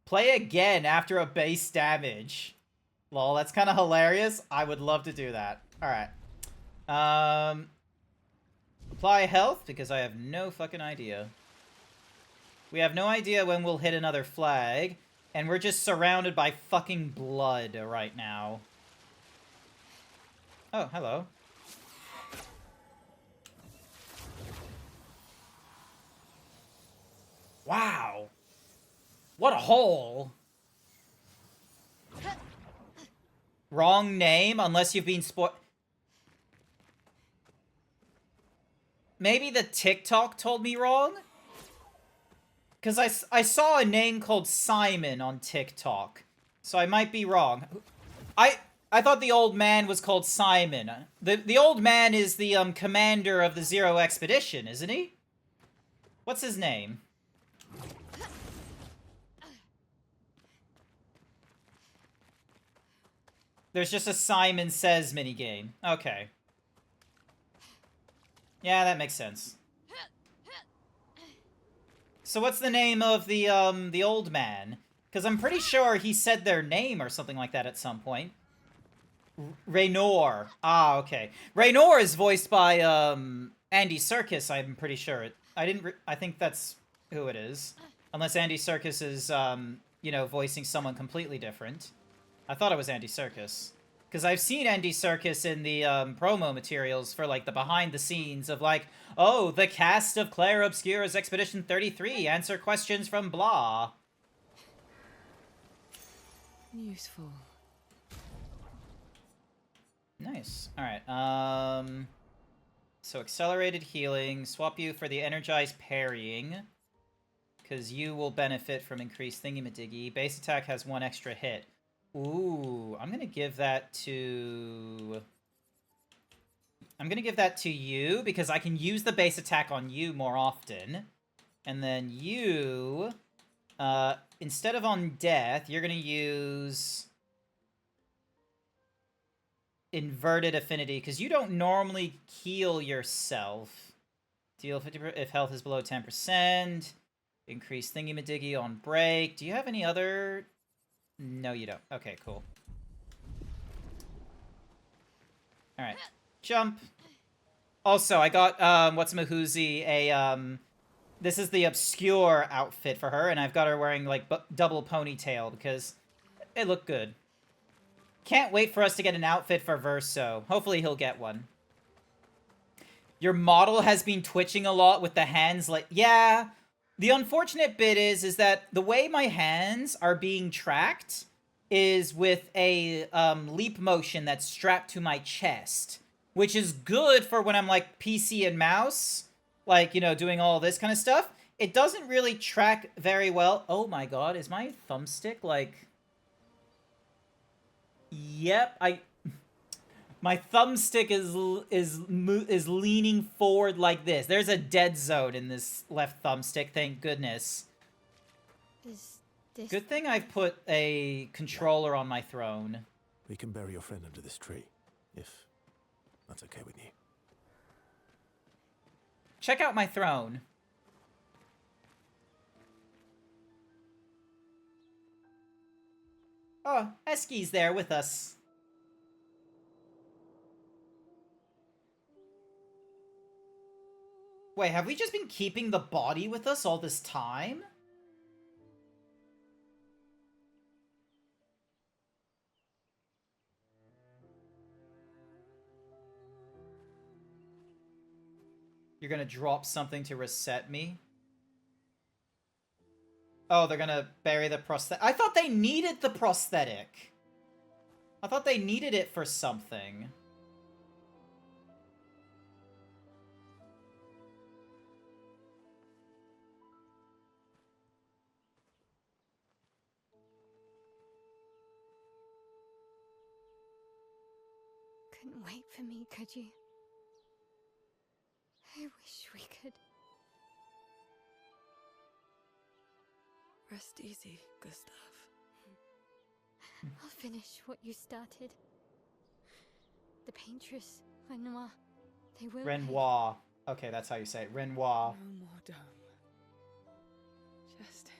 Play again after a base damage. Lol, that's kind of hilarious. I would love to do that. Alright. Apply health, because I have no fucking idea. We have no idea when we'll hit another flag. And we're just surrounded by fucking blood right now. Oh, hello. Wow. What a hole. Wrong name, unless you've been Maybe the TikTok told me wrong? Because I saw a name called Simon on TikTok. So I might be wrong. I thought the old man was called Simon. The old man is the commander of the Zero Expedition, isn't he? What's his name? There's just a Simon Says minigame. Okay. Yeah, that makes sense. So what's the name of the old man? Because I'm pretty sure he said their name or something like that at some point. Raynor. Ah, okay. Raynor is voiced by, Andy Serkis, I'm pretty sure. I think that's who it is. Unless Andy Serkis is, you know, voicing someone completely different. I thought it was Andy Serkis. Because I've seen Andy Serkis in the promo materials for, like, the behind-the-scenes of, like, oh, the cast of Clair Obscur's Expedition 33 answer questions from blah. Useful. Nice. Alright, so accelerated healing, swap you for the energized parrying. Because you will benefit from increased thingy-madiggy. Base attack has 1 extra hit. Ooh, I'm gonna give that to you, because I can use the base attack on you more often. And then you, instead of on death, you're gonna use inverted affinity, because you don't normally heal yourself. Deal 50% if health is below 10%. Increase thingy-madiggy on break. Do you have any other... No, you don't. Okay, cool. Alright. Jump. Also, I got, What's-a-Mahuzi this is the Obscure outfit for her, and I've got her wearing, like, double ponytail, because it looked good. Can't wait for us to get an outfit for Verso. Hopefully he'll get one. Your model has been twitching a lot with the hands, like, yeah. The unfortunate bit is that the way my hands are being tracked is with a leap motion that's strapped to my chest, which is good for when I'm like PC and mouse, like, you know, doing all this kind of stuff. It doesn't really track very well. Oh my god, is my thumbstick like... Yep, my thumbstick is leaning forward like this. There's a dead zone in this left thumbstick, thank goodness. Is this... Good thing I've put a controller on my throne. We can bury your friend under this tree, if that's okay with you. Check out my throne. Oh, Eski's there with us. Wait, have we just been keeping the body with us all this time? You're gonna drop something to reset me? Oh, they're gonna bury the prosthetic. I thought they needed the prosthetic. I thought they needed it for something. Couldn't wait for me, could you? I wish we could. Rest easy, Gustav. I'll finish what you started. The paintress, Renoir, they will... Renoir. Okay, that's how you say it. Renoir. No more dome. Just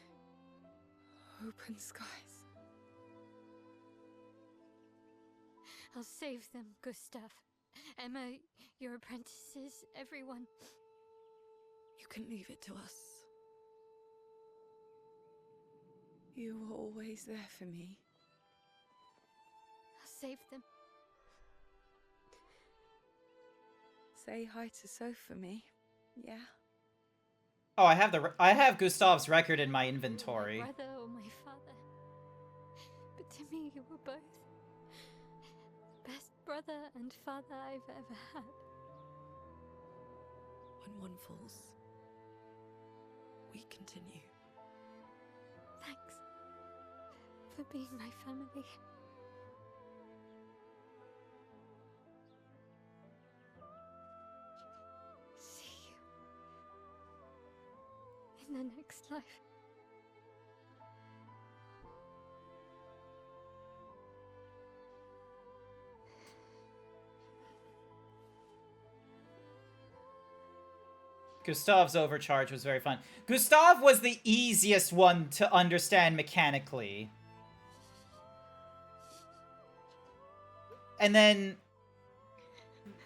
open skies. I'll save them, Gustav. Emma, your apprentices, everyone. You can leave it to us. You were always there for me. I'll save them. Say hi to Soph for me, yeah? Oh, I have Gustav's record in my inventory. My brother or my father. But to me, you were both. The best brother and father I've ever had. When one falls, we continue. Thanks for being my family. See you in the next life. Gustav's overcharge was very fun. Gustav was the easiest one to understand mechanically. And then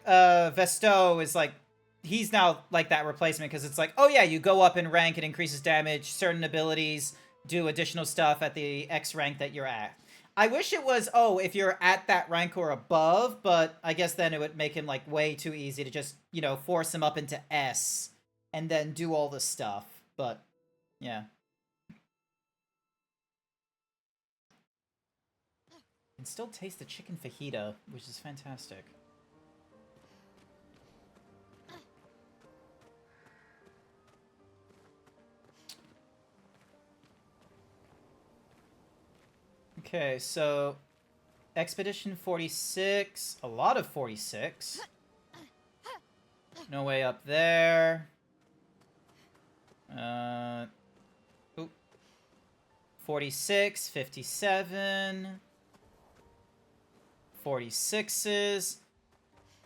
Vesto is like, he's now like that replacement because it's like, oh yeah, you go up in rank, it increases damage, certain abilities do additional stuff at the X rank that you're at. I wish it was, oh, if you're at that rank or above, but I guess then it would make him like way too easy to just, you know, force him up into S and then do all the stuff. But yeah. Can still taste the chicken fajita, which is fantastic. Okay, so Expedition 46, a lot of 46. No way up there. Oop. 46, 57. 46s.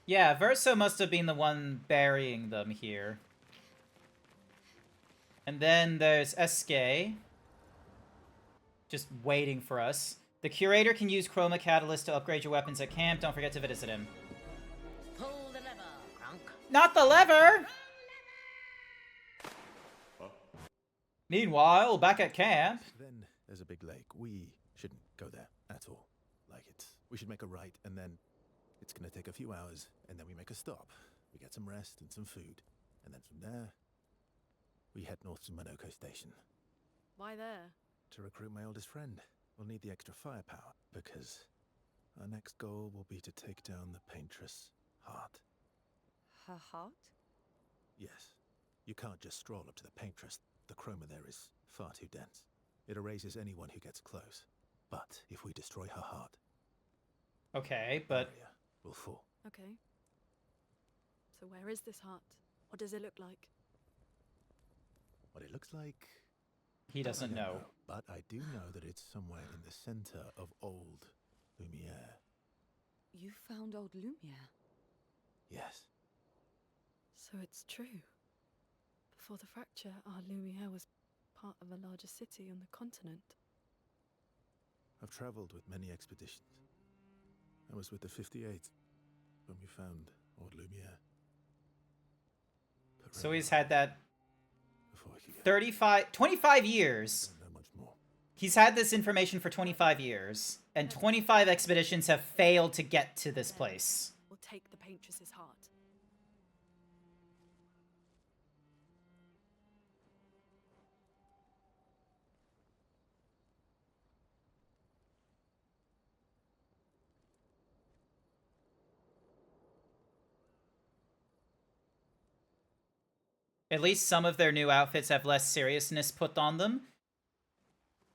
Yeah, Verso must have been the one burying them here. And then there's Eske. Just waiting for us. The Curator can use Chroma Catalyst to upgrade your weapons at camp. Don't forget to visit him. Pull the lever, Crunk. Not the lever! Meanwhile, back at camp. Then there's a big lake. We shouldn't go there at all. Like, it's We should make a right, and then it's gonna take a few hours, and then we make a stop. We get some rest and some food, and then from there, we head north to Monoko Station Why there? to recruit my oldest friend. We'll need the extra firepower, because our next goal will be to take down the Paintress Heart. Her heart? Yes. You can't just stroll up to the Paintress. The chroma there is far too dense. It erases anyone who gets close. But if we destroy her heart, Okay, but barrier will fall. Okay. So where is this heart? What does it look like? What it looks like, he I doesn't don't know. But I do know that it's somewhere in the center of old Lumiere. You found old Lumiere. Yes. So it's true. Before the fracture, our Lumiere was part of a larger city on the continent. I've traveled with many expeditions. I was with the 58th when we found old Lumiere. But So right he's now, had that before I could get 25 years. I don't know much more. He's had this information for 25 years, and 25 expeditions have failed to get to this place. We'll take the Paintress's heart. At least some of their new outfits have less seriousness put on them.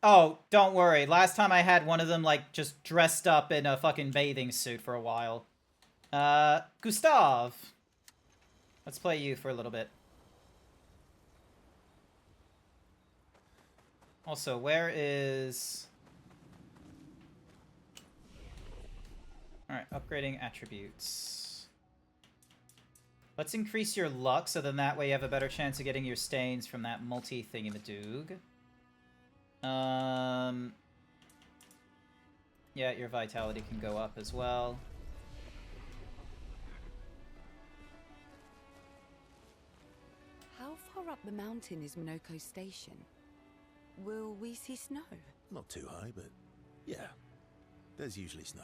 Oh, don't worry. Last time I had one of them, like, just dressed up in a fucking bathing suit for a while. Gustav. Let's play you for a little bit. Also, where is... Alright, upgrading attributes. Let's increase your luck, so then that way you have a better chance of getting your stains from that multi-thingy-madoog. Yeah, your vitality can go up as well. How far up the mountain is Monoko Station? Will we see snow? Not too high, but yeah. There's usually snow.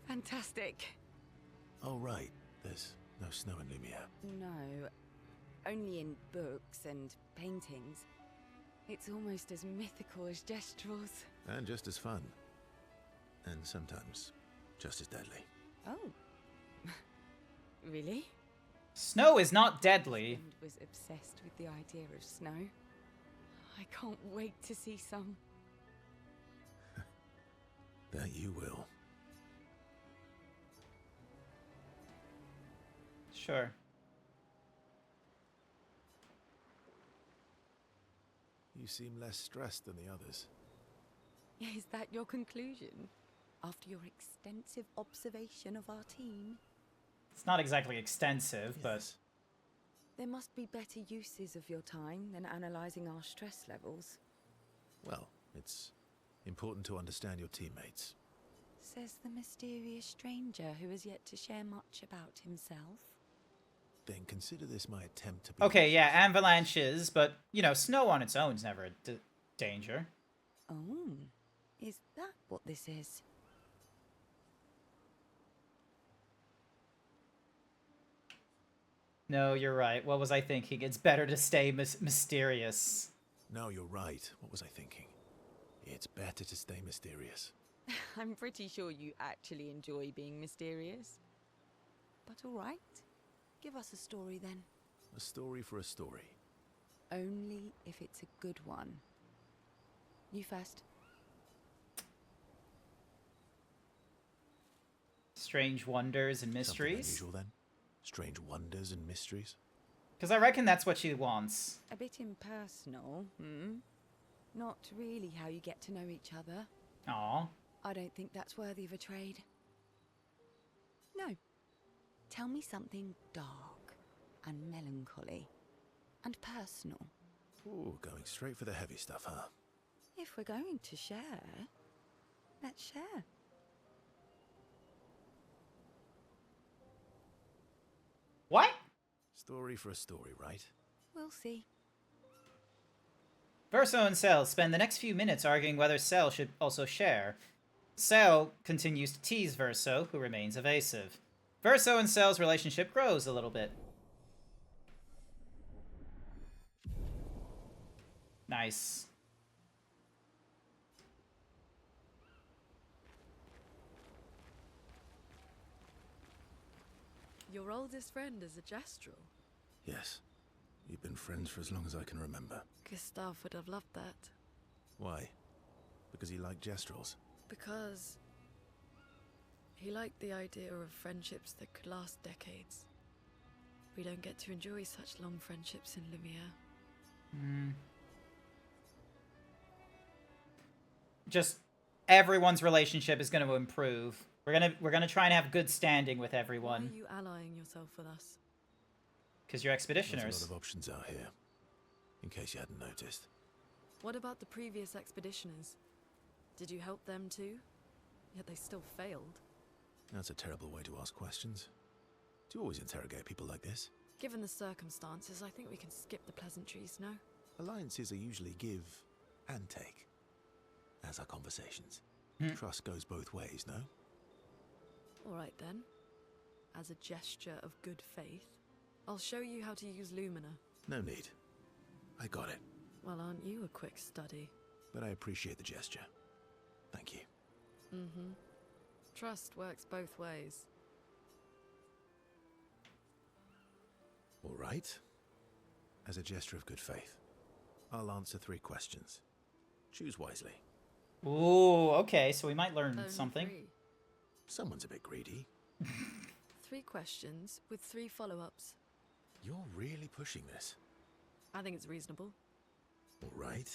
Fantastic. Oh, right. There's no snow in Lumiere. No, only in books and paintings. It's almost as mythical as Gestrels. And just as fun. And sometimes just as deadly. Oh. Really? Snow is not deadly. My friend was obsessed with the idea of snow. I can't wait to see some. That you will. Sure. You seem less stressed than the others. Is that your conclusion? After your extensive observation of our team? It's not exactly extensive, but... Yes. There must be better uses of your time than analysing our stress levels. Well, it's important to understand your teammates. Says the mysterious stranger who has yet to share much about himself. Then consider this my attempt to be... Okay, yeah, avalanches, but, you know, snow on its own is never a danger. Oh, is that what this is? No, you're right. What was I thinking? It's better to stay mysterious. No, you're right. What was I thinking? It's better to stay mysterious. I'm pretty sure you actually enjoy being mysterious. But all right. Give us a story then. A story for a story. Only if it's a good one. You first. Strange wonders and Something mysteries. unusual then? Strange wonders and mysteries? Because I reckon that's what she wants. A bit impersonal, hmm? Not really how you get to know each other. Aw. I don't think that's worthy of a trade. No. Tell me something dark and melancholy and personal. Ooh, going straight for the heavy stuff, huh? If we're going to share, let's share. What? Story for a story, right? We'll see. Verso and Cell spend the next few minutes arguing whether Cell should also share. Sel continues to tease Verso, who remains evasive. Verso and Sel's relationship grows a little bit. Nice. Your oldest friend is a Gestrel. Yes. We've been friends for as long as I can remember. Gustav would have loved that. Why? Because he liked Gestrels? Because he liked the idea of friendships that could last decades. We don't get to enjoy such long friendships in Lumiere. Just everyone's relationship is going to improve. We're gonna try and have good standing with Why everyone. are you allying yourself with us? Because you're There's expeditioners. a lot of options out here. In case you hadn't noticed. What about the previous expeditioners? Did you help them too? Yet they still failed. That's a terrible way to ask questions. Do you always interrogate people like this? Given the circumstances, I think we can skip the pleasantries, no? Alliances are usually give and take. As are conversations. Trust goes both ways, no? Alright then. As a gesture of good faith, I'll show you how to use Lumina. No need. I got it. Well, aren't you a quick study? But I appreciate the gesture. Thank you. Trust works both ways. All right. As a gesture of good faith, I'll answer 3 questions. Choose wisely. Ooh, okay, so we might learn Only something. 3. Someone's a bit greedy. 3 questions with 3 follow-ups. You're really pushing this. I think it's reasonable. All right.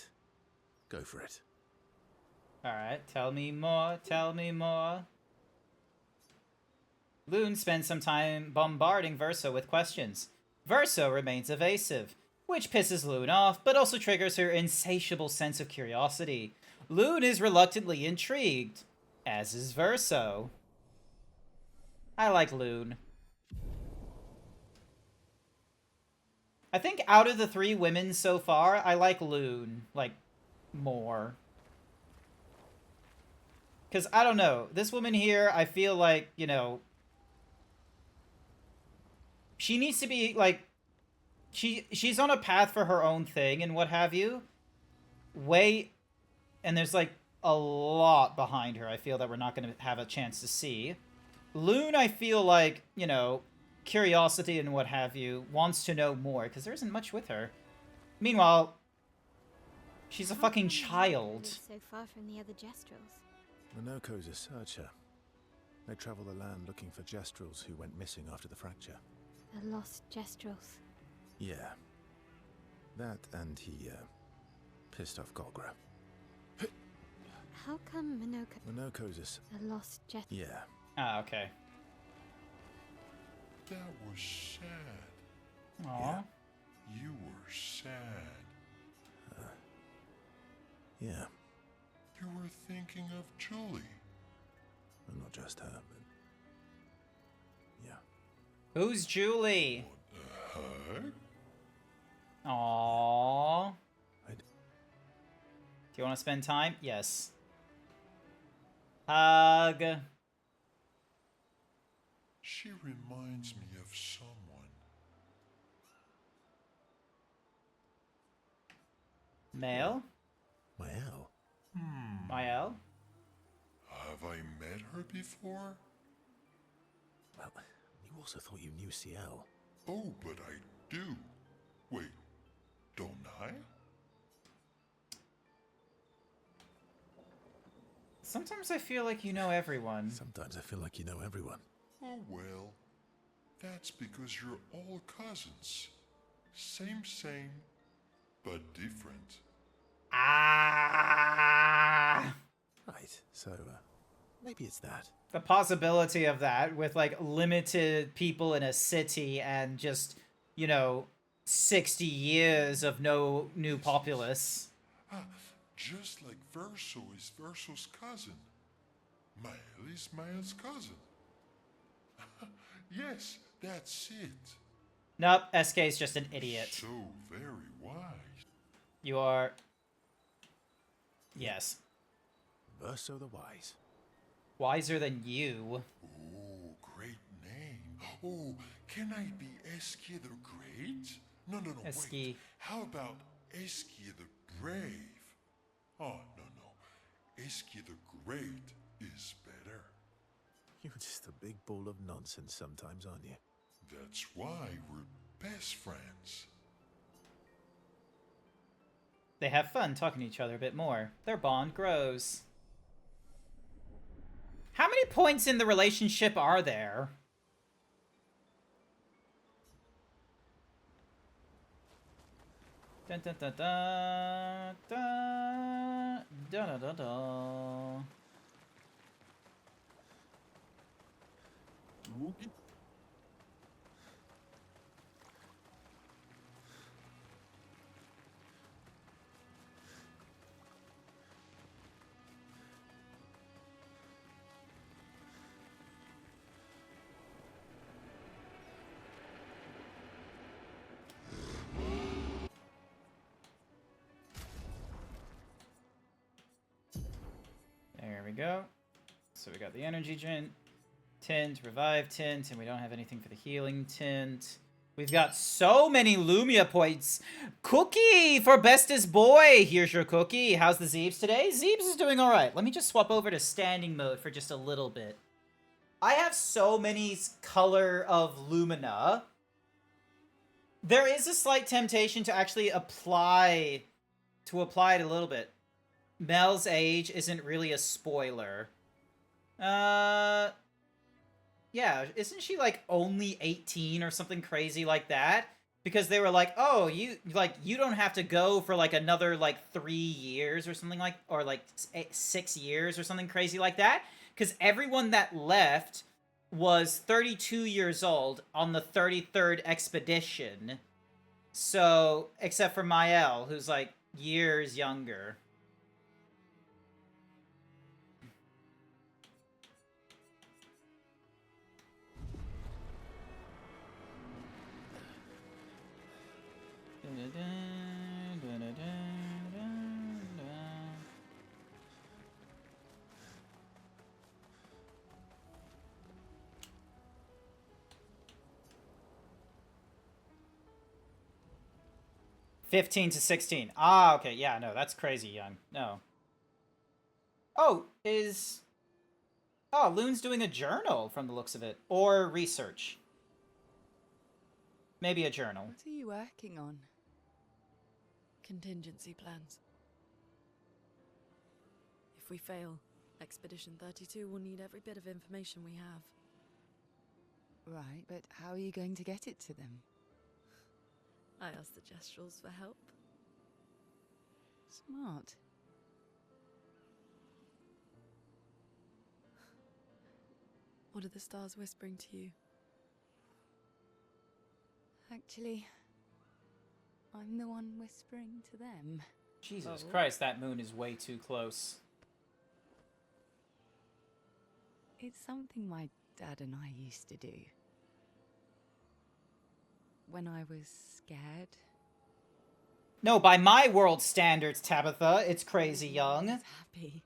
Go for it. Alright, tell me more, tell me more. Loon spends some time bombarding Verso with questions. Verso remains evasive, which pisses Loon off, but also triggers her insatiable sense of curiosity. Loon is reluctantly intrigued, as is Verso. I like Loon. I think out of the 3 women so far, I like Loon, like, more. Because, I don't know, this woman here, I feel like, you know, she needs to be, like, she's on a path for her own thing and what have you. And there's, like, a lot behind her, I feel, that we're not going to have a chance to see. Loon, I feel like, you know, curiosity and what have you, wants to know more, because there isn't much with her. Meanwhile, she's a fucking child. So far from the other Gestrels. Minoko's a searcher. They travel the land looking for Gestrels who went missing after the fracture. The lost Gestrels. Yeah. That and he, pissed off Golgra. How come Minoko's a lost Gestrel? Yeah. Ah, okay. That was sad. Aww. Yeah. You were sad. Yeah. You were thinking of Julie. And not just her, but... Yeah. Who's Julie? What the heck? Aww. Do you want to spend time? Yes. Hug. She reminds me of someone. Male? Mael? Mael? Have I met her before? Well, you also thought you knew CL. Oh, but I do. Wait, don't I? Sometimes I feel like you know everyone. Sometimes I feel like you know everyone. Oh well, that's because you're all cousins. Same, but different. Ah! Right, so, maybe it's that. The possibility of that with, like, limited people in a city and just, you know, 60 years of no new populace. Just like Verso is Verso's cousin. Mael is Mael's cousin. Yes, that's it. Nope, SK is just an idiot. So very wise. You are... Yes. Verso the Wise. Wiser than you. Oh, great name. Oh, can I be Eskia the Great? No, Eski. wait. How about Eskia the Brave? Oh, no. Eskia the Great is better. You're just a big ball of nonsense sometimes, aren't you? That's why we're best friends. They have fun talking to each other a bit more. Their bond grows. How many points in the relationship are there? Dun dun dun dun dun dun dun dun dun. There we go. So we got the energy tint, revive tint, and we don't have anything for the healing tint. We've got so many Lumia points. Cookie for bestest boy. Here's your cookie. How's the Zeebs today? Zeebs is doing all right. Let me just swap over to standing mode for just a little bit. I have so many color of Lumina. There is a slight temptation to actually apply it a little bit. Mel's age isn't really a spoiler. Yeah, isn't she like only 18 or something crazy like that? Because they were like, oh, you don't have to go for like another like 3 years or something like, or like 6 years or something crazy like that. Because everyone that left was 32 years old on the 33rd expedition. So, except for Mael, who's like years younger. "15 to 16. Ah, okay, yeah, no, that's crazy young. No. Oh, Loon's doing a journal from the looks of it. Or research. Maybe a journal. What are you working on? Contingency plans. If we fail, Expedition 32 will need every bit of information we have. Right, but how are you going to get it to them? I asked the Gestrals for help. Smart. What are the stars whispering to you? Actually, I'm the one whispering to them. Jesus Christ, that moon is way too close. It's something my dad and I used to do. When I was scared. No, by my world standards, Tabitha, it's crazy young. Happy.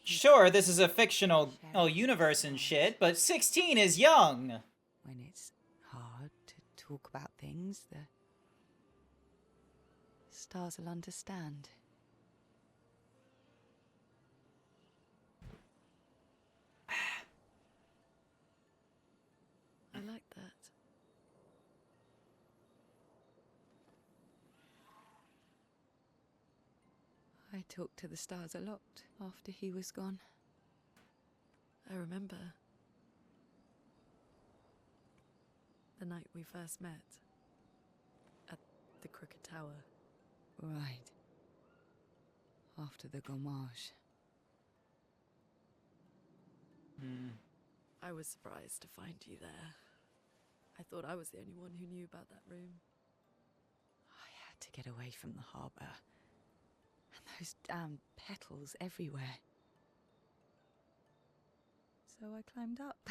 Sure, this is a fictional universe and shit, but 16 is young. When it's hard to talk about things, the stars will understand. I like that. I talked to the stars a lot after he was gone. I remember the night we first met at the Crooked Tower. Right. After the gommage. I was surprised to find you there. I thought I was the only one who knew about that room. I had to get away from the harbour. And those damn petals everywhere. So I climbed up.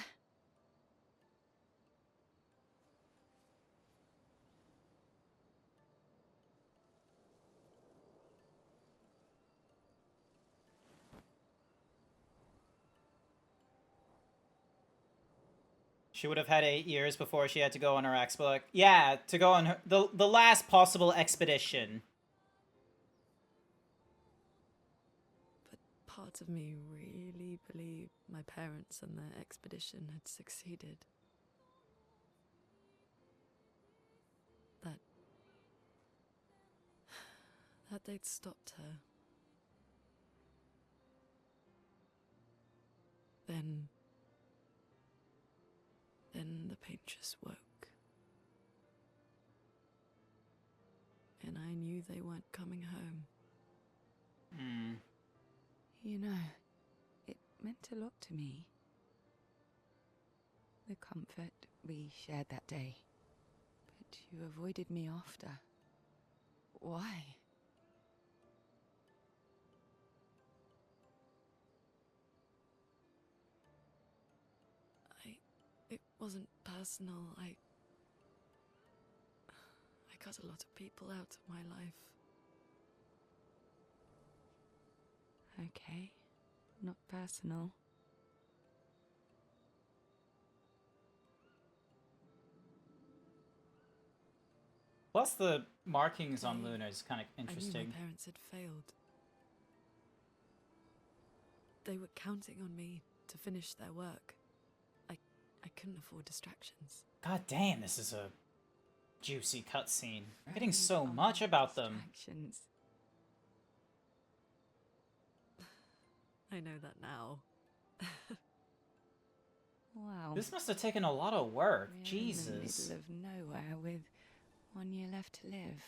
She would have had 8 years before she had to go on her expedition. Yeah, to go on her, the last possible expedition. But part of me really believed my parents and their expedition had succeeded. That they'd stopped her. Then the paintress woke. And I knew they weren't coming home. You know, it meant a lot to me. The comfort we shared that day. But you avoided me after. Why? It wasn't personal. I cut a lot of people out of my life. Okay, not personal. Plus, the markings on Luna is kind of interesting. I knew my parents had failed. They were counting on me to finish their work. I couldn't afford distractions. God damn, this is a juicy cutscene. We're getting so much about them. I know that now. Wow. This must have taken a lot of work. We're Jesus. in the middle of nowhere with 1 year left to live.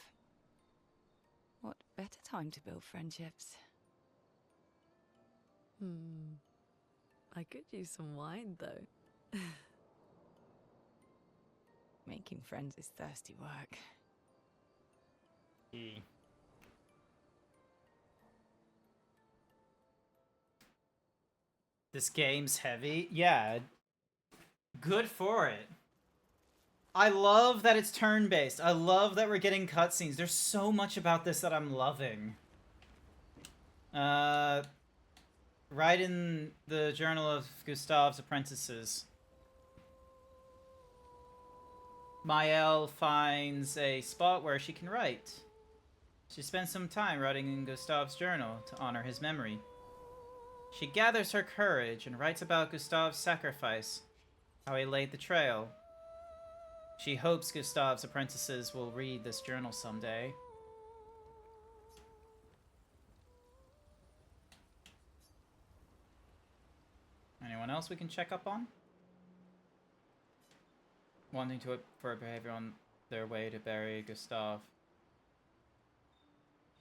What better time to build friendships? I could use some wine, though. Making friends is thirsty work. This game's heavy. Yeah. Good for it. I love that it's turn-based. I love that we're getting cutscenes. There's so much about this that I'm loving. Right in the Journal of Gustave's Apprentices. Maëlle finds a spot where she can write. She spends some time writing in Gustave's journal to honor his memory. She gathers her courage and writes about Gustave's sacrifice, how he laid the trail. She hopes Gustave's apprentices will read this journal someday. Anyone else we can check up on? Wanting to for a behavior on their way to bury Gustave.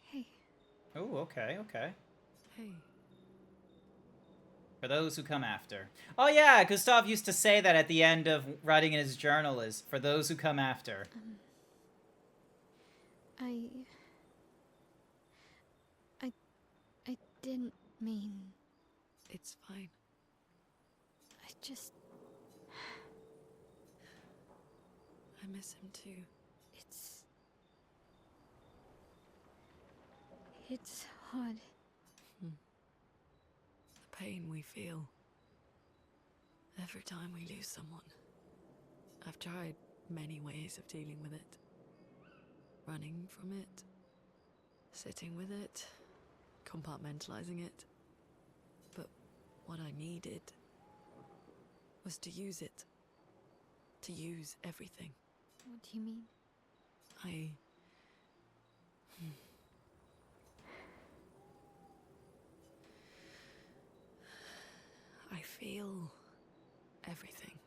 Hey. Oh, okay, okay. Hey. For those who come after. Oh yeah, Gustave used to say that at the end of writing in his journal is, for those who come after. I didn't mean... It's fine. I just... I miss him too. It's hard. The pain we feel every time we lose someone. I've tried many ways of dealing with it. Running from it, sitting with it, compartmentalizing it. But what I needed was to use it. To use everything. What do you mean? I feel everything.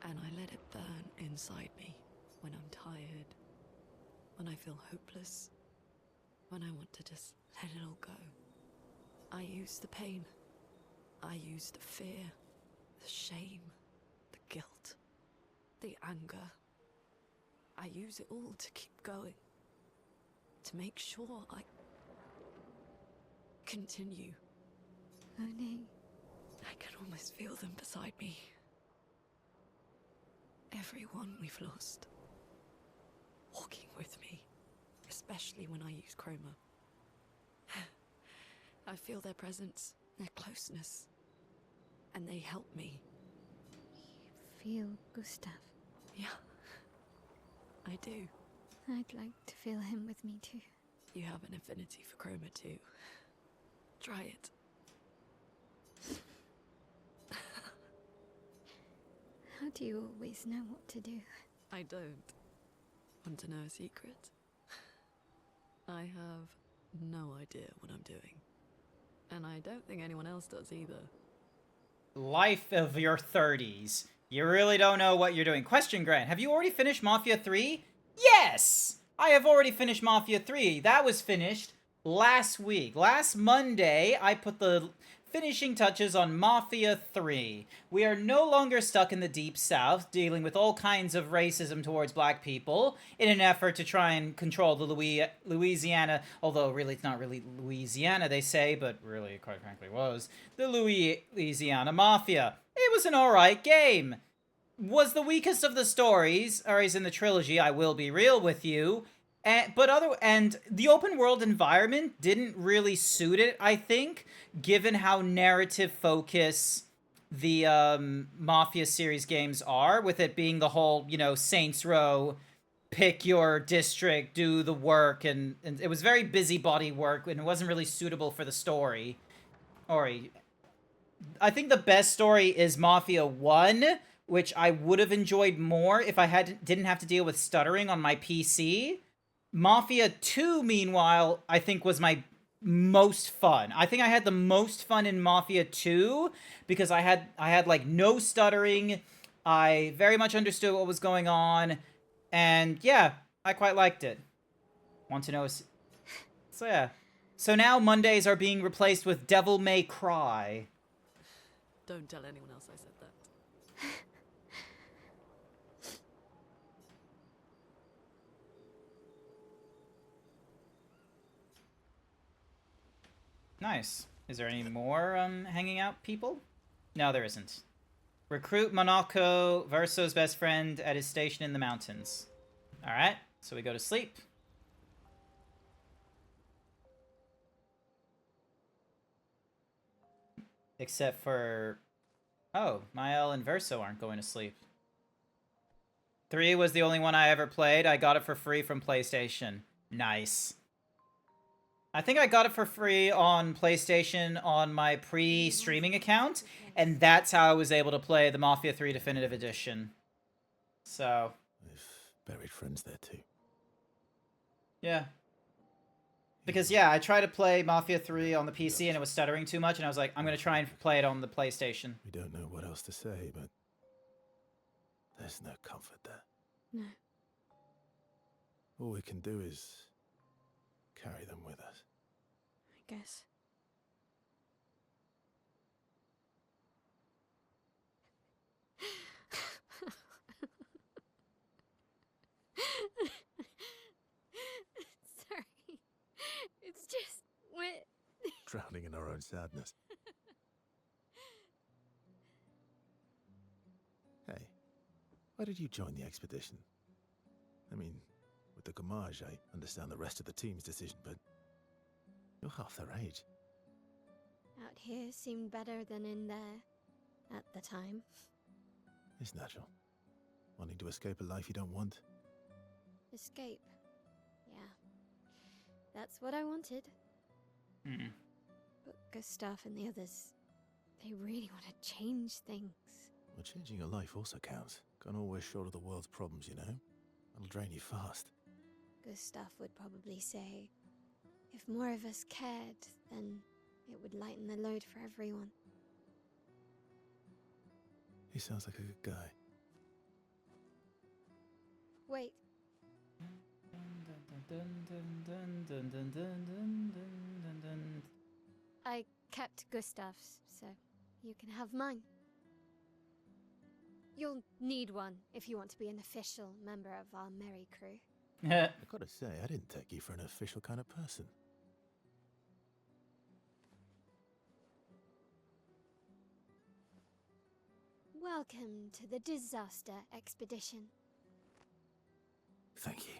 And I let it burn inside me when I'm tired, when I feel hopeless, when I want to just let it all go. I use the pain. I use the fear, the shame, the guilt, the anger. I use it all to keep going. To make sure I continue. Monet. I can almost feel them beside me. Everyone we've lost. Walking with me. Especially when I use chroma. I feel their presence, their closeness. And they help me. feel Gustav? Yeah, I do. I'd like to feel him with me too. You have an affinity for chroma too. Try it. How do you always know what to do? I don't. Want to know a secret? I have no idea what I'm doing. And I don't think anyone else does either. Life of your 30s. You really don't know what you're doing. Question, Grant. Have you already finished Mafia 3? Yes! I have already finished Mafia 3. That was finished last week. Last Monday, I put the finishing touches on Mafia 3. We are no longer stuck in the Deep South, dealing with all kinds of racism towards black people, in an effort to try and control the Louisiana, although really it's not really Louisiana, they say, but really, quite frankly, was, the Louisiana Mafia. It was an alright game. Was the weakest of the stories in the trilogy, I will be real with you. And the open world environment didn't really suit it, I think, given how narrative focused the Mafia series games are, with it being the whole, you know, Saints Row, pick your district, do the work, and it was very busybody work, and it wasn't really suitable for the story. I think the best story is Mafia 1, which I would have enjoyed more if I didn't have to deal with stuttering on my PC. Mafia 2, meanwhile, I think was my most fun. I think I had the most fun in Mafia 2 because I had like no stuttering. I very much understood what was going on, and yeah, I quite liked it. Want to know? So yeah. So now Mondays are being replaced with Devil May Cry. Don't tell anyone else I said that. Nice. Is there any more hanging out people? No, there isn't. Recruit Monaco, Verso's best friend, at his station in the mountains. Alright, so we go to sleep. Except for... Oh, Mael and Verso aren't going to sleep. 3 was the only one I ever played. I got it for free from PlayStation. Nice. I think I got it for free on PlayStation on my pre-streaming account, and that's how I was able to play the Mafia 3 Definitive Edition. So... We've buried friends there too. Yeah. Because, yeah, I tried to play Mafia 3 on the PC, and it was stuttering too much, and I was like, I'm going to try and play it on the PlayStation. We don't know what else to say, but there's no comfort there. No. All we can do is carry them with us. I guess. Sorry. It's just wet. Drowning in our own sadness. Hey, why did you join the expedition? I mean, with the Gamage, I understand the rest of the team's decision, but you're half their age. Out here seemed better than in there at the time. It's natural. Wanting to escape a life you don't want. Escape. Yeah. That's what I wanted. Hmm. But Gustav and the others, they really want to change things. Well, changing your life also counts. Can't always shoulder the world's problems, you know? That'll drain you fast. Gustav would probably say, if more of us cared, then it would lighten the load for everyone. He sounds like a good guy. Wait. I kept Gustav's, so you can have mine. You'll need one if you want to be an official member of our merry crew. I gotta say, I didn't take you for an official kind of person. Welcome to the disaster expedition. Thank you.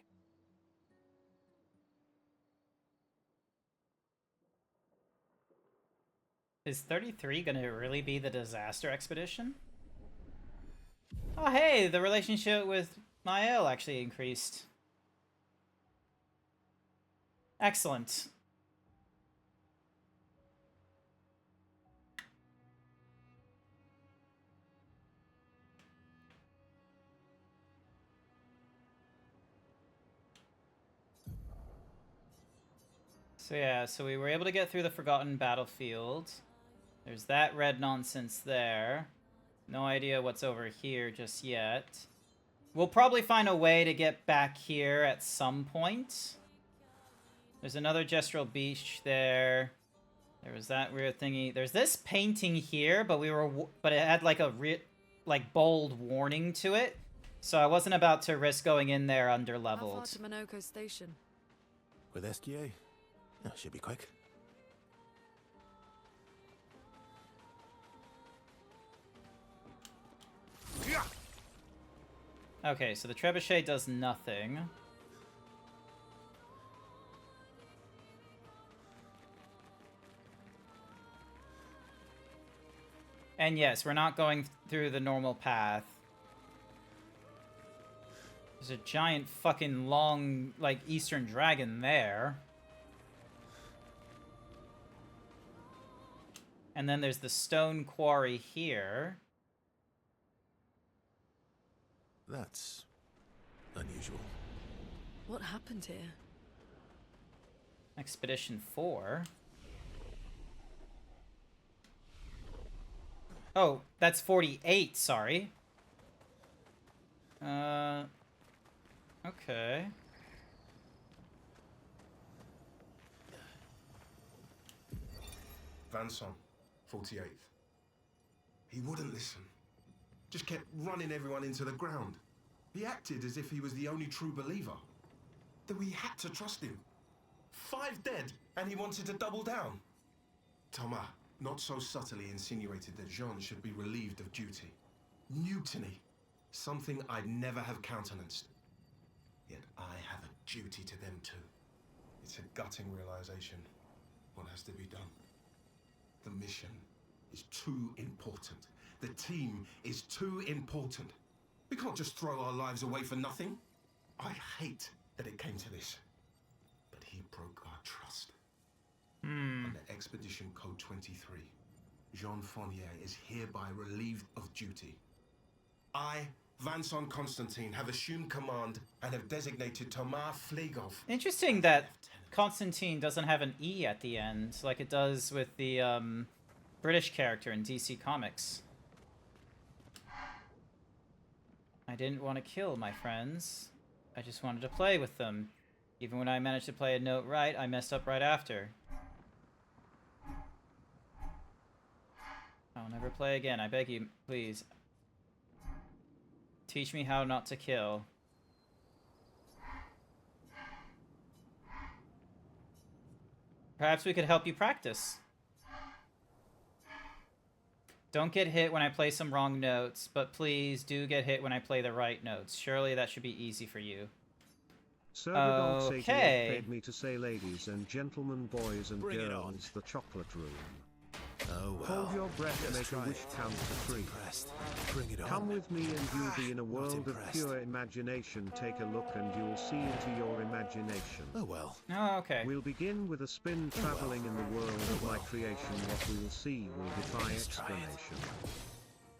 Is 33 gonna really be the disaster expedition? Oh, hey, the relationship with Mael actually increased. Excellent. So yeah, so we were able to get through the Forgotten Battlefield. There's that red nonsense there. No idea what's over here just yet. We'll probably find a way to get back here at some point. There's another Gestural Beach there. There was that weird thingy. There's this painting here, but but it had like a bold warning to it. So I wasn't about to risk going in there under leveled. How far to Minoko Station? With SGA? Oh, should be quick. Okay, so the trebuchet does nothing. And yes, we're not going through the normal path. There's a giant fucking long, like, Eastern dragon there. And then there's the stone quarry here. That's unusual. What happened here? Expedition 4. Oh, that's 48, sorry. Okay. Vanson, 48th. He wouldn't listen. Just kept running everyone into the ground. He acted as if he was the only true believer. That we had to trust him. 5 dead, and he wanted to double down. Thomas, not so subtly insinuated that Jean should be relieved of duty. Mutiny. Something I'd never have countenanced. Yet I have a duty to them too. It's a gutting realization. What has to be done? The mission is too important. The team is too important. We can't just throw our lives away for nothing. I hate that it came to this. But he broke our trust. Under Expedition Code 23, Jean Fournier is hereby relieved of duty. I, Vanson Constantine, have assumed command and have designated Thomas Flegov. Interesting that Constantine doesn't have an E at the end, like it does with the British character in DC Comics. I didn't want to kill my friends. I just wanted to play with them. Even when I managed to play a note right, I messed up right after. I'll never play again, I beg you, please. Teach me how not to kill. Perhaps we could help you practice. Don't get hit when I play some wrong notes, but please do get hit when I play the right notes. Surely that should be easy for you. Okay. Paid me to say, ladies and gentlemen, boys and girls, the chocolate room. Oh well. Hold your breath, make a wish count to 3. Bring it on. Come with me and you'll be in a world of pure imagination. Take a look and you'll see into your imagination. Oh well. Oh, okay. We'll begin with a spin traveling in the world of my creation. What we will see will defy explanation.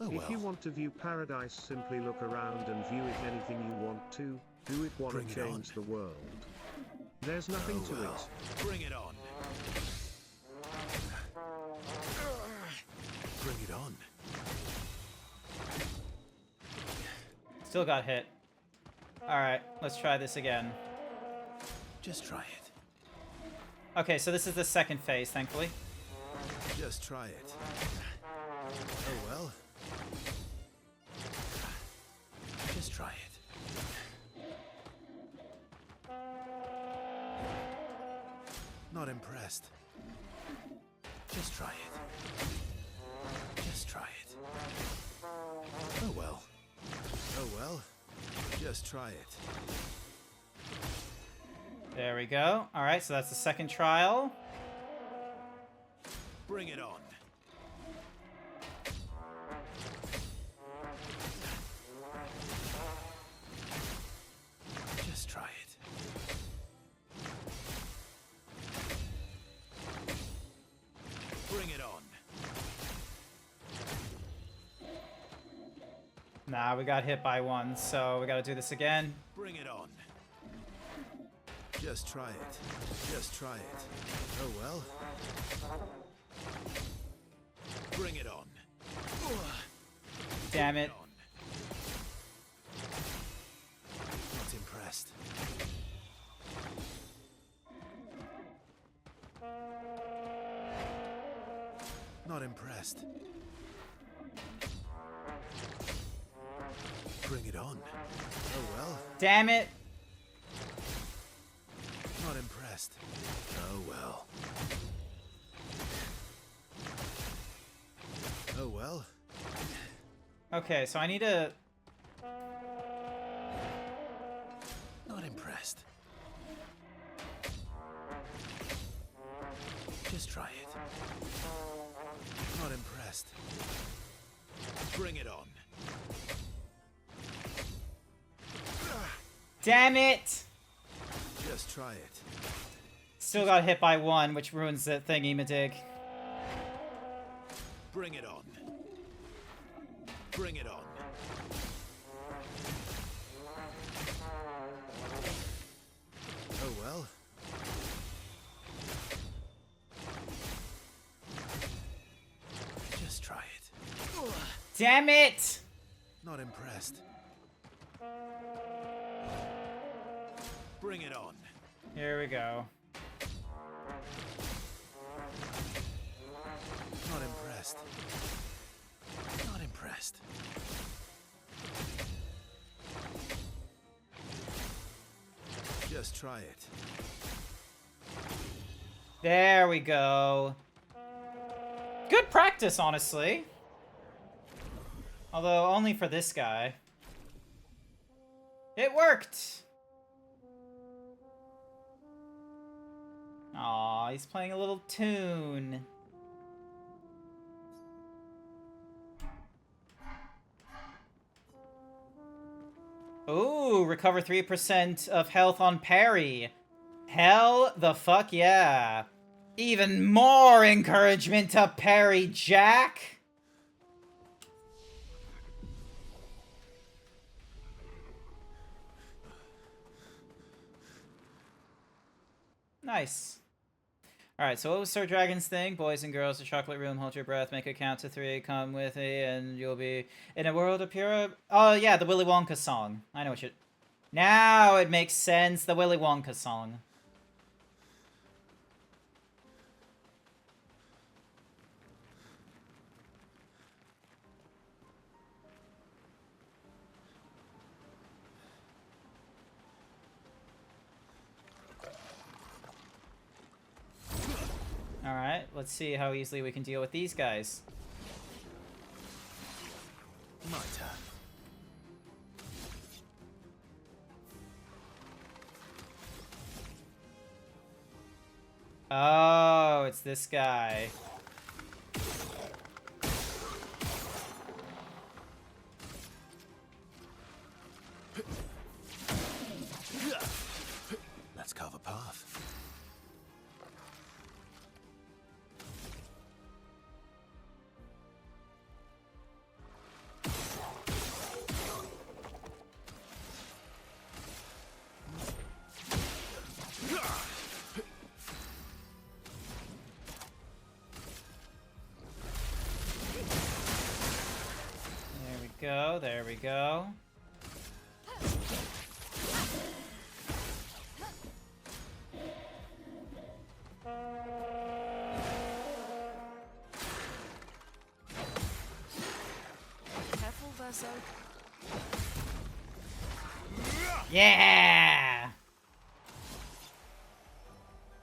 Oh well. If you want to view paradise, simply look around and view it anything you want to. Do it want to change the world. There's nothing to it. Bring it on. Bring it on. Still got hit. Alright, let's try this again. Just try it. Okay, so this is the second phase, thankfully. Just try it. Oh well. Just try it. Not impressed. Just try it. Just try it. Oh well. Oh well. Just try it. There we go. Alright, so that's the second trial. Bring it on. Just try it. Bring it on. Nah, we got hit by one, so we gotta do this again. Bring it on. Just try it. Just try it. Oh well. Bring it on. Damn it. Not impressed. Not impressed. Bring it on. Oh well. Damn it. Not impressed. Oh well. Oh well. Okay, so I need to... Not impressed. Just try it. Not impressed. Bring it on. Damn it! Just try it. Still got hit by one, which ruins the thingy-madig. Bring it on. Bring it on. Oh well. Just try it. Damn it! Not impressed. Bring it on. Here we go. Not impressed. Not impressed. Just try it. There we go. Good practice, honestly. Although, only for this guy. It worked! Aw, he's playing a little tune. Ooh, recover 3% of health on parry. Hell the fuck yeah. Even more encouragement to parry, Jack. Nice. Alright, so what was Sir Dragon's thing? Boys and girls, the chocolate room, hold your breath, make a count to 3, come with me, and you'll be in a world of pure... Oh, yeah, the Willy Wonka song. I know what you... Now it makes sense, the Willy Wonka song. Alright, let's see how easily we can deal with these guys. My turn. Oh, it's this guy. Let's carve a path. There we go. Careful, Verso. Yeah!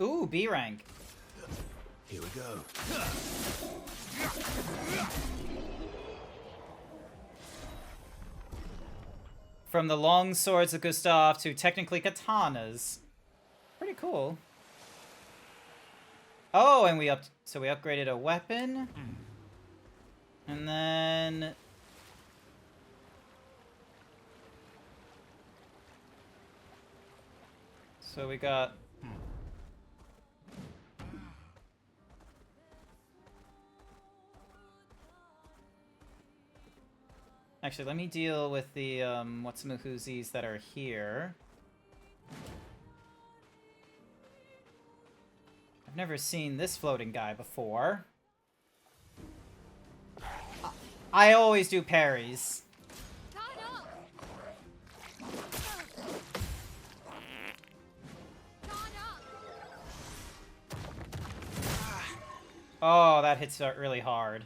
Ooh, B rank. Here we go. From the long swords of Gustav to technically katanas. Pretty cool. Oh, and we upgraded a weapon. And then So we got... Actually, let me deal with the, what's-mahoozies that are here. I've never seen this floating guy before. I always do parries. Oh, that hits really hard.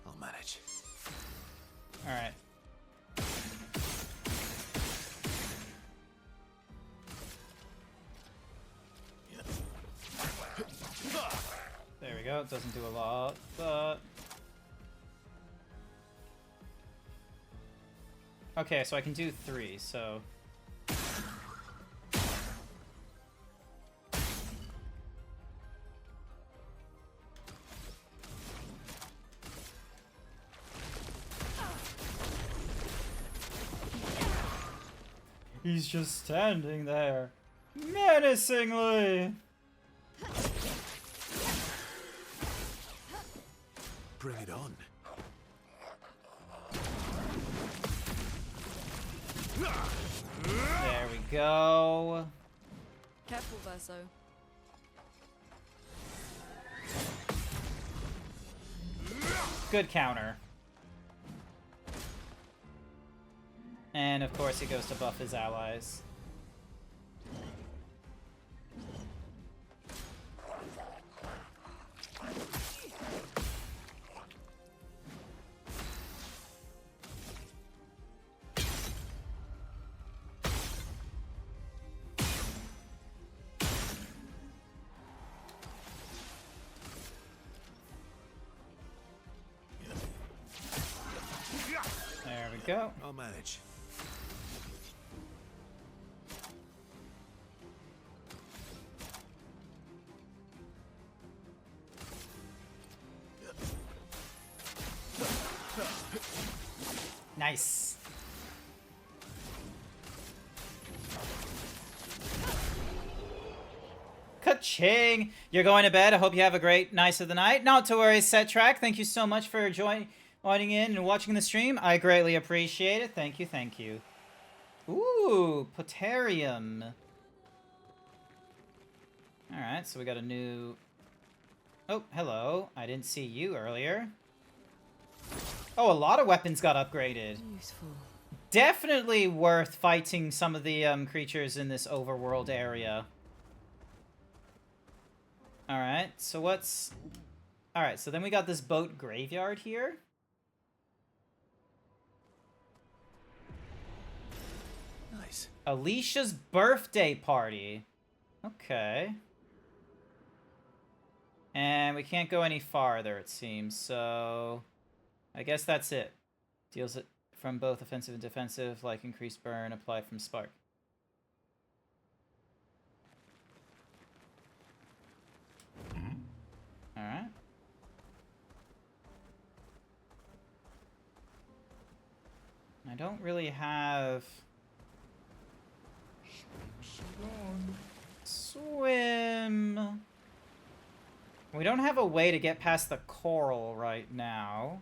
I'll manage. All right. There we go. It doesn't do a lot, but... Okay, so I can do 3, so... He's just standing there, menacingly! Bring it on. There we go. Careful, Verso. Good counter. And of course he goes to buff his allies. There we go. I'll manage. Nice. Ka-ching! You're going to bed. I hope you have a great nice of the night. Not to worry, Set Track. Thank you so much for joining in and watching the stream. I greatly appreciate it. Thank you, thank you. Ooh, Potarium. Alright, so we got a new... Oh, hello. I didn't see you earlier. Oh, a lot of weapons got upgraded. Useful. Definitely worth fighting some of the creatures in this overworld area. Alright, so what's... Alright, so then we got this boat graveyard here. Nice. Alicia's birthday party. Okay. And we can't go any farther, it seems, so... I guess that's it. Deals it from both offensive and defensive, like increased burn, apply from spark. Alright. I don't really have... Swim! We don't have a way to get past the coral right now.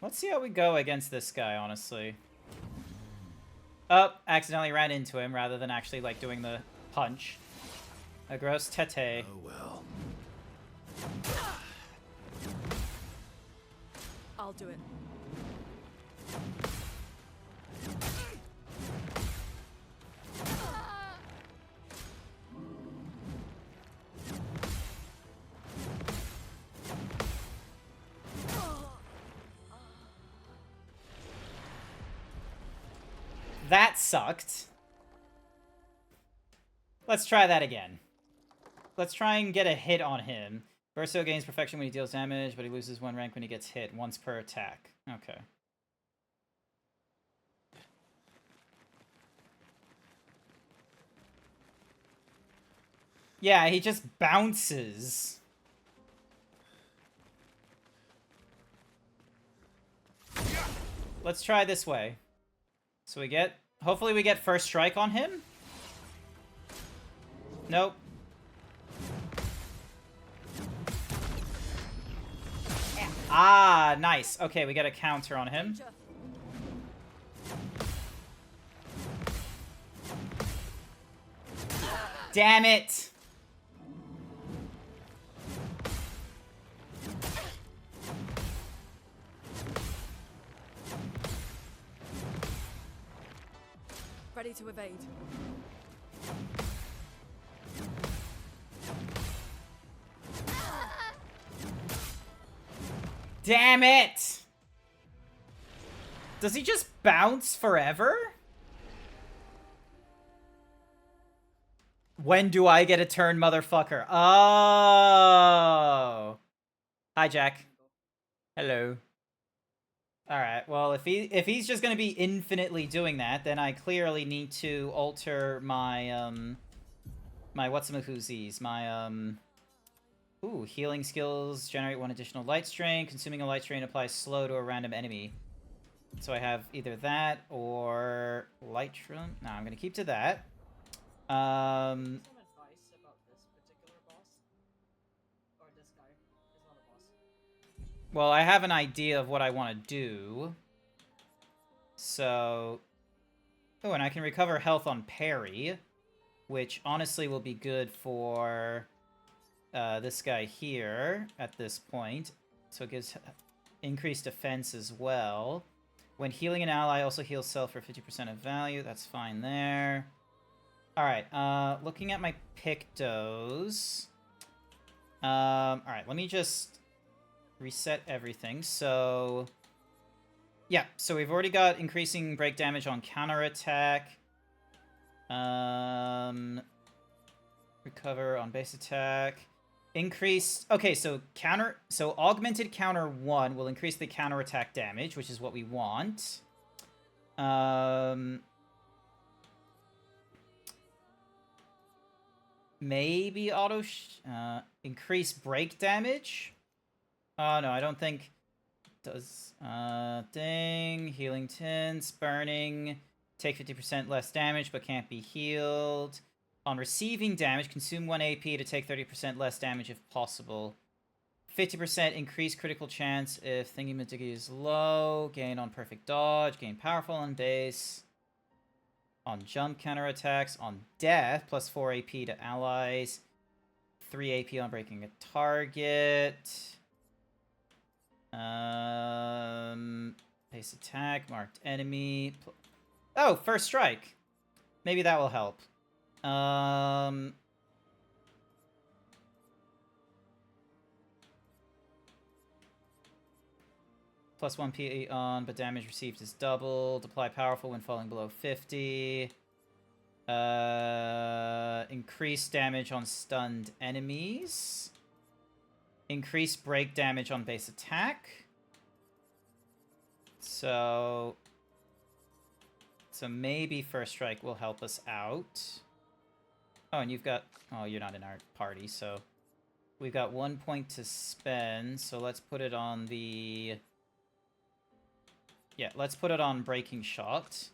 Let's see how we go against this guy, honestly. Oh, accidentally ran into him rather than actually, like, doing the punch. A gross tete. Oh well. I'll do it. that sucked. Let's try that again. Let's try and get a hit on him. Verso gains perfection when he deals damage, but he loses 1 rank when he gets hit, once per attack. Okay. Yeah, he just bounces. Let's try this way. So we get... Hopefully we get first strike on him. Nope. Ah, nice. Okay, we get a counter on him. Damn it! Ready to evade. Damn it! Does he just bounce forever? When do I get a turn, motherfucker? Oh. Hi, Jack. Hello. Alright, well, if he's just gonna be infinitely doing that, then I clearly need to alter my, my whatsamahoozies, my, ooh, healing skills, generate 1 additional light strain, consuming a light strain applies slow to a random enemy. So I have either that or light strain. No, I'm gonna keep to that. Well, I have an idea of what I want to do. So... Oh, and I can recover health on parry, which honestly will be good for this guy here at this point. So it gives increased defense as well. When healing an ally, also heals self for 50% of value. That's fine there. Alright, looking at my pictos. Alright, let me just reset everything. So, yeah, so we've already got increasing break damage on counterattack. Recover on base attack. Increase... Okay, so augmented counter 1 will increase the counterattack damage, which is what we want. Maybe auto... increase break damage? Oh, no, I don't think... Does... Ding. Healing tints. Burning. Take 50% less damage, but can't be healed. On receiving damage, consume 1 AP to take 30% less damage if possible. 50% increased critical chance if Thingy-Majiggy is low. Gain on perfect dodge. Gain powerful on base. On jump counterattacks. On death, plus 4 AP to allies. 3 AP on breaking a target. Base attack. Marked enemy. Oh, first strike. Maybe that will help. Plus 1 PE on, but damage received is doubled. Apply powerful when falling below 50. Increase damage on stunned enemies. Increase break damage on base attack. So maybe first strike will help us out. Oh, and you've got... Oh, you're not in our party, so... We've got 1 point to spend, so let's put it on the... Yeah, let's put it on Breaking Shot.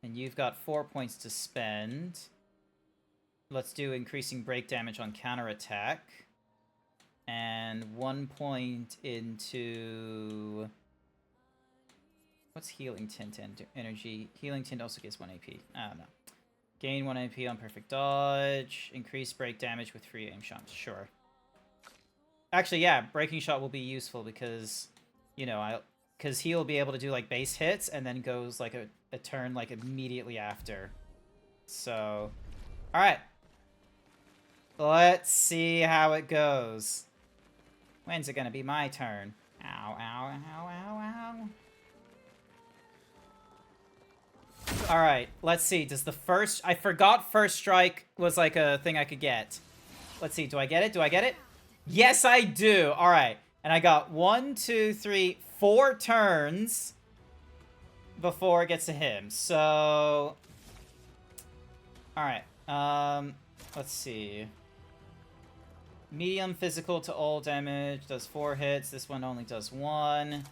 And you've got 4 points to spend. Let's do increasing break damage on counterattack. And 1 point into... What's Healing Tint and energy? Healing Tint also gives 1 AP. I don't know. Gain 1 AP on perfect dodge. Increase break damage with free aim shots. Sure. Actually, yeah, Breaking Shot will be useful because, you know, because he'll be able to do, like, base hits and then goes, like, a turn, like, immediately after. So, alright. Let's see how it goes. When's it gonna be my turn? Ow, ow, ow, ow, ow. Alright, let's see. Does the first... I forgot first strike was like a thing I could get. Let's see. Do I get it? Do I get it? Yes, I do. Alright. And I got 1, 2, 3, 4 turns before it gets to him. So... Alright. Let's see. Medium physical to all damage. Does 4 hits. This one only does 1.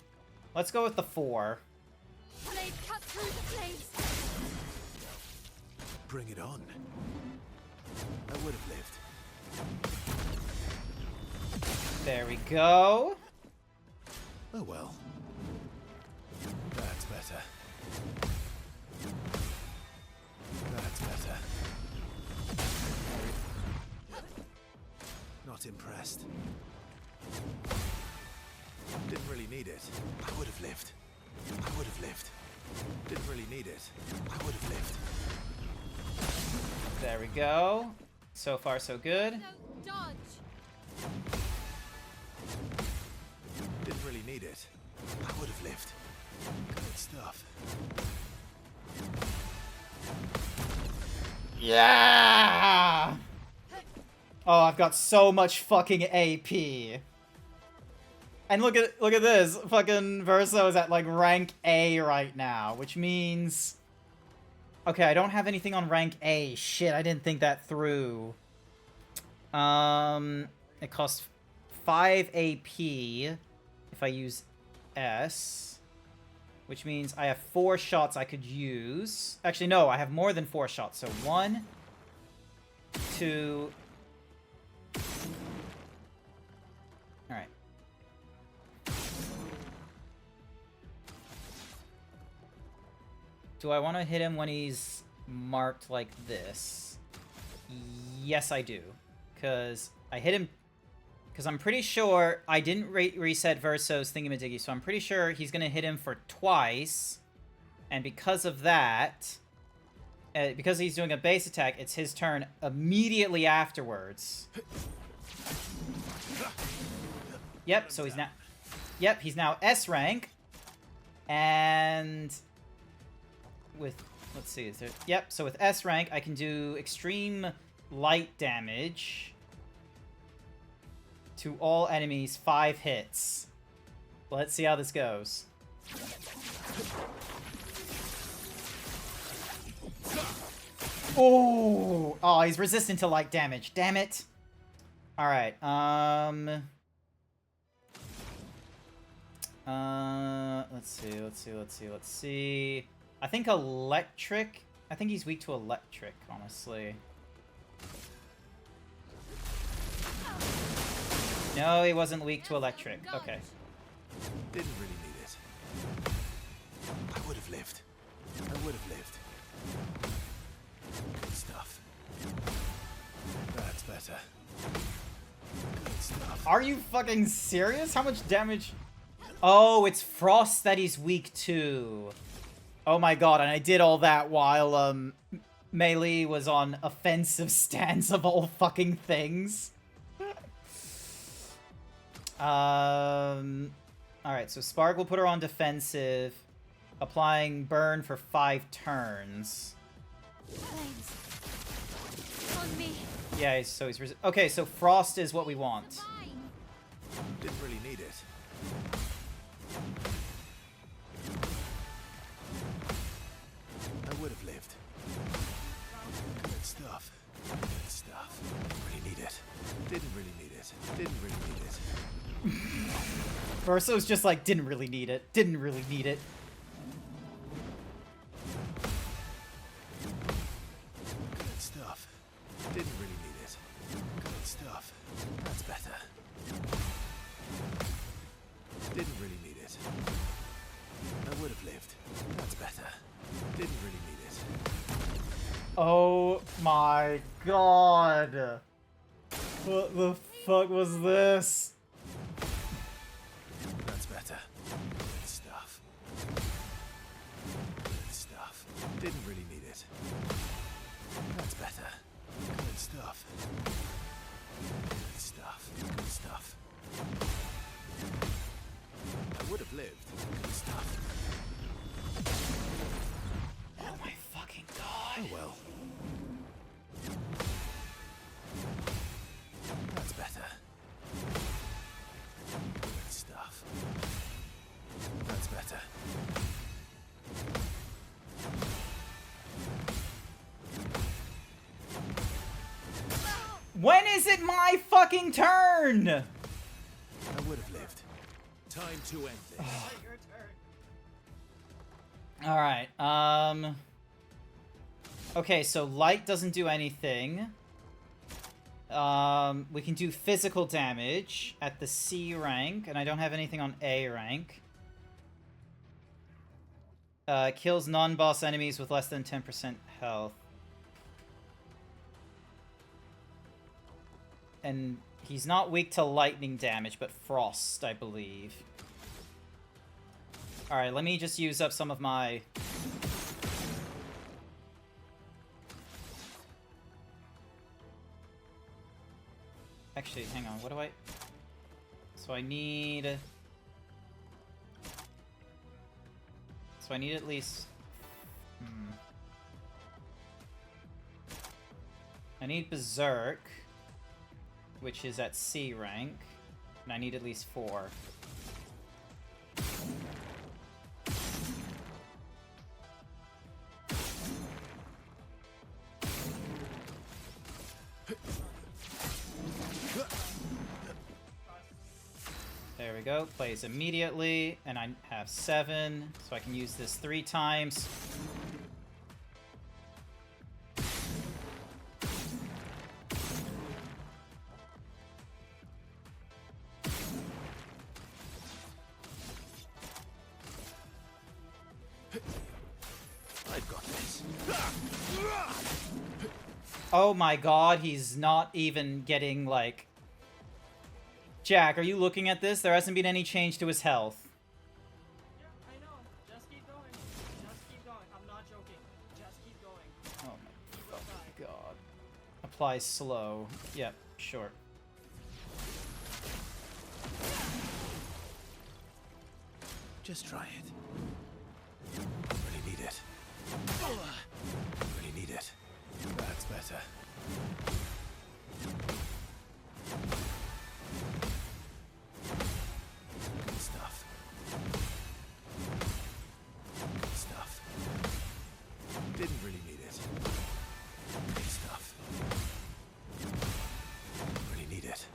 Let's go with the 4. Blade cut through the blades. Bring it on. I would have lived. There we go. Oh well. That's better. That's better. Not impressed. Didn't really need it. I would have lived. I would have lived. Didn't really need it. I would have lived. There we go. So far, so good. Don't dodge. Didn't really need it. I would have lived. Good stuff. Yeah! Oh, I've got so much fucking AP. And look at this. Fucking Verso is at like rank A right now, which means... Okay, I don't have anything on rank A. Shit, I didn't think that through. It costs 5 AP if I use S, which means I have 4 shots I could use. Actually, no, I have more than 4 shots. So 1, 2... Alright. Do I want to hit him when he's marked like this? Yes, I do. Because I hit him... Because I'm pretty sure I didn't reset Verso's thingamadiggy, so I'm pretty sure he's going to hit him for twice. And because of that... because he's doing a base attack, it's his turn immediately afterwards. Yep, so he's now... Yep, he's now S rank. And... with... Let's see, is there... Yep, so with S rank, I can do extreme light damage to all enemies, 5 hits. Let's see how this goes. Oh! Oh, he's resistant to light damage. Damn it. Alright, let's see. I think electric... I think he's weak to electric, honestly. No, he wasn't weak to electric. Okay. Didn't really need it. I would have lived. I would have lived. Good stuff. That's better. Good stuff. Are you fucking serious? How much damage? Oh, it's Frost that he's weak to. Oh my god, and I did all that while, Melee was on offensive stance of all fucking things. Alright, so Spark will put her on defensive, applying burn for 5 turns. Flames. On me. Yeah, so he's okay, so Frost is what we want. Didn't really need it. I would have lived. Good stuff. Good stuff. Didn't really need it. Didn't really need it. Didn't really need it. Verso's just like, didn't really need it. Didn't really need it. Good stuff. Didn't really need it. Good stuff. That's better. Didn't really need it. I would have lived. That's better. Didn't really need it. Oh my god. What the fuck was this? That's better. Good stuff. Good stuff. Didn't really need it. That's better. Good stuff. Good stuff. Good stuff. I would have lived. Good stuff. Oh my When is it my fucking turn? I would have lived. Time to end this. All right. Okay, so light doesn't do anything. We can do physical damage at the C rank, and I don't have anything on A rank. Kills non-boss enemies with less than 10% health. And he's not weak to lightning damage, but frost, I believe. Alright, let me just use up some of my... Actually, hang on, what do I... So I need... So I need at least... I need Berserk, which is at C rank, and I need at least 4. There we go, plays immediately, and I have 7, so I can use this 3 times. I've got this. Oh my god, he's not even getting, like... Jack, are you looking at this? There hasn't been any change to his health. Yeah, I know. Just keep going. Just keep going. I'm not joking. Just keep going. Oh my god. Apply slow. Yep, sure. Just try it. Really need it. Really need it. That's better. Good stuff. Good stuff. Didn't really need it. Good stuff. Really need it.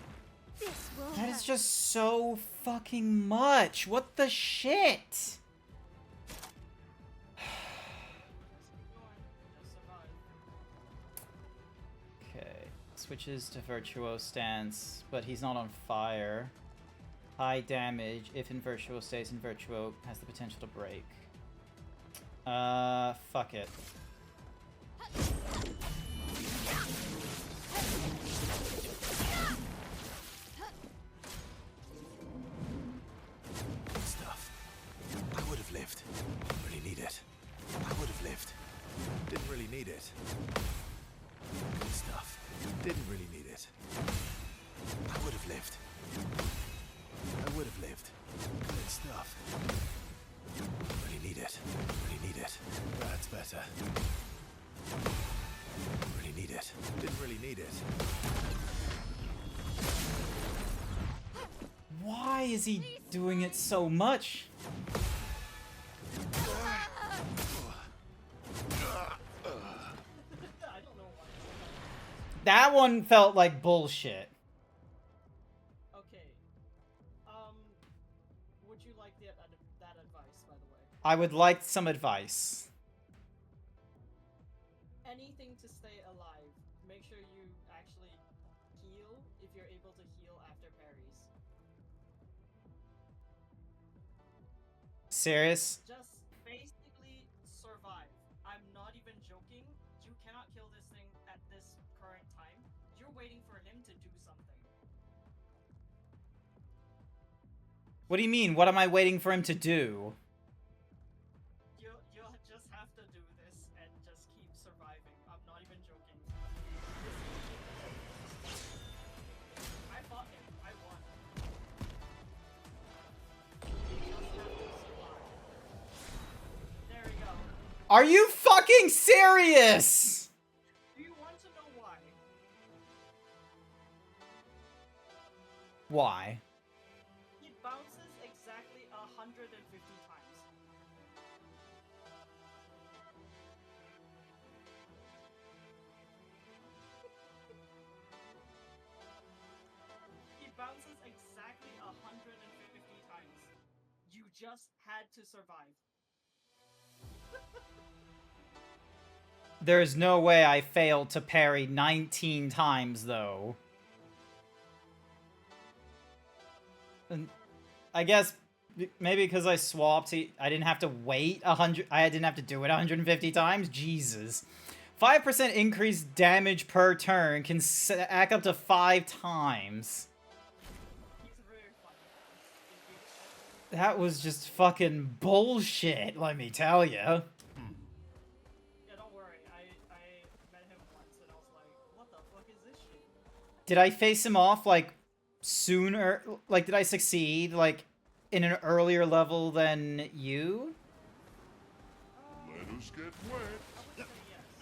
That is just so fucking much. What the shit? Okay, switches to Virtuo stance, but he's not on fire. High damage. If in Virtuo, stays in Virtuo, has the potential to break. Fuck it. Good stuff. I would have lived. Really need it. I would have lived. Didn't really need it. Good stuff. Didn't really need it. I would have lived. I would have lived. Good stuff. Really need it. Really need it. That's better. Really need it. Didn't really need it. Why is he doing it so much? That one felt like bullshit. Okay. Would you like that advice, by the way? I would like some advice. Anything to stay alive. Make sure you actually heal if you're able to heal after parries. Serious? Just basically survive. I'm not even joking. You cannot kill this thing at this current time. You're waiting for him to do something. What do you mean? What am I waiting for him to do? You'll just have to do this and just keep surviving. I'm not even joking. I fought him. I won. You just have to survive. There we go. Are you fucking serious? Do you want to know why? Why? It bounces exactly 150 times. exactly 150 times. You just had to survive. There's no way I failed to parry 19 times, though. And I guess maybe because I swapped, I didn't have to wait 100. I didn't have to do it 150 times. Jesus. 5% increased damage per turn can stack up to 5 times. That was just fucking bullshit, let me tell you. Yeah, don't worry. I met him once and I was like, what the fuck is this shit? Did I face him off, like, sooner? Like, did I succeed, like, in an earlier level than you? Let us get wet.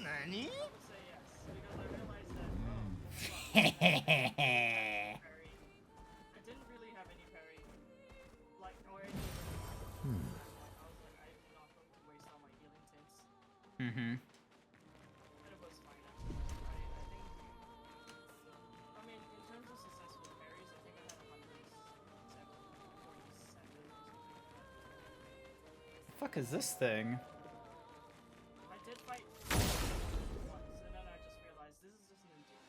Nani? I would say yes, because I realized that, I didn't really have any parry. Like, or any I was like, I'm not going to waste all my healing tints. Mm-hmm. And it was fine after that. I think, I mean, in terms of successful parries, I think I had 147 or something like that. The fuck is this thing? I did fight once, and then I just realized this is just an endurance.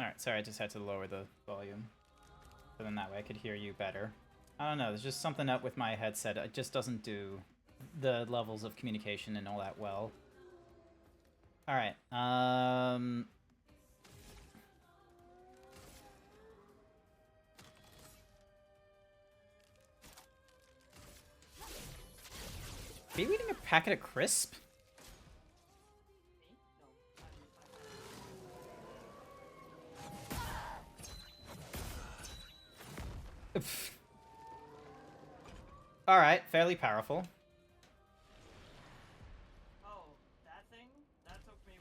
Alright, sorry, I just had to lower the volume. So then that way I could hear you better. I don't know, there's just something up with my headset. It just doesn't do the levels of communication and all that well. Alright, Are you eating a packet of crisp? Alright, fairly powerful. Oh, that thing? That took me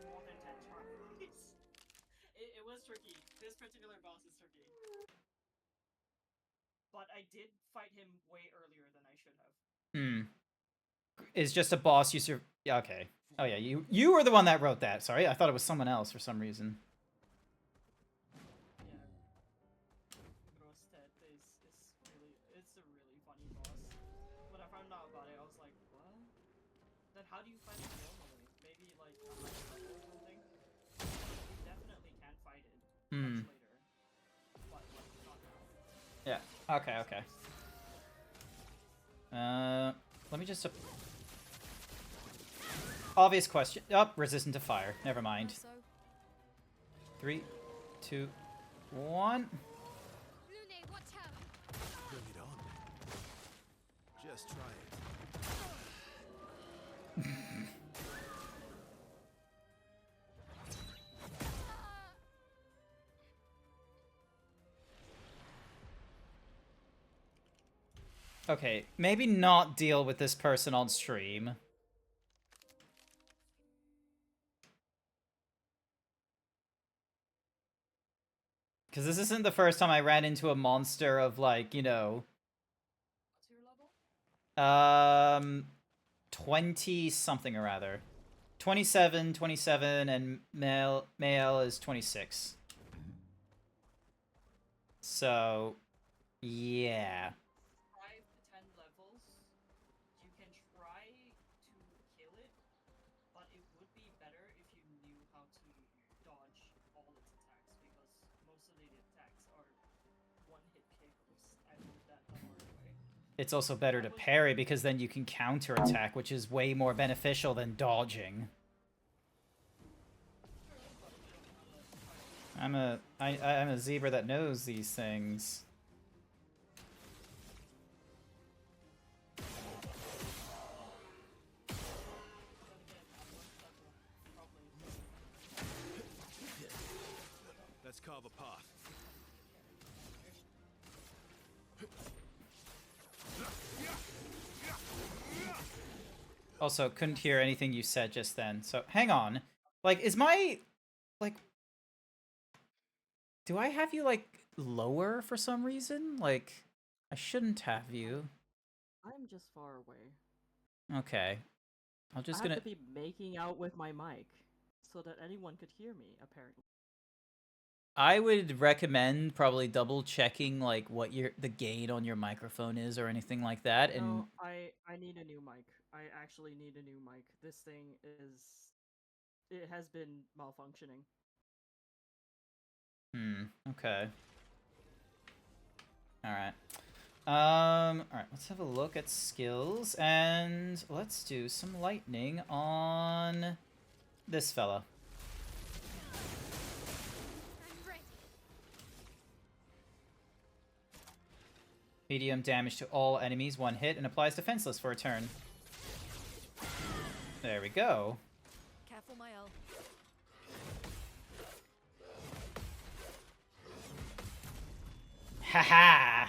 more than 10 tries. It was tricky. This particular boss is tricky. But I did fight him way earlier than I should have. Is just a boss you yeah, okay. Oh yeah, you were the one that wrote that. Sorry, I thought it was someone else for some reason. Yeah. Grostet it's a really funny boss. When I found out about it, I was like, what? Then how do you fight it normally? Maybe like a higher level or something? You definitely can fight it much later. But like, not now. Yeah, okay, okay. Let me just... Obvious question. Oh, resistant to fire. Never mind. 3, 2, 1. Bring it on. Just try it. Okay, maybe not deal with this person on stream. Because this isn't the first time I ran into a monster of, like, you know... What's your level? 20-something or rather. 27, and male is 26. So, yeah. 5 to 10 levels, you can try to kill it, but it would be better if you knew how to dodge all its attacks, because most of the attacks are one-hit KOs. I learned that the hard way. It's also better to parry because then you can counterattack, which is way more beneficial than dodging. I'm a zebra that knows these things. Let's carve a path. Also, couldn't hear anything you said just then. So, hang on. Like, is my... Like... Do I have you, like, lower for some reason? Like, I shouldn't have you. I'm just far away. Okay. I'm just I gonna. have to be making out with my mic so that anyone could hear me. Apparently. I would recommend probably double checking like what the gain on your microphone is or anything like that. And No, I need a new mic. I actually need a new mic. This thing it has been malfunctioning. Okay. All right. All right. Let's have a look at skills and let's do some lightning on this fella. Medium damage to all enemies, 1 hit, and applies defenseless for a turn. There we go. Careful, my L. Haha!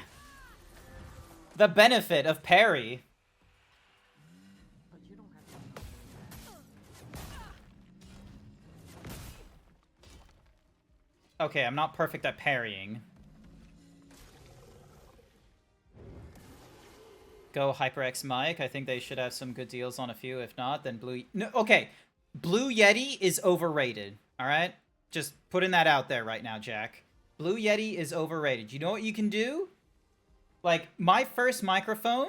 The benefit of parry. But you don't have to. Okay, I'm not perfect at parrying. Go HyperX Mike. I think they should have some good deals on a few. If not, then Blue... No, okay. Blue Yeti is overrated. Alright? Just putting that out there right now, Jack. Blue Yeti is overrated. You know what you can do? Like, my first microphone,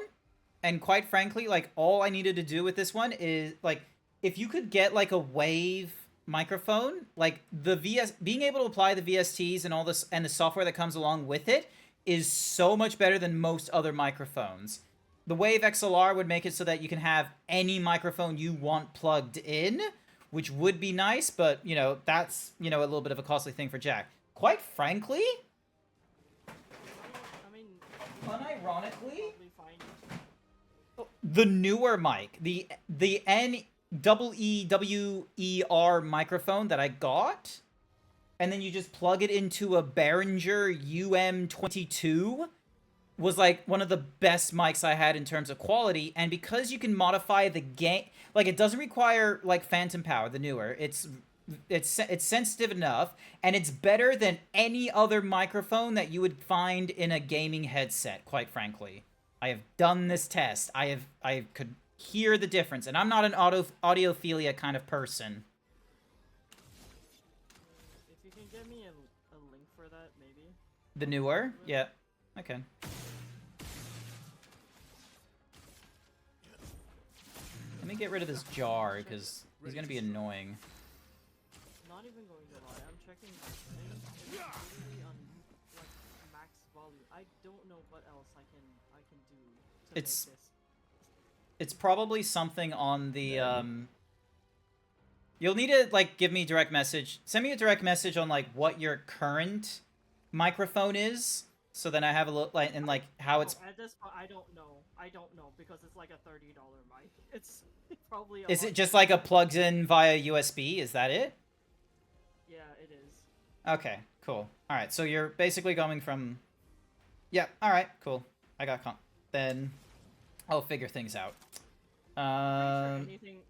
and quite frankly, like, all I needed to do with this one is, like, if you could get, like, a wave microphone, like, being able to apply the VSTs and all this, and the software that comes along with it, is so much better than most other microphones. The Wave XLR would make it so that you can have any microphone you want plugged in, which would be nice, but, you know, that's, you know, a little bit of a costly thing for Jack. Quite frankly, unironically, the newer mic, the NEEWER microphone that I got, and then you just plug it into a Behringer UM22, was like one of the best mics I had in terms of quality. And because you can modify the gain, like, it doesn't require like phantom power, the newer, it's sensitive enough, and it's better than any other microphone that you would find in a gaming headset, quite frankly. I have done this test. I could hear the difference, and I'm not an audiophilia kind of person. If you can get me a link for that, maybe. The newer? Yeah. Okay. Let me get rid of this jar, because he's going to be annoying. Not even going to lie, I'm checking my settings. It's literally on like max volume. I don't know what else I can do to make this. It's probably something on the you'll need to like give me a direct message. Send me a direct message on like what your current microphone is, so then I have a look like and like how it's. At this point, I don't know. I don't know because it's like a $30 mic. It's probably. Is it just like a plugged in via USB? Is that it? Yeah, it is. Okay, cool. All right, so you're basically going from. Yeah. All right. Cool. I got then. I'll figure things out. Sure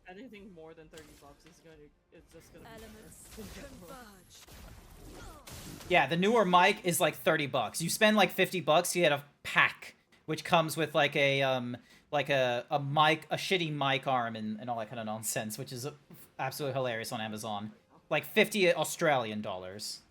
anything more than $30 is just gonna Yeah, the newer mic is like $30. You spend like $50, you get a pack, which comes with like a mic, a shitty mic arm and all that kind of nonsense, which is absolutely hilarious on Amazon. Like 50 Australian dollars.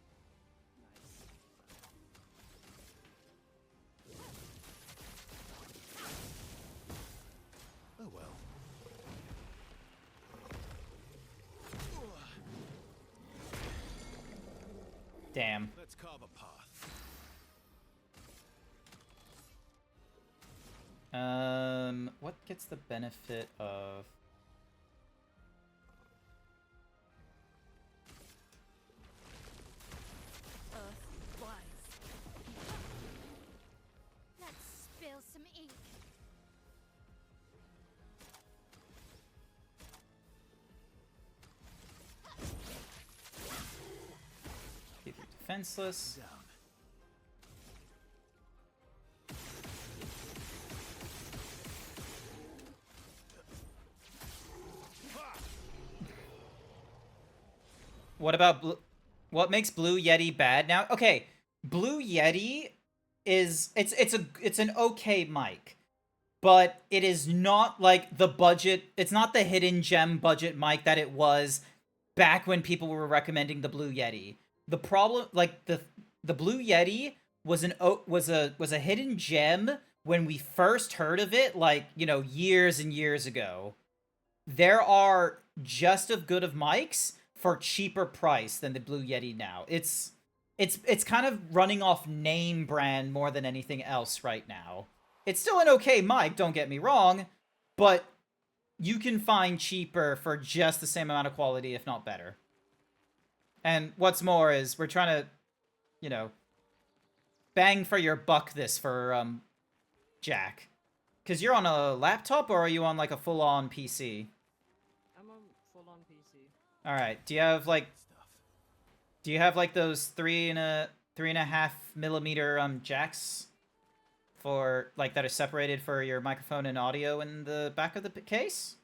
Damn. Let's carve a path. What gets the benefit of... Let's spill some ink. Keep it defenseless. What about what makes Blue Yeti bad now? Okay, Blue Yeti is it's an okay mic. but it is not like the budget. It's not the hidden gem budget mic that it was back when people were recommending the Blue Yeti. The problem, like the Blue Yeti was a hidden gem when we first heard of it, like, you know, years and years ago. There are just as good of mics for cheaper price than the Blue Yeti now. It's kind of running off name brand more than anything else right now. It's still an okay mic, don't get me wrong, but you can find cheaper for just the same amount of quality, if not better. And what's more is we're trying to, you know, bang for your buck this for Jack. Because you're on a laptop, or are you on like a full-on PC? I'm on full-on PC. Alright, do you have like those 3.5 millimeter jacks for like that are separated for your microphone and audio in the back of the case?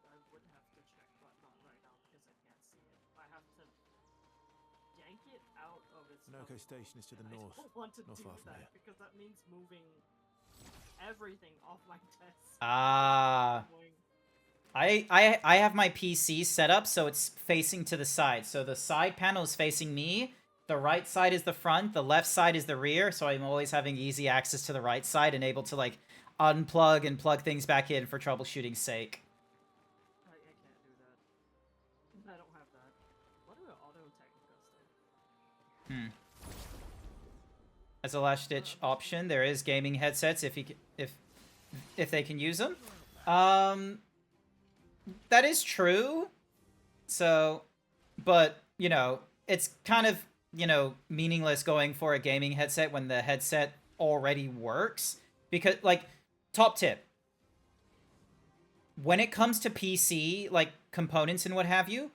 I would have to check, but not right now because I can't see it. I have to yank it out of its Noco Station is to the north. I don't want to Not do far from that here. because that means moving everything off my desk. I have my PC set up so it's facing to the side. So the side panel is facing me. The right side is the front. The left side is the rear. So I'm always having easy access to the right side and able to like unplug and plug things back in for troubleshooting's sake. I can't do that. I don't have that. What are Audio Technica stuff? As a last ditch option, there is gaming headsets if they can use them. That is true. So, but, you know, it's kind of, you know, meaningless going for a gaming headset when the headset already works. Because, like, top tip. When it comes to PC, like, components and what have you,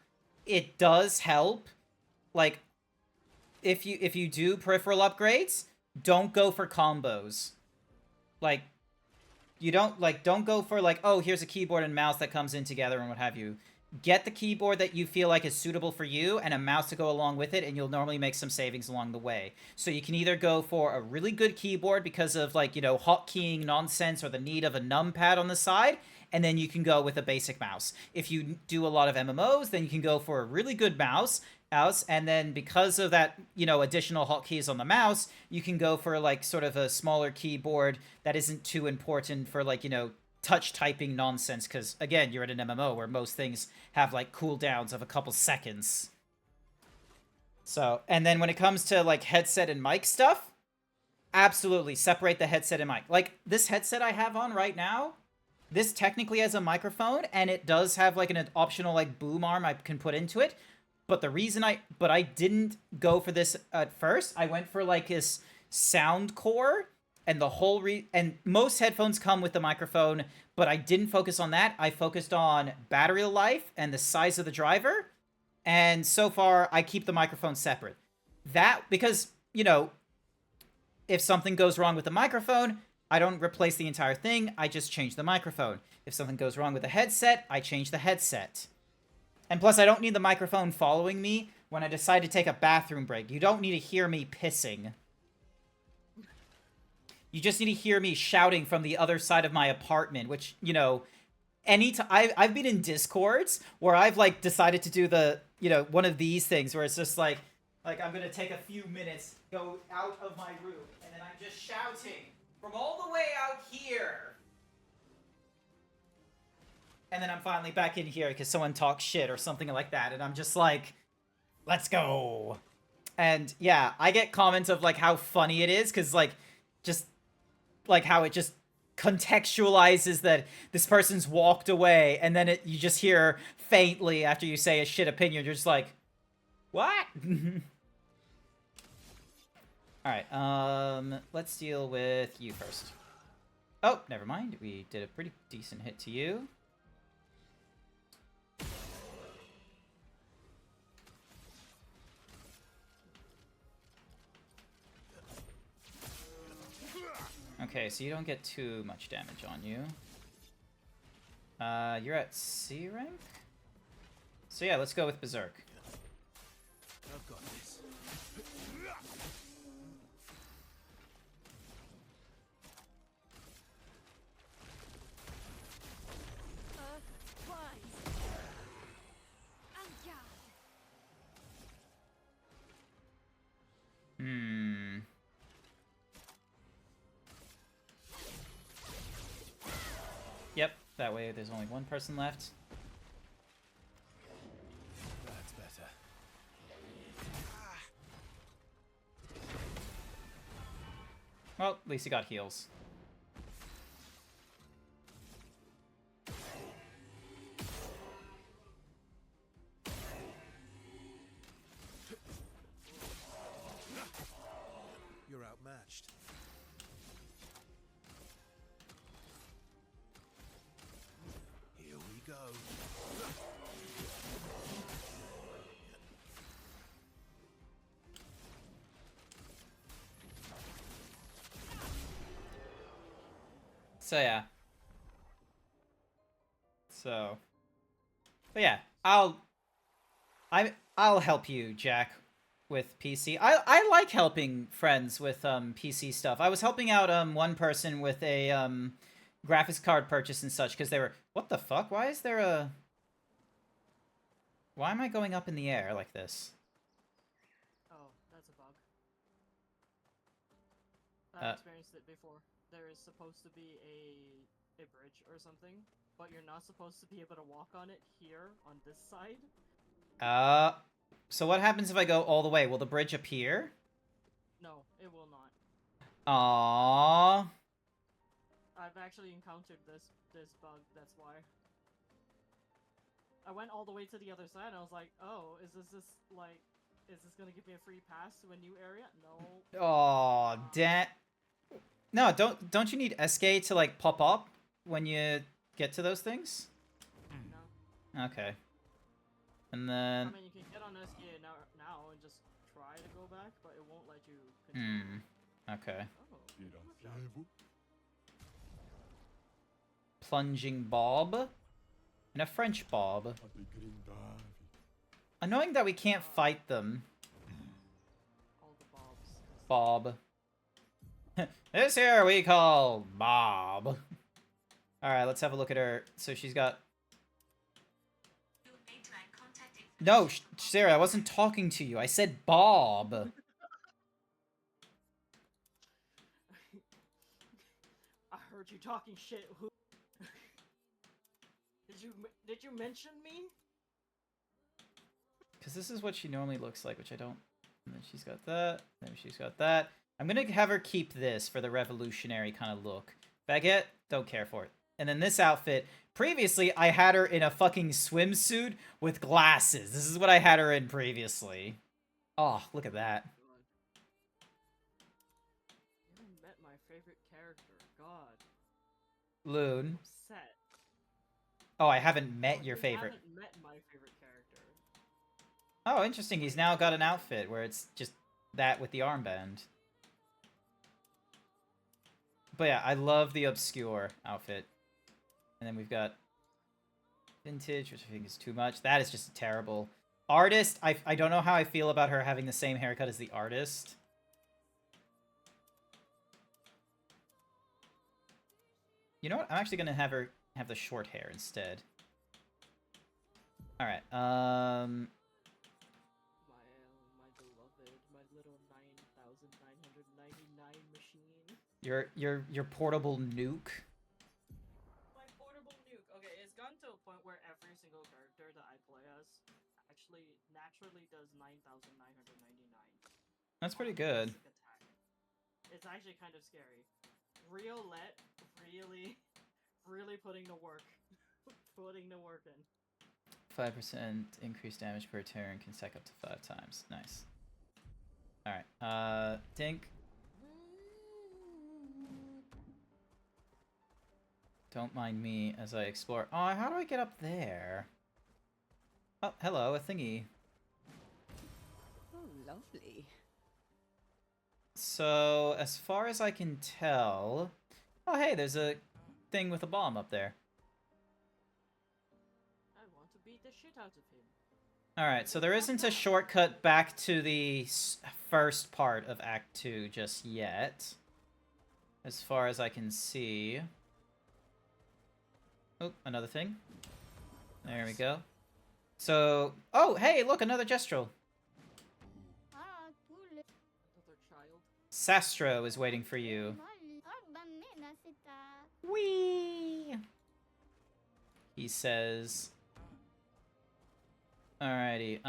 it does help. Like, if you do peripheral upgrades, don't go for combos. Like, you don't go for like, oh, here's a keyboard and mouse that comes in together and what have you. Get the keyboard that you feel like is suitable for you and a mouse to go along with it, and you'll normally make some savings along the way. So you can either go for a really good keyboard because of like, you know, hotkeying nonsense or the need of a numpad on the side, and then you can go with a basic mouse. If you do a lot of MMOs, then you can go for a really good mouse, and then because of that, you know, additional hotkeys on the mouse, you can go for like sort of a smaller keyboard that isn't too important for like, you know, touch typing nonsense, because again, you're at an MMO where most things have like cooldowns of a couple seconds. So, and then when it comes to like headset and mic stuff, absolutely separate the headset and mic. Like this headset I have on right now, this technically has a microphone, and it does have like an optional like boom arm I can put into it. But the reason I didn't go for this at first, I went for like this sound core, and the whole and most headphones come with the microphone, but I didn't focus on that. I focused on battery life and the size of the driver, and so far I keep the microphone separate. That because, you know, if something goes wrong with the microphone, I don't replace the entire thing, I just change the microphone. If something goes wrong with the headset, I change the headset. And plus, I don't need the microphone following me when I decide to take a bathroom break. You don't need to hear me pissing. You just need to hear me shouting from the other side of my apartment, which, you know, I've been in Discords where I've, like, decided to do the, you know, one of these things where it's just like I'm gonna take a few minutes, go out of my room, and then I'm just shouting from all the way out here. And then I'm finally back in here because someone talks shit or something like that. And I'm just like, let's go. And yeah, I get comments of like how funny it is because like, just like how it just contextualizes that this person's walked away. And then you just hear faintly after you say a shit opinion, you're just like, what? All right, let's deal with you first. Oh, never mind. We did a pretty decent hit to you. Okay, so you don't get too much damage on you. You're at C rank? So yeah, let's go with Berserk. I've got this. Yep, that way there's only one person left. That's better. Well, at least he got heals. You're outmatched. Here we go. So yeah. But yeah, I'll help you, Jack, with PC. I like helping friends with PC stuff. I was helping out one person with a graphics card purchase and such because they were, what the fuck? Why am I going up in the air like this? Oh, that's a bug. I've experienced it before. There is supposed to be a bridge or something, but you're not supposed to be able to walk on it here on this side. So what happens if I go all the way? Will the bridge appear? No, it will not. Aww. I've actually encountered this bug, that's why. I went all the way to the other side and I was like, oh, is this gonna give me a free pass to a new area? No. Aw, damn. No, don't you need SK to like pop up when you get to those things? No. Okay. And then I mean, you can get on SK now and just try to go back, but it won't let you continue. Okay. Oh. Plunging Bob. And a French Bob. Annoying that we can't fight them. All the Bobs. Bob. This here we call Bob. Alright, let's have a look at her. So she's got... No, Sarah, I wasn't talking to you. I said Bob. I heard you talking shit. Who? Did you mention me? Because this is what she normally looks like, which I don't... And then she's got that. Then she's got that. I'm gonna have her keep this for the revolutionary kind of look. Baguette, don't care for it. And then this outfit, previously I had her in a fucking swimsuit with glasses. This is what I had her in previously. Oh, look at that. You haven't met my favorite character. God. Loon. Upset. Oh, I haven't met your favorite. I haven't met my favorite character. Oh, interesting. He's now got an outfit where it's just that with the armband. But yeah, I love the Obscur outfit. And then we've got Vintage, which I think is too much. That is just terrible. Artist, I don't know how I feel about her having the same haircut as the artist. You know what? I'm actually gonna have her have the short hair instead. Alright, My beloved, my little 9,999 machine. Your portable nuke. My portable nuke. Okay, it's gotten to a point where every single character that I play as actually naturally does 9,999. That's pretty good. Attack. It's actually kind of scary. Riolette really putting the work. Putting the work in. 5% increased damage per turn can stack up to 5 times. Nice. Alright, Dink. Don't mind me as I explore. Oh, how do I get up there? Oh, hello, a thingy. Oh, lovely. So, as far as I can tell... Oh, hey, there's a thing with a bomb up there. I want to beat the shit out of him. Alright, so there isn't a shortcut back to the first part of Act 2 just yet. As far as I can see. Oh, another thing. There we go. So... Oh, hey, look, another Gestrel. Another child. Sastro is waiting for you. Whee! he says. Alrighty,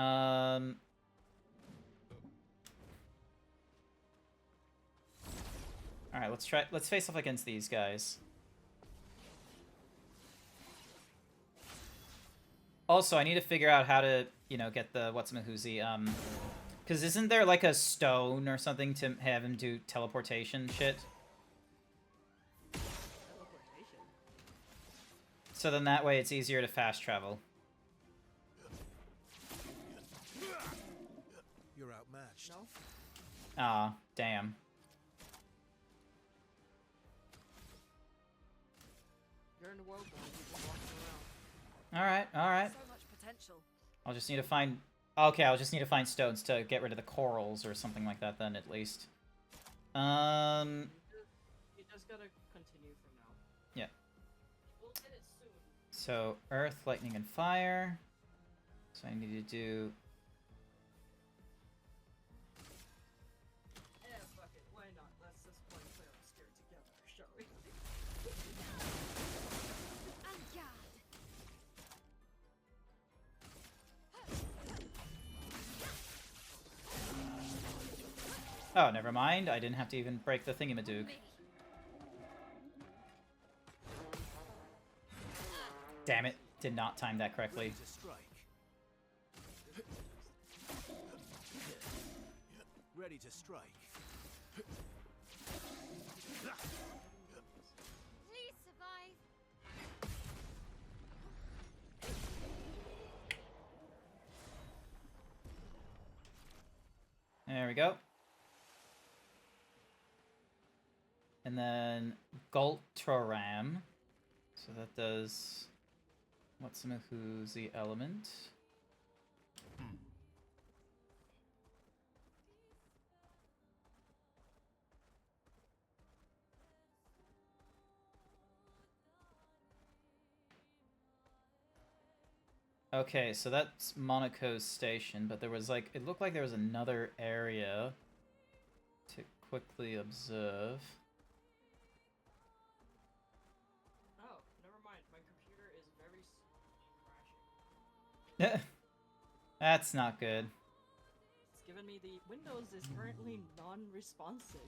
Alright, let's face off against these guys. Also, I need to figure out how to, you know, get the whatsamahoozy, because isn't there like a stone or something to have him do teleportation shit? Teleportation? So then that way it's easier to fast travel. You're outmatched. No? Ah, damn. You're in the world, though. You're just walking around. Alright, alright. So much potential. I'll just need to find... Okay, I'll just need to find stones to get rid of the corals or something like that then, at least. You just gotta continue from now. Yeah. We'll get it soon. So, earth, lightning, and fire. So I need to do... Yeah, fuck it. Why not? Let's just play Clair Obscur together, shall we? Oh, never mind. I didn't have to even break the thingamadoog. Damn it. Did not time that correctly. Ready to strike. Please survive. There we go. And then Gultraram. So that does whatsamahoozy element. Okay, so that's Monaco's station, but there was like, it looked like there was another area to quickly observe. Oh, never mind. My computer is very slowly crashing. That's not good. It's given me the Windows is currently non-responsive.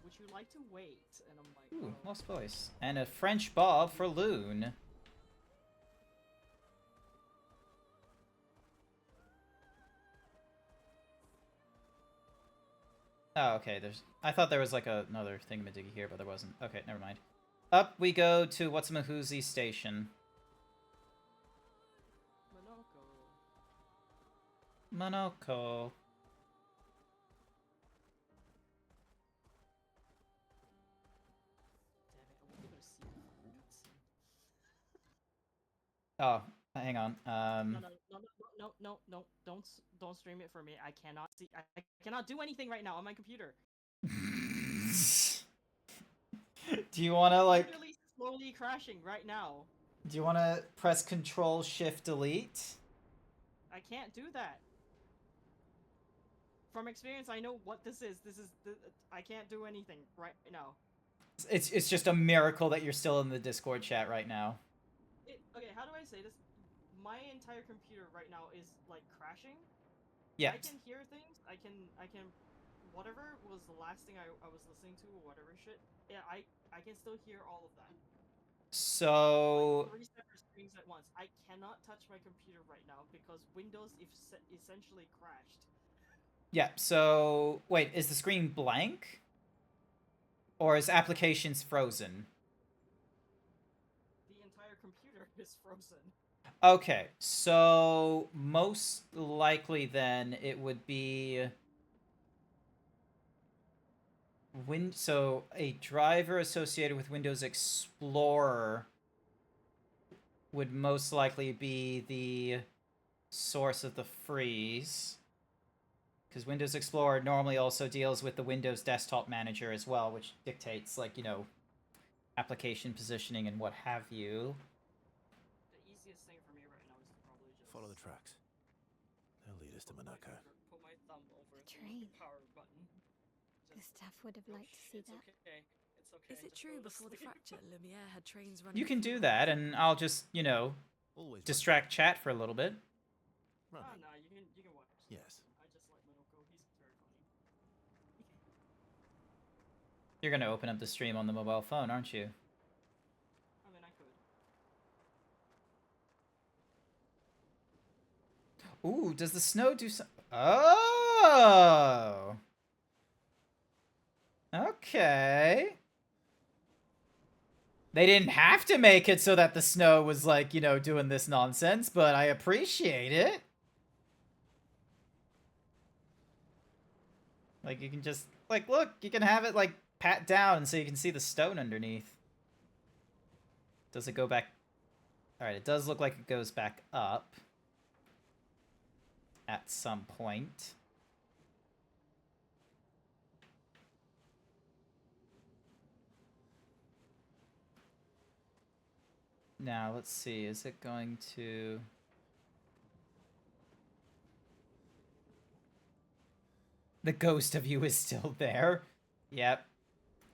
Would you like to wait? And I'm like, Ooh, lost voice. And a French bob for Loon. Oh, okay, there's... I thought there was like another thingamadiggy here, but there wasn't. Okay, never mind. Up we go to whatsamahoozy station. Monaco. Oh, hang on. No, don't stream it for me. I cannot see. I cannot do anything right now on my computer. Do you want to like? Literally slowly crashing right now. Do you want to press Control Shift Delete? I can't do that. From experience, I know what this is. I can't do anything right now. It's just a miracle that you're still in the Discord chat right now. Okay, how do I say this? My entire computer right now is like crashing. Yeah. I can hear things. I can whatever was the last thing I was listening to or whatever shit. Yeah, I can still hear all of that. So Like 3 separate screens at once. I cannot touch my computer right now because Windows essentially crashed. yeah, so wait, is the screen blank? Or is applications frozen? The entire computer is frozen. Okay, so most likely then it would be so a driver associated with Windows Explorer would most likely be the source of the freeze. Because Windows Explorer normally also deals with the Windows Desktop Manager as well, which dictates, like, you know, application positioning and what have you. The easiest thing for me right now is to probably just follow the tracks. They'll lead us to Monaco. Put my thumb over The train. the power button. Gustav would have liked to see that. Okay. It's okay. Is it true before the fracture, Lumiere had trains running? You can do that, and I'll just, you know, Always distract chat for a little bit. Oh no, you can watch. Yes. I just let Little go. He's very funny. You're gonna open up the stream on the mobile phone, aren't you? I mean, I could. Ooh, does the snow do some... Oh! Okay. They didn't have to make it so that the snow was, like, you know, doing this nonsense, but I appreciate it. Like, you can just... Like, look, you can have it, like, pat down so you can see the stone underneath. Does it go back... Alright, it does look like it goes back up. At some point. Now, let's see. Is it going to... The ghost of you is still there. Yep.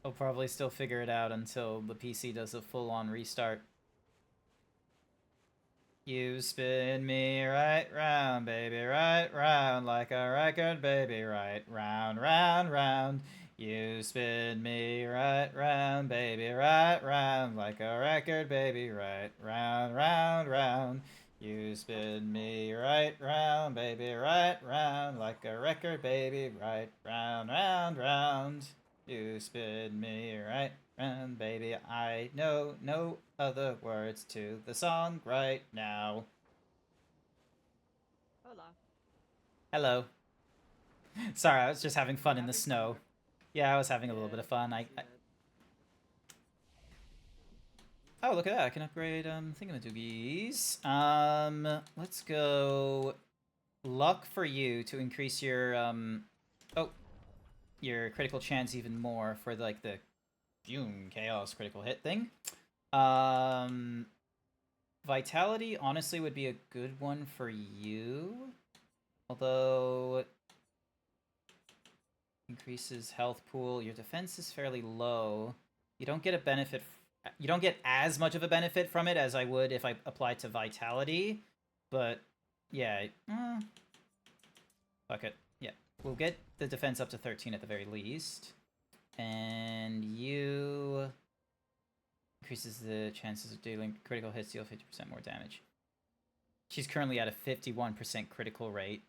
I'll probably still figure it out until the PC does a full-on restart. You spin me right round, baby, right round, like a record, baby, right round, round, round. You spin me right round, baby, right round, like a record, baby, right round, round, round. You spin me right round, baby, right round, like a record, baby, right round, round, round. You spin me right round, baby. I know no other words to the song right now. Hola. Hello. Sorry, I was just having fun in the snow. Yeah, I was having a little bit of fun. Oh, look at that. I can upgrade thingamadoogies. Let's go luck for you to increase your your critical chance even more for like the chaos critical hit thing. Vitality honestly would be a good one for you. Although increases health pool, your defense is fairly low. You don't get a benefit. You don't get as much of a benefit from it as I would if I applied to vitality. But yeah, fuck it. Yeah, we'll get the defense up to 13 at the very least. And you increases the chances of dealing critical hits, deal 50% more damage. She's currently at a 51% critical rate.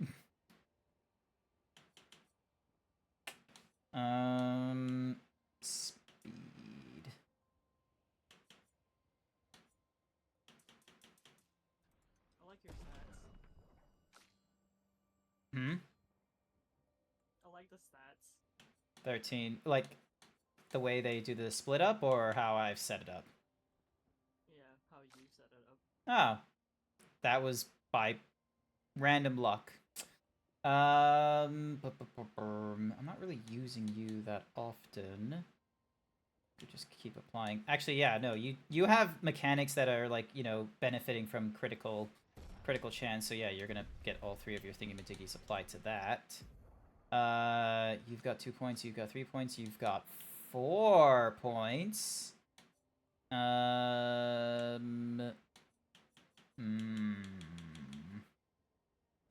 Speed. I like your stats. Hmm? I like the stats. 13. Like, the way they do the split up, or how I've set it up? Yeah, how you set it up. Oh. That was by random luck. I'm not really using you that often. Could just keep applying. Actually, yeah, no, you have mechanics that are like, you know, benefiting from critical chance. So yeah, you're gonna get all 3 of your thingy-majiggies applied to that. You've got 2 points. You've got 3 points. You've got 4 points.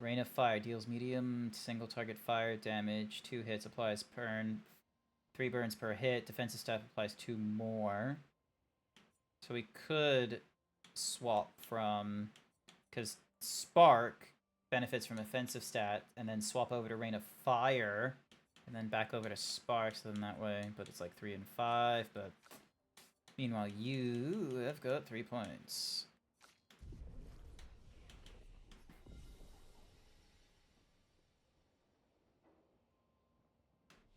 Rain of Fire deals medium single target fire damage. 2 hits, applies burn. 3 burns per hit. Defensive staff applies 2 more. So we could swap from... Because Spark benefits from offensive stat, and then swap over to Rain of Fire, and then back over to Spark, so then that way, but it's like 3 and 5, but... Meanwhile, you have got 3 points.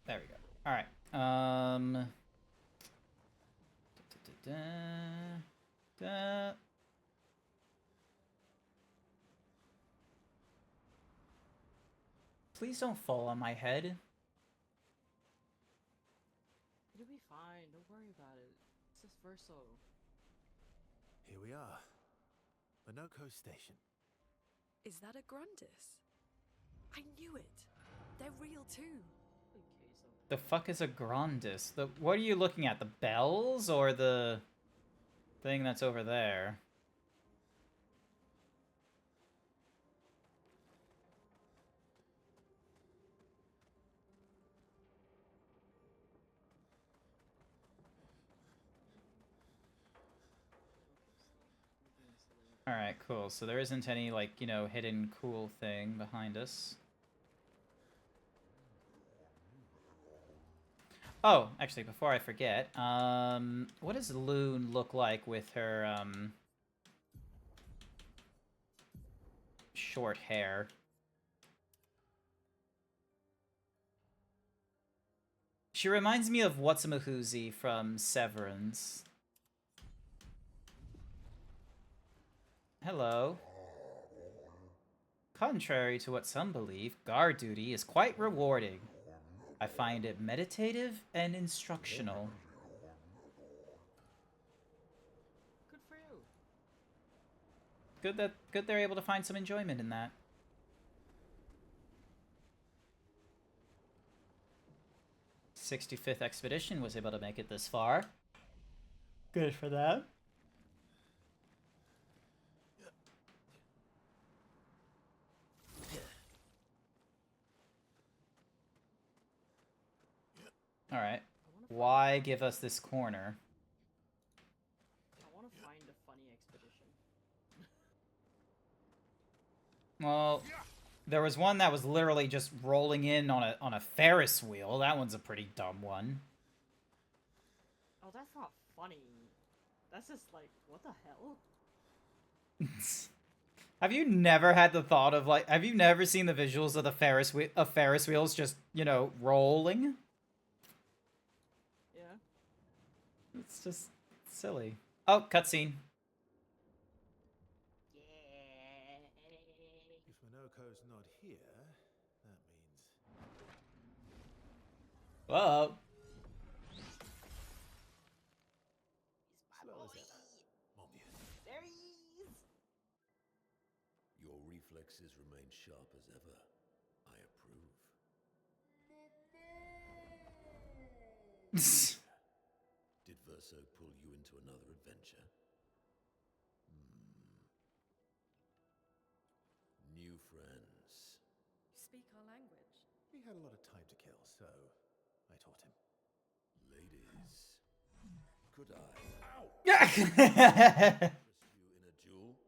There we go. All right. Please don't fall on my head. It'll be fine. Don't worry about it. It's just Verso. Here we are. Minoko Station. Is that a Grundis? I knew it. They're real too. The fuck is a Grandis? What are you looking at? The bells or the thing that's over there? Alright, cool. So there isn't any, like, you know, hidden cool thing behind us. Oh, actually, before I forget, what does Loon look like with her, short hair? She reminds me of What's-a-Mahoozy from Severance. Hello. Contrary to what some believe, guard duty is quite rewarding. I find it meditative and instructional. Good for you. Good they're able to find some enjoyment in that. '65th Expedition was able to make it this far. Good for them. Alright. Why give us this corner? I want to find a funny expedition. Well, there was one that was literally just rolling in on a Ferris wheel. That one's a pretty dumb one. Oh, that's not funny. That's just like, what the hell? Have you never had the thought of, like, have you never seen the visuals of the Ferris wheels just, you know, rolling? Yeah. It's just silly. Oh, cutscene. If Minoko's not here, that means... Whoa. Slow as ever. There he is! Your reflexes remain sharp as ever. I approve. Did Verso pull you into another adventure? New friends. You speak our language. He had a lot of time to kill, so I taught him. Ladies, could I? Ow! Yeah. You in a duel?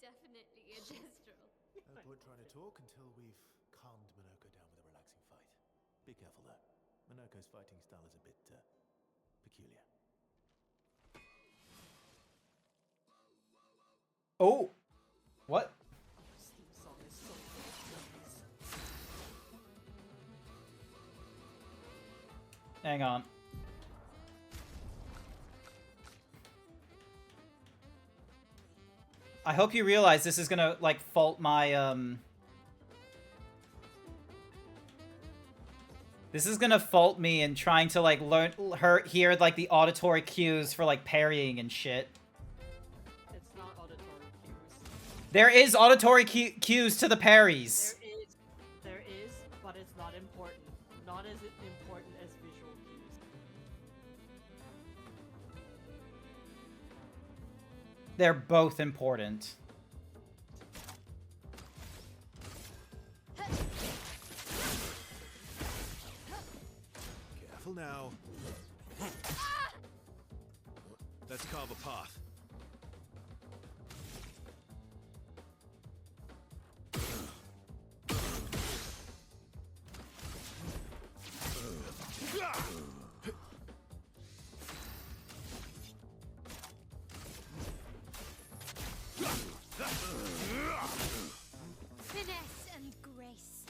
Definitely a gestural. No point trying to talk until we've calmed Minoko down with a relaxing fight. Be careful though. Minoko's fighting style is a bit peculiar. Oh. What? This theme song is so good. Hang on. I hope you realize this is gonna, like, fault my, This is gonna fault me in trying to, like, hear, like, the auditory cues for, like, parrying and shit. It's not auditory cues. There is auditory cues to the parries. There is, but it's not important. Not as important as visual cues. They're both important. Careful now. Let's carve a path. Finesse and grace.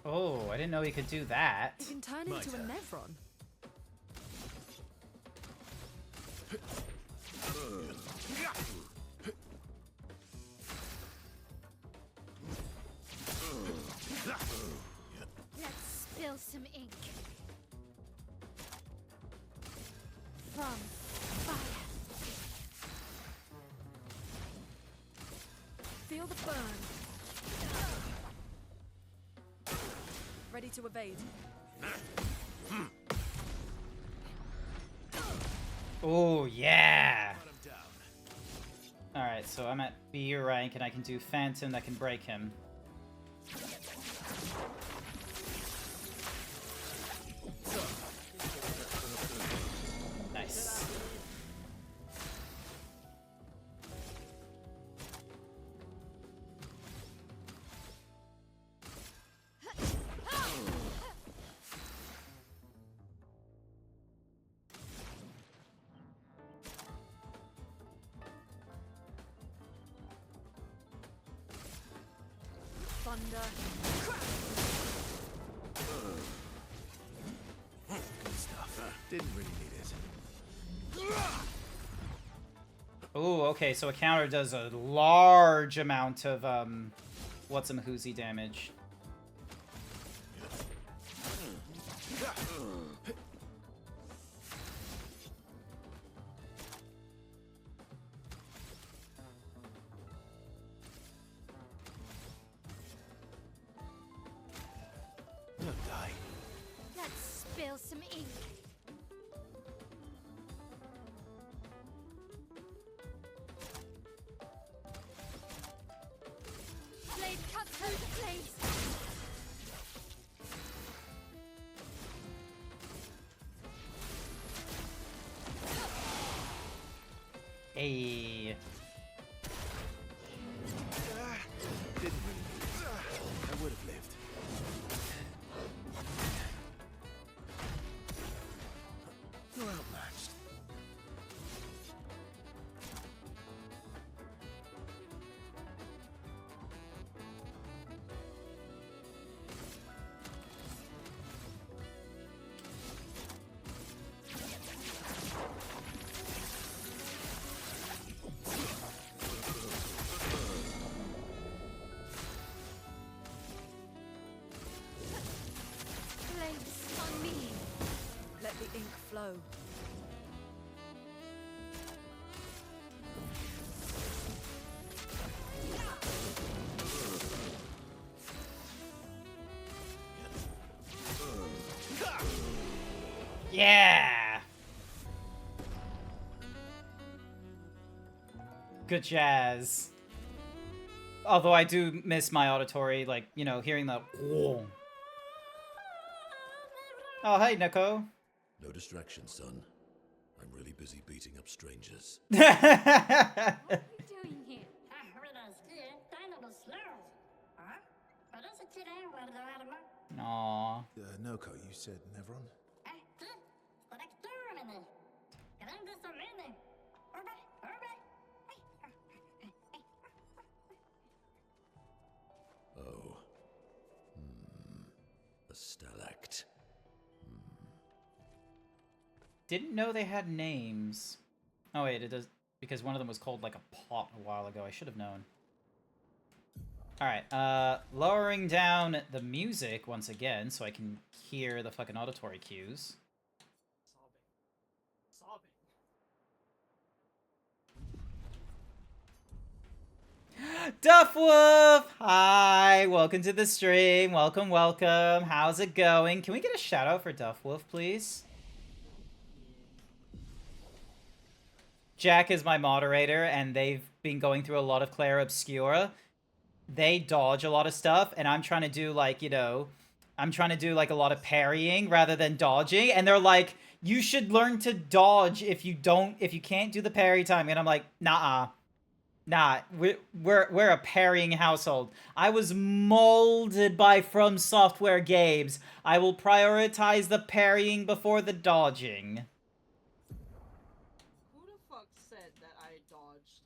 Oh, I didn't know he could do that. You can turn into a Nevron. Let's spill some ink. From fire. Feel the burn. ready to evade. Oh, yeah! Alright, so I'm at B rank and I can do Phantom that can break him. Nice. Thunder. Good stuff. Didn't really need it. Oh, okay, so a counter does a large amount of, what's-some-whoozy damage. Don't die. Let's spill some ink. Blade cuts through the flames. Hey. Didn't really need it. I would have lived. You're outmatched. Flames on me. Let the ink flow. Yeah! Good jazz. Although I do miss my auditory, like, you know, hearing the... Oh, hey, Neko. No distraction, son. I'm really busy beating up strangers. What are you doing here? Aww. Noko, you said Nevron? Oh. A stalact. Didn't know they had names. Oh wait, it does, because one of them was called like a pot a while ago. I should have known. Alright, lowering down the music once again so I can hear the fucking auditory cues. Duffwolf! Hi, welcome to the stream. Welcome, welcome. How's it going? Can we get a shout out for Duffwolf, please? Jack is my moderator, and they've been going through a lot of Clair Obscur. They dodge a lot of stuff, and I'm trying to do, like, you know, I'm trying to do, like, a lot of parrying rather than dodging, and they're like, you should learn to dodge if you can't do the parry timing, and I'm like, nah, we're a parrying household. I was molded by From Software games. I will prioritize the parrying before the dodging. Who the fuck said that I dodged?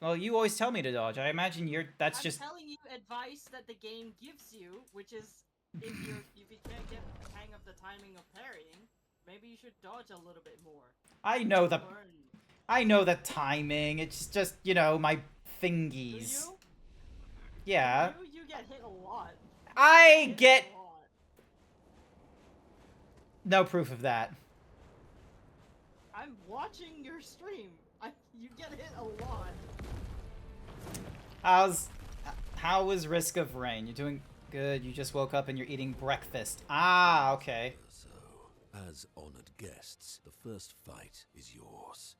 Well, you always tell me to dodge. I imagine I'm just telling you advice that the game gives you, which is if you can't get the hang of the timing of parrying, maybe you should dodge a little bit more. I know the timing. It's just, you know, my fingies. Do you? Yeah. You get hit a lot. I get no proof of that. I'm watching your stream. You get hit a lot. How was Risk of Rain? You doing Good, you just woke up and you're eating breakfast. Ah, okay. So, as honored guests, the first fight is yours.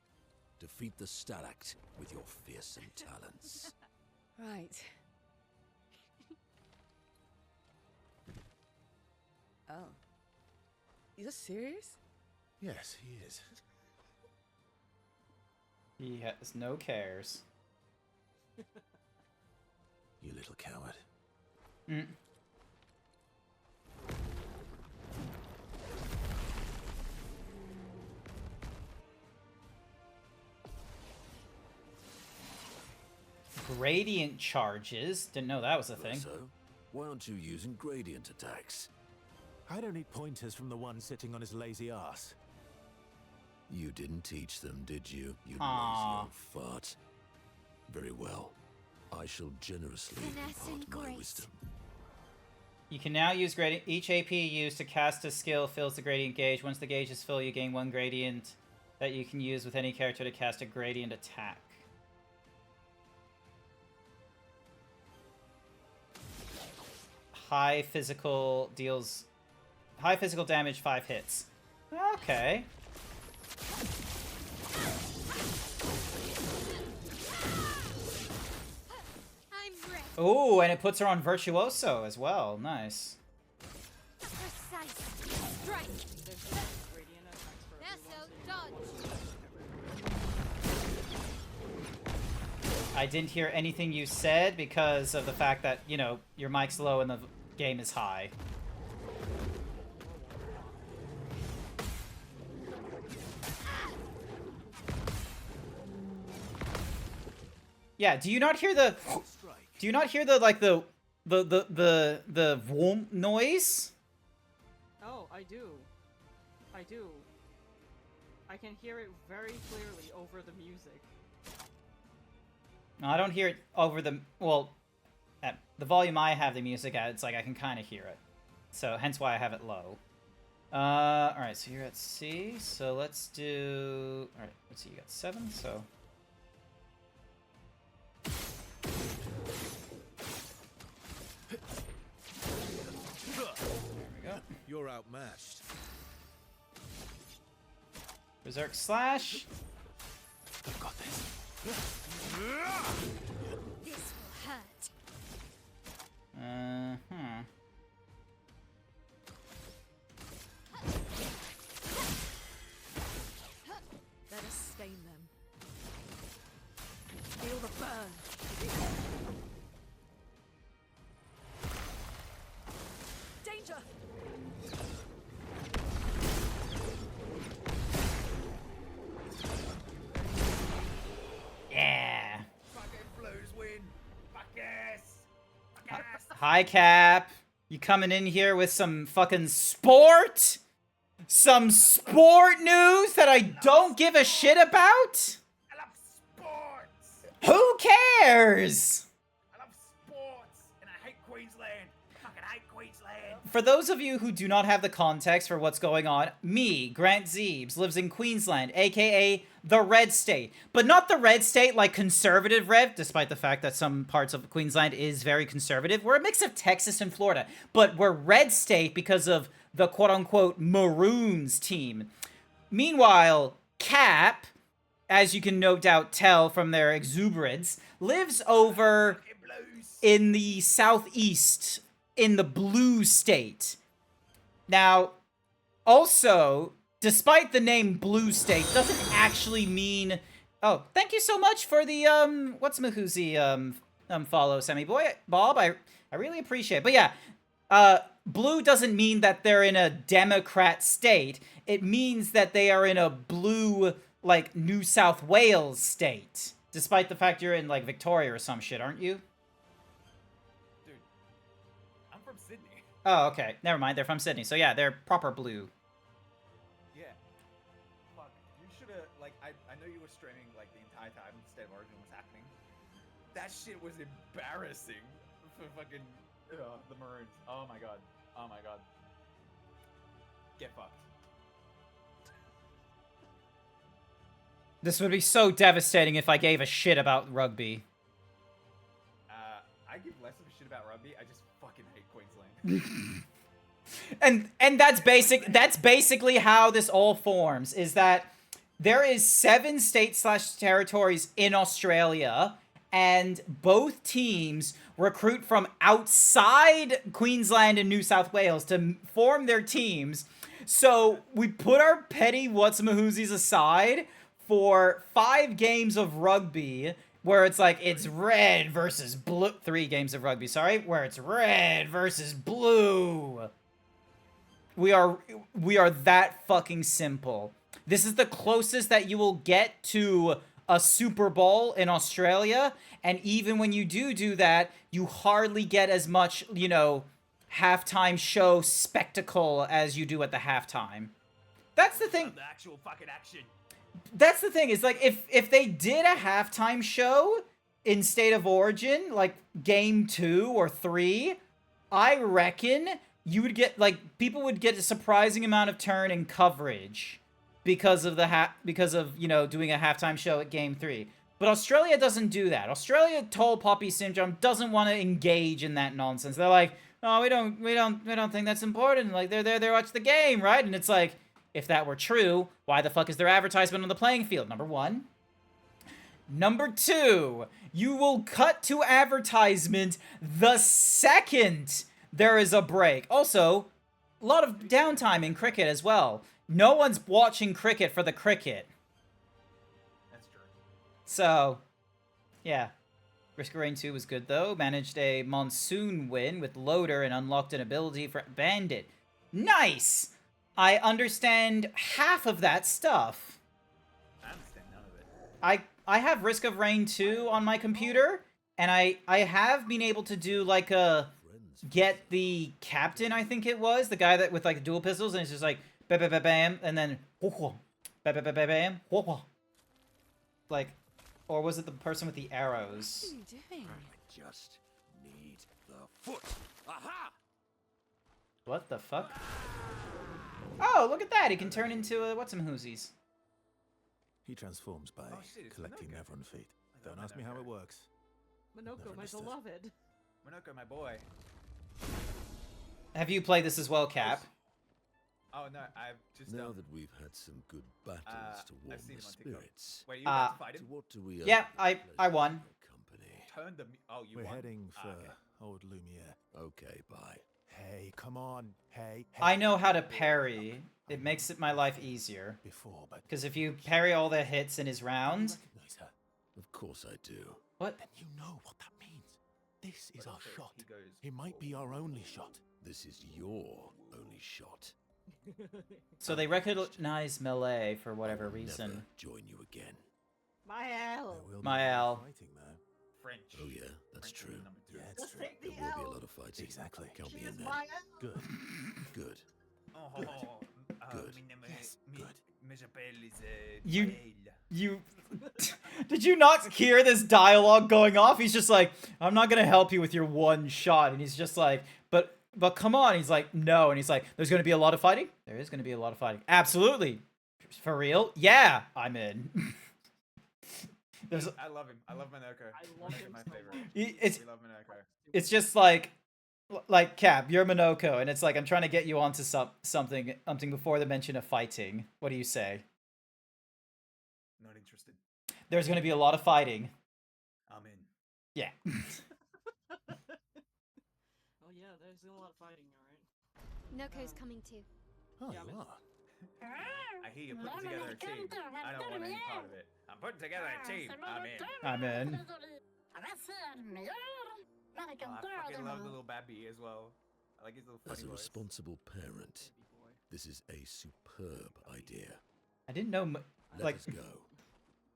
Defeat the Stalact with your fearsome talents. Right. Oh. You're serious? Yes, he is. He has no cares. You little coward. Mm. Gradient charges. Didn't know that was a thing. So, why aren't you using gradient attacks? I don't need pointers from the one sitting on his lazy ass. You didn't teach them, did you? You Aww. lazy old fart. Very well. I shall generously impart my wisdom. You can now use gradient. Each AP used to cast a skill fills the gradient gauge. Once the gauge is full, you gain 1 gradient that you can use with any character to cast a gradient attack. High physical damage, 5 hits. Okay. Oh, and it puts her on Virtuoso as well. Nice. I didn't hear anything you said because of the fact that, you know, your mic's low and the game is high. Yeah, do you not hear the... Do you not hear the, like, the vroom noise? Oh, I do. I do. I can hear it very clearly over the music. No, I don't hear it over the... Well, at the volume I have the music at, it's like I can kind of hear it. So, hence why I have it low. Alright, so you're at C. So, let's do... Alright, let's see, you got 7, so... You're outmatched. Berserk Slash. I've got this. This will hurt. Let us stain them. Feel the burn. Danger! Yeah. Fucking Blues win. Fuck yes. Fuck yes. Hi, Cap. You coming in here with some fucking sport? Some sport news that I don't give a shit about? I love sports. Who cares? I love sports, and I hate Queensland. Fucking hate Queensland. For those of you who do not have the context for what's going on, me, GrantZeebs, lives in Queensland, aka the Red State. But not the Red State like conservative red, despite the fact that some parts of Queensland is very conservative. We're a mix of Texas and Florida. But we're Red State because of the quote-unquote Maroons team. Meanwhile, Cap, as you can no doubt tell from their exuberance, lives over in the southeast, in the blue state. Now, also, despite the name Blue State, doesn't actually mean... Oh, thank you so much for the, what's-mahoozy, follow, Sammy Boy. Bob, I really appreciate it. But yeah, blue doesn't mean that they're in a Democrat state. It means that they are in a blue, like, New South Wales state. Despite the fact you're in, like, Victoria or some shit, aren't you? Dude, I'm from Sydney. Oh, okay. Never mind. They're from Sydney. So yeah, they're proper blue. Yeah. Fuck. You should've, like, I know you were streaming, like, the entire time State of Origin was happening. That shit was embarrassing for fucking, the Maroons. Oh my god. Oh my god. Get fucked. This would be so devastating if I gave a shit about rugby. I give less some shit about rugby. I just fucking hate Queensland. And that's basically how this all forms, is that there is 7 states/territories in Australia, and both teams recruit from outside Queensland and New South Wales to form their teams. So we put our petty whatsamahoozies aside for 5 games of rugby, where it's like, it's red versus blue. 3 games of rugby, sorry, where it's red versus blue. We are that fucking simple. This is the closest that you will get to a Super Bowl in Australia, and even when you do that, you hardly get as much, you know, halftime show spectacle as you do at the halftime. That's the thing. The actual fucking action. That's the thing, is like, if they did a halftime show in State of Origin, like game 2 or 3, I reckon you would get, like, people would get a surprising amount of turn and coverage because of you know, doing a halftime show at game 3. But Australia doesn't do that. Australia, tall poppy syndrome, doesn't want to engage in that nonsense. They're like, oh, we don't think that's important. Like, they're there to watch the game, right? And it's like, if that were true, why the fuck is there advertisement on the playing field? Number 1. Number 2, you will cut to advertisement the second there is a break. Also, a lot of downtime in cricket as well. No one's watching cricket for the cricket. That's true. So, yeah. Risk of Rain 2 was good, though. Managed a monsoon win with Loader and unlocked an ability for Bandit. Nice! I understand half of that stuff. I understand none of it. I have Risk of Rain 2 on my computer, and I have been able to do, like, get the captain, I think it was, the guy that with, like, dual pistols, and it's just like, bam, and then, bam, like, or was it the person with the arrows? What are you doing? I just need the foot. Aha! What the fuck? Oh, look at that! He can turn into a whatsamahoozies. He transforms by collecting Nevron feet. Don't ask me how it works. Minoko, my beloved. Minoko, my boy. Have you played this as well, Cap? Oh no, I've just now that we've had some good battles to warm the spirits. Wait, you about to fight him? What do we? Yeah, I won. Turn the. Oh, you We're won? heading for old Lumiere. Okay, bye. Hey, come on. Hey. I know how to parry. It makes it my life easier. Because if you parry all the hits in his round... Of course I do. What? Then you know what that means. This is our shot. It might be our only shot. This is your only shot. So they recognize melee for whatever reason. Never join you again. Mael. Mael. French. Oh yeah, that's true. Yeah, it's true. There will be a lot of fights. Exactly. Count me in there. Good. Good. Good. Good. Yes, You did you not hear this dialogue going off? He's just like, I'm not gonna help you with your one shot, and he's just like, but come on. He's like, no, and he's like, there's gonna be a lot of fighting. There is gonna be a lot of fighting. Absolutely. For real? Yeah, I'm in. I love him. I love Minoko. I love him my so favorite. It's We love Minoko. it's just like Cap, you're Minoko, and it's like, I'm trying to get you onto something before the mention of fighting. What do you say? Not interested. There's gonna be a lot of fighting. I'm in. Yeah. Oh yeah, there's a lot of fighting, alright. Noko's coming too. Oh, Yeah, you are. I hear you're putting together a team. I don't want any part of it. I'm putting together a team. I'm in. I'm in. Oh, I fucking love the little babby as well. I like his little funny As a voice. responsible parent, this is a superb idea. I didn't know, Let us go.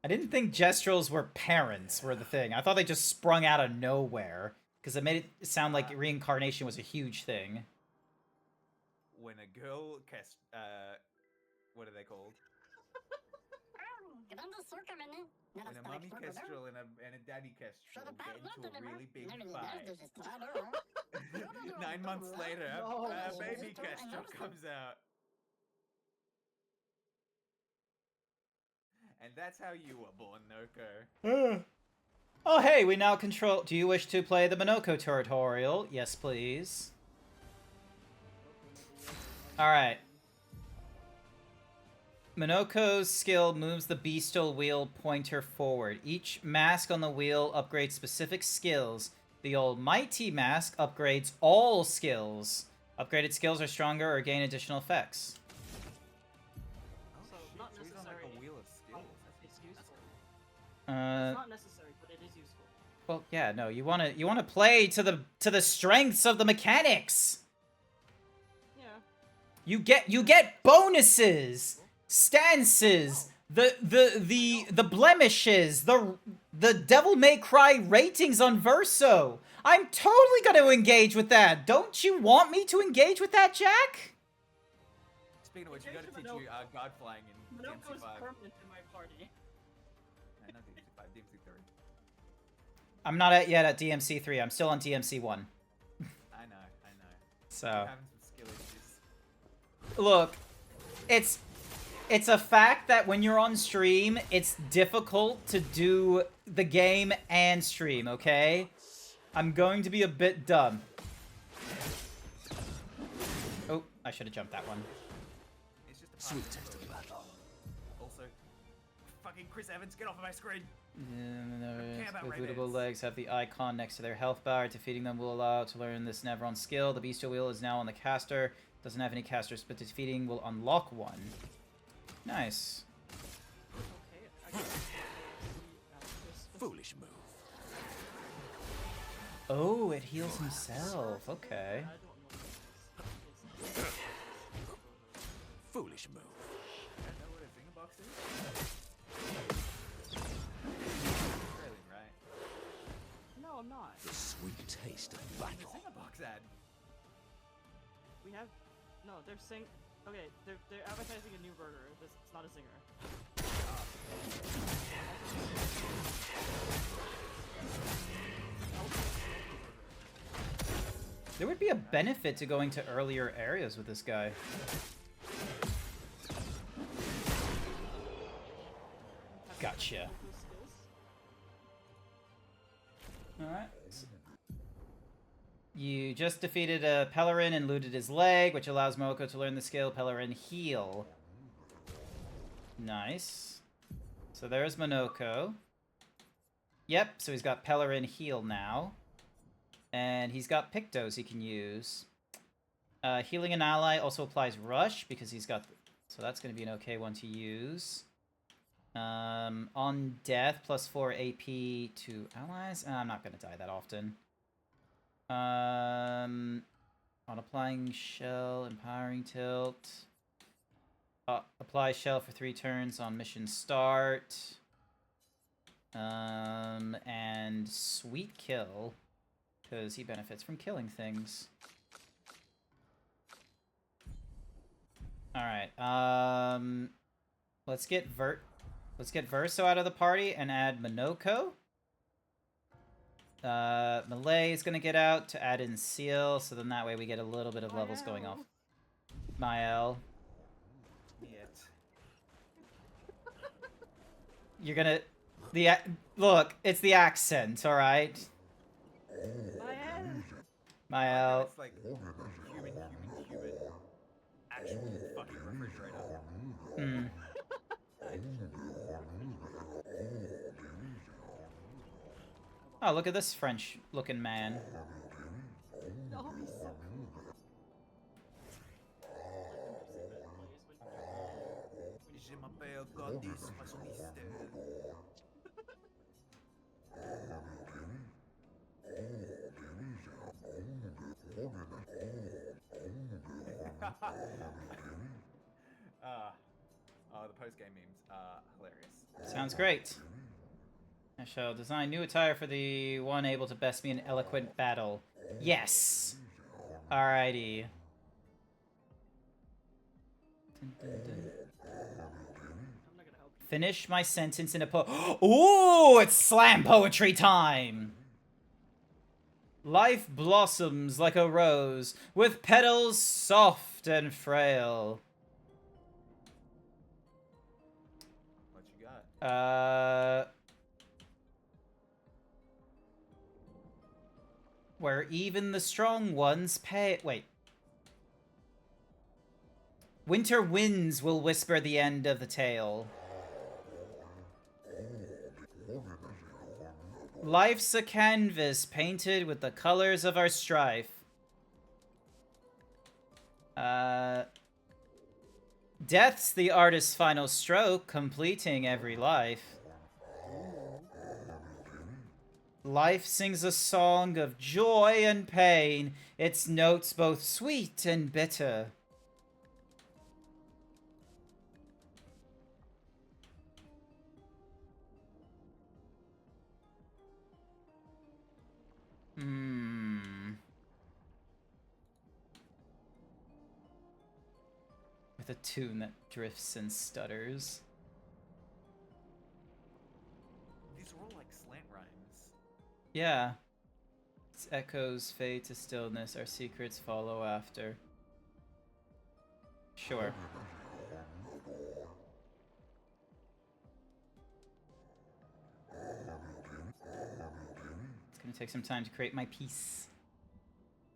I didn't think Gestrels were parents were the thing. I thought they just sprung out of nowhere, because it made it sound like reincarnation was a huge thing. When a girl what are they called? When a mommy kestrel and a daddy kestrel get into a really big fight. 9 months later, a baby kestrel comes out. And that's how you were born, Noko. Oh, hey, we now control... Do you wish to play the Minoko tutorial? Yes, please. Alright. Minoko's skill moves the bestial wheel pointer forward. Each mask on the wheel upgrades specific skills. The Almighty mask upgrades all skills. Upgraded skills are stronger or gain additional effects. So, not necessary. Like a wheel of skills. It's useful. Uh, It's not necessary, but it is useful. well, yeah, no, you wanna play to the strengths of the mechanics. Yeah. You get bonuses, stances, the blemishes, the Devil May Cry ratings on Verso. I'm totally gonna engage with that. Don't you want me to engage with that, Jack? Speaking of which, you gotta teach you God flying in Minoko's DMC5. permanent in my party. Nah, not DMC5, DMC3. I'm not yet at DMC 3. I'm still on DMC 1. I know. So. You're having some skill issues. Look, it's a fact that when you're on stream, it's difficult to do the game and stream, okay? I'm going to be a bit dumb. Oh, I should have jumped that one. It's just a Sweet taste of battle. Also, fucking Chris Evans, get off of my screen. care about With Ray bootable Bans. legs have the icon next to their health bar. Defeating them will allow to learn this Nevron skill. The bestial wheel is now on the caster. Doesn't have any casters, but defeating will unlock one. Nice. Foolish move. Oh, it heals himself. Okay. Foolish move. I know what a zinger box is. Australian, right? No, I'm not. The sweet taste of The battle. zinger box ad. We have. No, they're Okay, they're advertising a new burger. It's not a singer. There would be a benefit to going to earlier areas with this guy. Gotcha. Alright. You just defeated a Pellerin and looted his leg, which allows Moko to learn the skill Pellerin Heal. Nice. So there's Monoko. Yep, so he's got Pellerin Heal now. And he's got Pictos he can use. Healing an ally also applies Rush, because he's got... So that's going to be an okay one to use. On death, plus 4 AP to allies. I'm not going to die that often. On applying shell, empowering tilt. Apply shell for 3 turns on mission start. And sweet kill, because he benefits from killing things. Alright, let's get Verso out of the party and add Monoko. Malay is gonna get out to add in Seal, so then that way we get a little bit of levels going off. Mael. You're gonna... Look, it's the accent, alright? Mael. It's like human. Actual fucking refrigerator. Hmm. Oh, look at this French-looking man. Je m'appelle Goddess Fashionista. The post-game memes are hilarious. Sounds great. I shall design new attire for the one able to best me in eloquent battle. Yes! Alrighty. Finish my sentence in a Ooh, it's slam poetry time! Life blossoms like a rose, with petals soft and frail. What you got? Where even the strong ones pay. Wait. Winter winds will whisper the end of the tale. Life's a canvas painted with the colors of our strife. Death's the artist's final stroke, completing every life. Life sings a song of joy and pain, its notes both sweet and bitter. With a tune that drifts and stutters. These are all like slant rhymes. Yeah. Its echoes fade to stillness, our secrets follow after. Sure. It's gonna take some time to create my piece.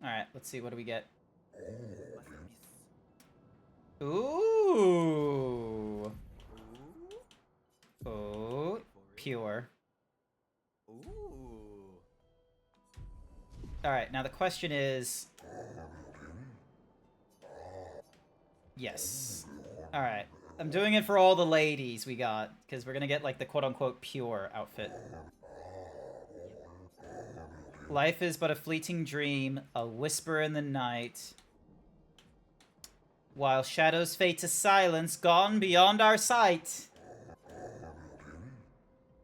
Alright, let's see, what do we get? Ooh! Oh, pure. Alright, now the question is... Yes. Alright. I'm doing it for all the ladies we got, because we're gonna get, like, the quote-unquote pure outfit. Life is but a fleeting dream, a whisper in the night. While shadows fade to silence, gone beyond our sight.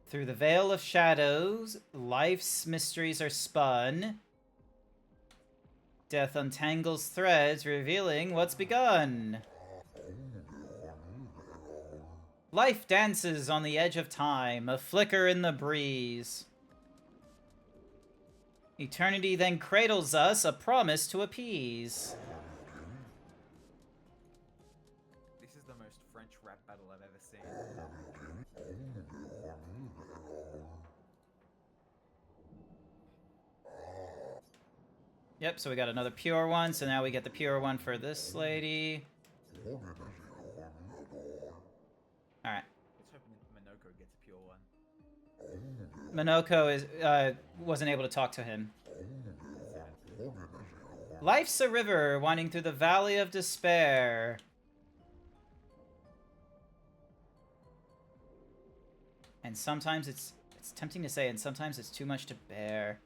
Through the veil of shadows, life's mysteries are spun. Death untangles threads, revealing what's begun. Life dances on the edge of time, a flicker in the breeze. Eternity then cradles us, a promise to appease. This is the most French rap battle I've ever seen. Yep, so we got another pure one, so now we get the pure one for this lady. Alright. Let's hope Minoko gets a pure one. Minoko is, wasn't able to talk to him. Life's a river winding through the valley of despair. And sometimes it's tempting to say, and sometimes it's too much to bear.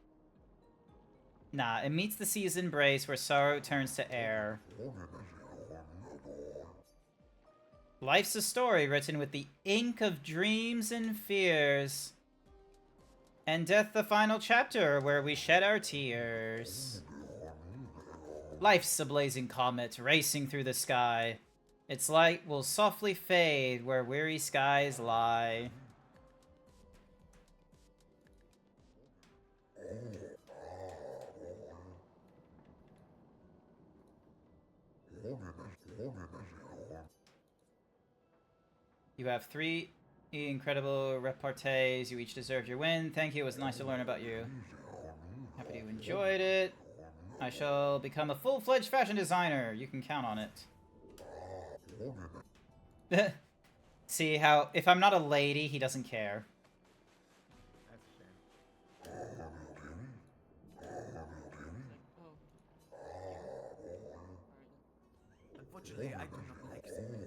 Nah, it meets the sea's embrace where sorrow turns to air. Life's a story written with the ink of dreams and fears. And death the final chapter where we shed our tears. Life's a blazing comet racing through the sky. Its light will softly fade where weary skies lie. You have 3 incredible repartees. You each deserve your win. Thank you. It was nice to learn about you. Happy you enjoyed it. I shall become a full-fledged fashion designer. You can count on it. See how, if I'm not a lady, he doesn't care. That's a shame. Unfortunately, I do not like singing.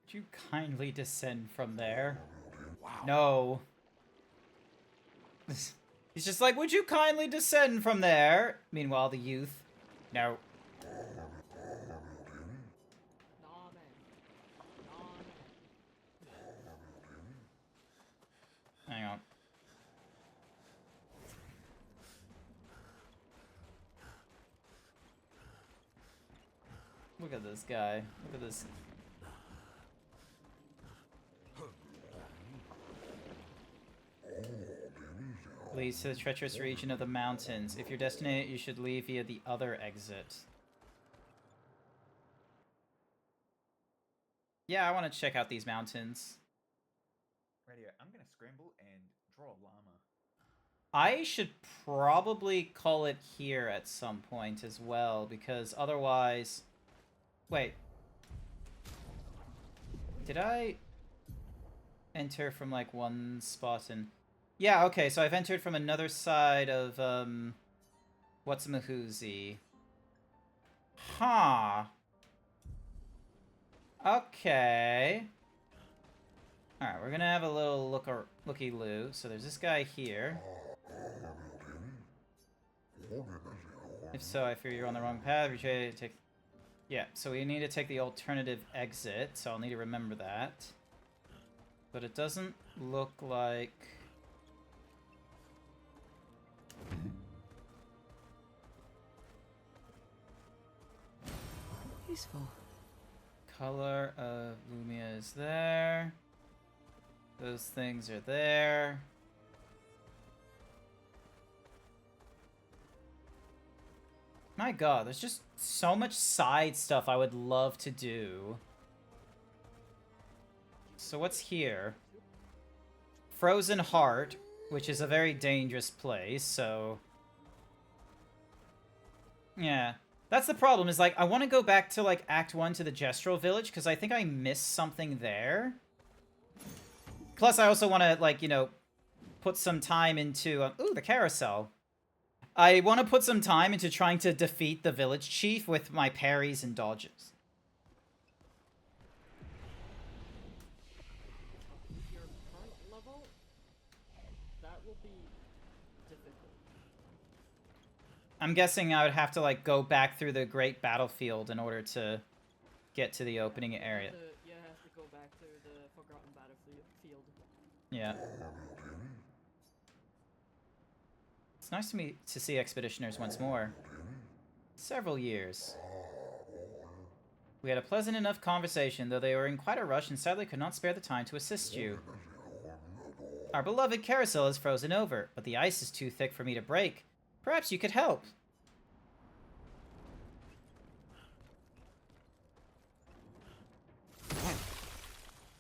Would you kindly descend from there? Wow. No. He's just like, would you kindly descend from there? Meanwhile, the youth. No. Hang on. Look at this guy. Look at this leads to the treacherous region of the mountains. If you're destined, you should leave via the other exit. Yeah, I want to check out these mountains. Right here, I'm gonna scramble and draw a llama. I should probably call it here at some point as well, because otherwise... Wait. Did I enter from, like, one spot and... Yeah, okay, so I've entered from another side of, what's Mahoozy? Huh. Okay. Alright, we're gonna have a little looky-loo. So there's this guy here. If so, I fear you're on the wrong path. Take... Yeah, so we need to take the alternative exit, so I'll need to remember that. But it doesn't look like... Useful. Color of Lumia is there. Those things are there. My god, there's just so much side stuff I would love to do. So what's here? Frozen Heart, which is a very dangerous place, so... Yeah. That's the problem, is, like, I want to go back to, like, Act 1 to the Gestural Village, because I think I missed something there. Plus, I also want to, like, you know, put some time into... ooh, the carousel. I want to put some time into trying to defeat the village chief with my parries and dodges. Your current level, that will be difficult. I'm guessing I would have to, like, go back through the Great Battlefield in order to get to the opening area. Yeah, I have to go back to the Forgotten Battlefield. Yeah. It's nice to see Expeditioners once more. Several years. We had a pleasant enough conversation, though they were in quite a rush and sadly could not spare the time to assist you. Our beloved carousel is frozen over, but the ice is too thick for me to break. Perhaps you could help.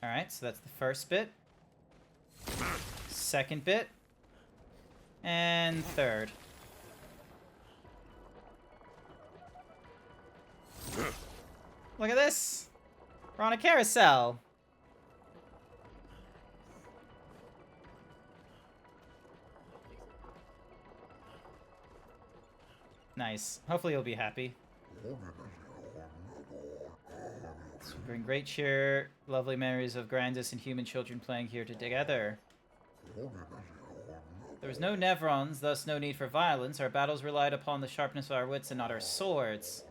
Alright, so that's the first bit. Second bit. And third. Look at this! We're on a carousel! Nice. Hopefully you'll be happy. This will bring great cheer, lovely memories of Grandis and human children playing here together. There was no Nevrons, thus no need for violence. Our battles relied upon the sharpness of our wits and not our swords.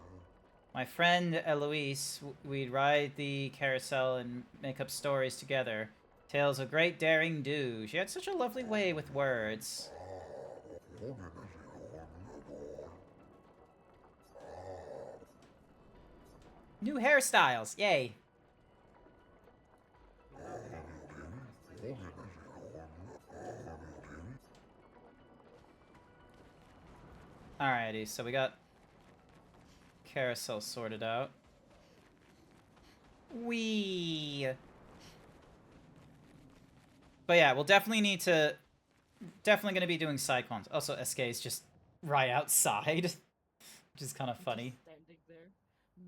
My friend Eloise, we'd ride the carousel and make up stories together. Tales of great daring do. She had such a lovely way with words. New hairstyles, yay! Alrighty, so we got carousel sorted out. Whee! But yeah, we'll definitely need to... Definitely gonna be doing side cons. Also, SK is just right outside, which is kind of funny. Standing there,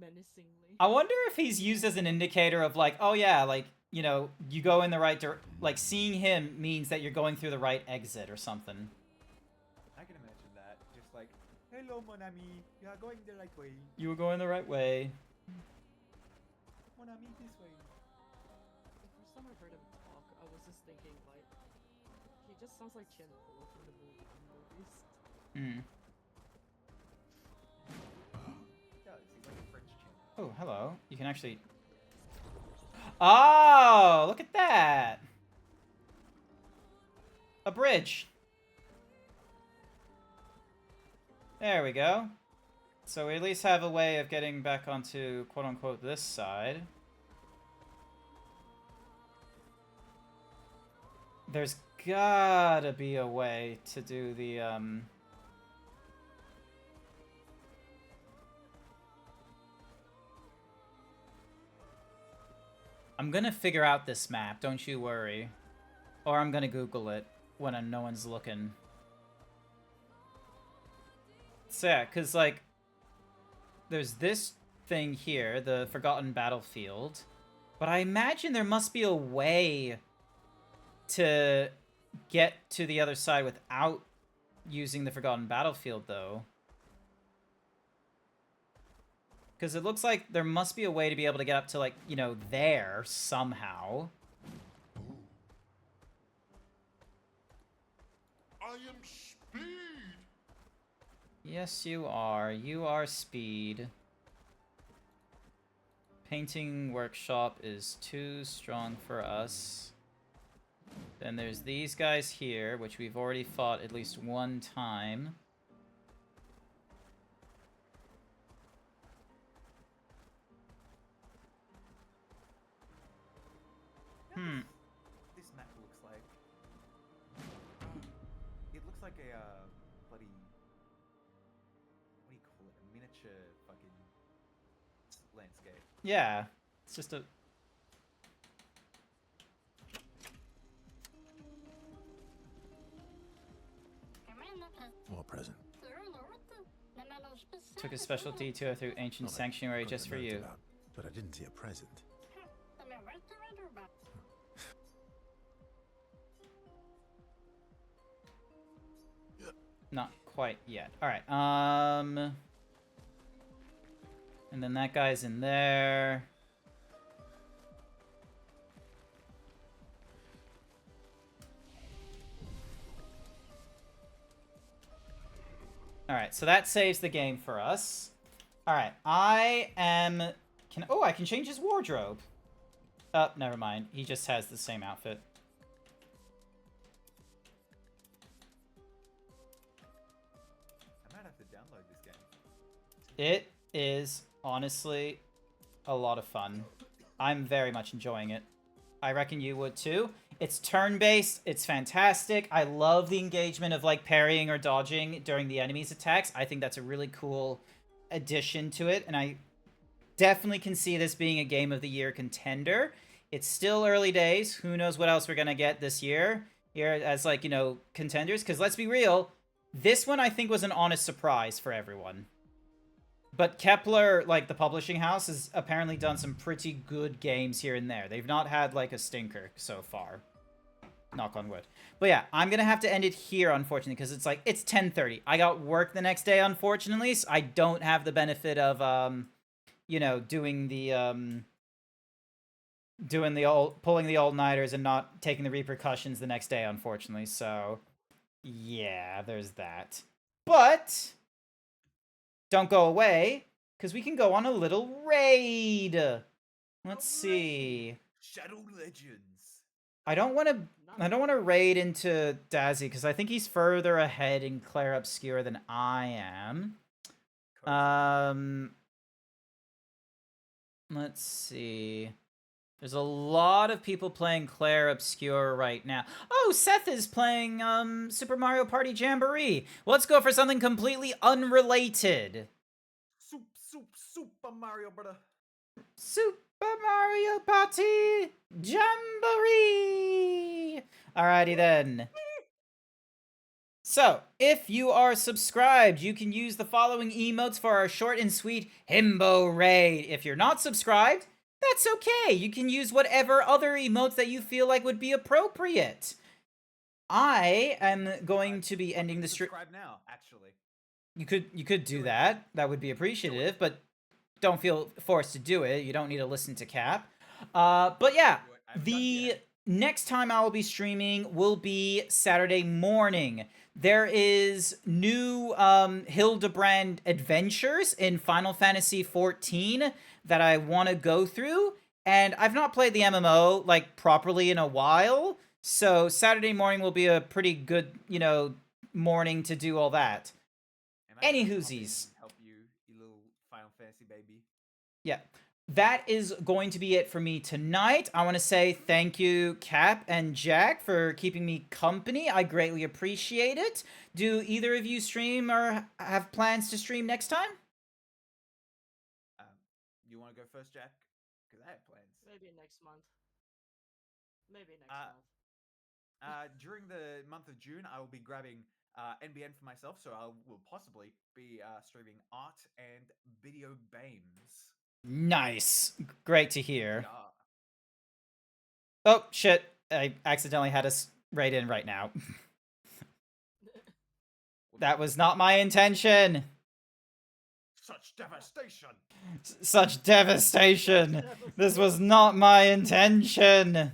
menacingly. I wonder if he's used as an indicator of like, oh yeah, like, you know, you go in the right like, seeing him means that you're going through the right exit or something. I can imagine that. Just like, hello, mon ami, you are going the right way. You were going the right way. Mon ami, this way. The first time I heard him talk, I was just thinking, like, he just sounds like Chen Ho from the movies. Hmm. Yeah, he's like a French Chen. Oh, hello. You can actually... Oh, look at that! A bridge. There we go. So we at least have a way of getting back onto, quote-unquote, this side. There's gotta be a way to do the, I'm gonna figure out this map, don't you worry. Or I'm gonna Google it when no one's looking. So yeah, because, like, there's this thing here, the Forgotten Battlefield. But I imagine there must be a way to get to the other side without using the Forgotten Battlefield, though. Because it looks like there must be a way to be able to get up to, like, you know, there somehow. I am Speed. Yes, you are. You are Speed. Painting workshop is too strong for us. Then there's these guys here, which we've already fought at least one time. This map looks like. It looks like a bloody. What do you call it? A miniature fucking landscape. Yeah, it's just a... What present? Took a special detour through ancient sanctuary just for you. But I didn't see a present. Not quite yet. Alright, and then that guy's in there. Alright, so that saves the game for us. Alright, I can change his wardrobe. Oh, never mind. He just has the same outfit. I might have to download this game. It is, honestly, a lot of fun. I'm very much enjoying it. I reckon you would too. It's turn-based. It's fantastic. I love the engagement of, like, parrying or dodging during the enemy's attacks. I think that's a really cool addition to it, and I definitely can see this being a Game of the Year contender. It's still early days. Who knows what else we're going to get this year here as, like, you know, contenders. Because let's be real, this one I think was an honest surprise for everyone. But Kepler, like, the publishing house, has apparently done some pretty good games here and there. They've not had, like, a stinker so far. Knock on wood. But yeah, I'm going to have to end it here, unfortunately, because it's, like, it's 10:30. I got work the next day, unfortunately, so I don't have the benefit of, you know, doing the pulling the all-nighters and not taking the repercussions the next day, unfortunately. So, yeah, there's that. But don't go away, because we can go on a little raid. Let's see. Shadow Legends. I don't want to raid into Dazzy, because I think he's further ahead in Clair Obscur than I am. Let's see. There's a lot of people playing Clair Obscur right now. Oh, Seth is playing Super Mario Party Jamboree. Let's go for something completely unrelated. Super Mario, brother. Super Mario Party Jamboree. Alrighty then. So, if you are subscribed, you can use the following emotes for our short and sweet Himbo Raid. If you're not subscribed, that's okay. You can use whatever other emotes that you feel like would be appropriate. I am going to be ending the stream. Subscribe now, actually. You could do that. That would be appreciative, but don't feel forced to do it. You don't need to listen to Cap. But yeah, the next time I will be streaming will be Saturday morning. There is new Hildebrand adventures in Final Fantasy XIV that I want to go through, and I've not played the MMO like properly in a while, so Saturday morning will be a pretty good, you know, morning to do all that. Any hoosies. Help you, you little Final Fantasy baby. Yeah. that is going to be it for me tonight. I want to say thank you, Cap and Jack, for keeping me company. I greatly appreciate it. Do either of you stream or have plans to stream next time? You want to go first, Jack? Because I have plans. Maybe next month. Maybe next month. During the month of June, I will be grabbing NBN for myself, so I will possibly be streaming art and video games. Nice. Great to hear. Yeah. Oh, shit. I accidentally had us right in right now. That was not my intention. Such devastation. Such devastation. This was not my intention.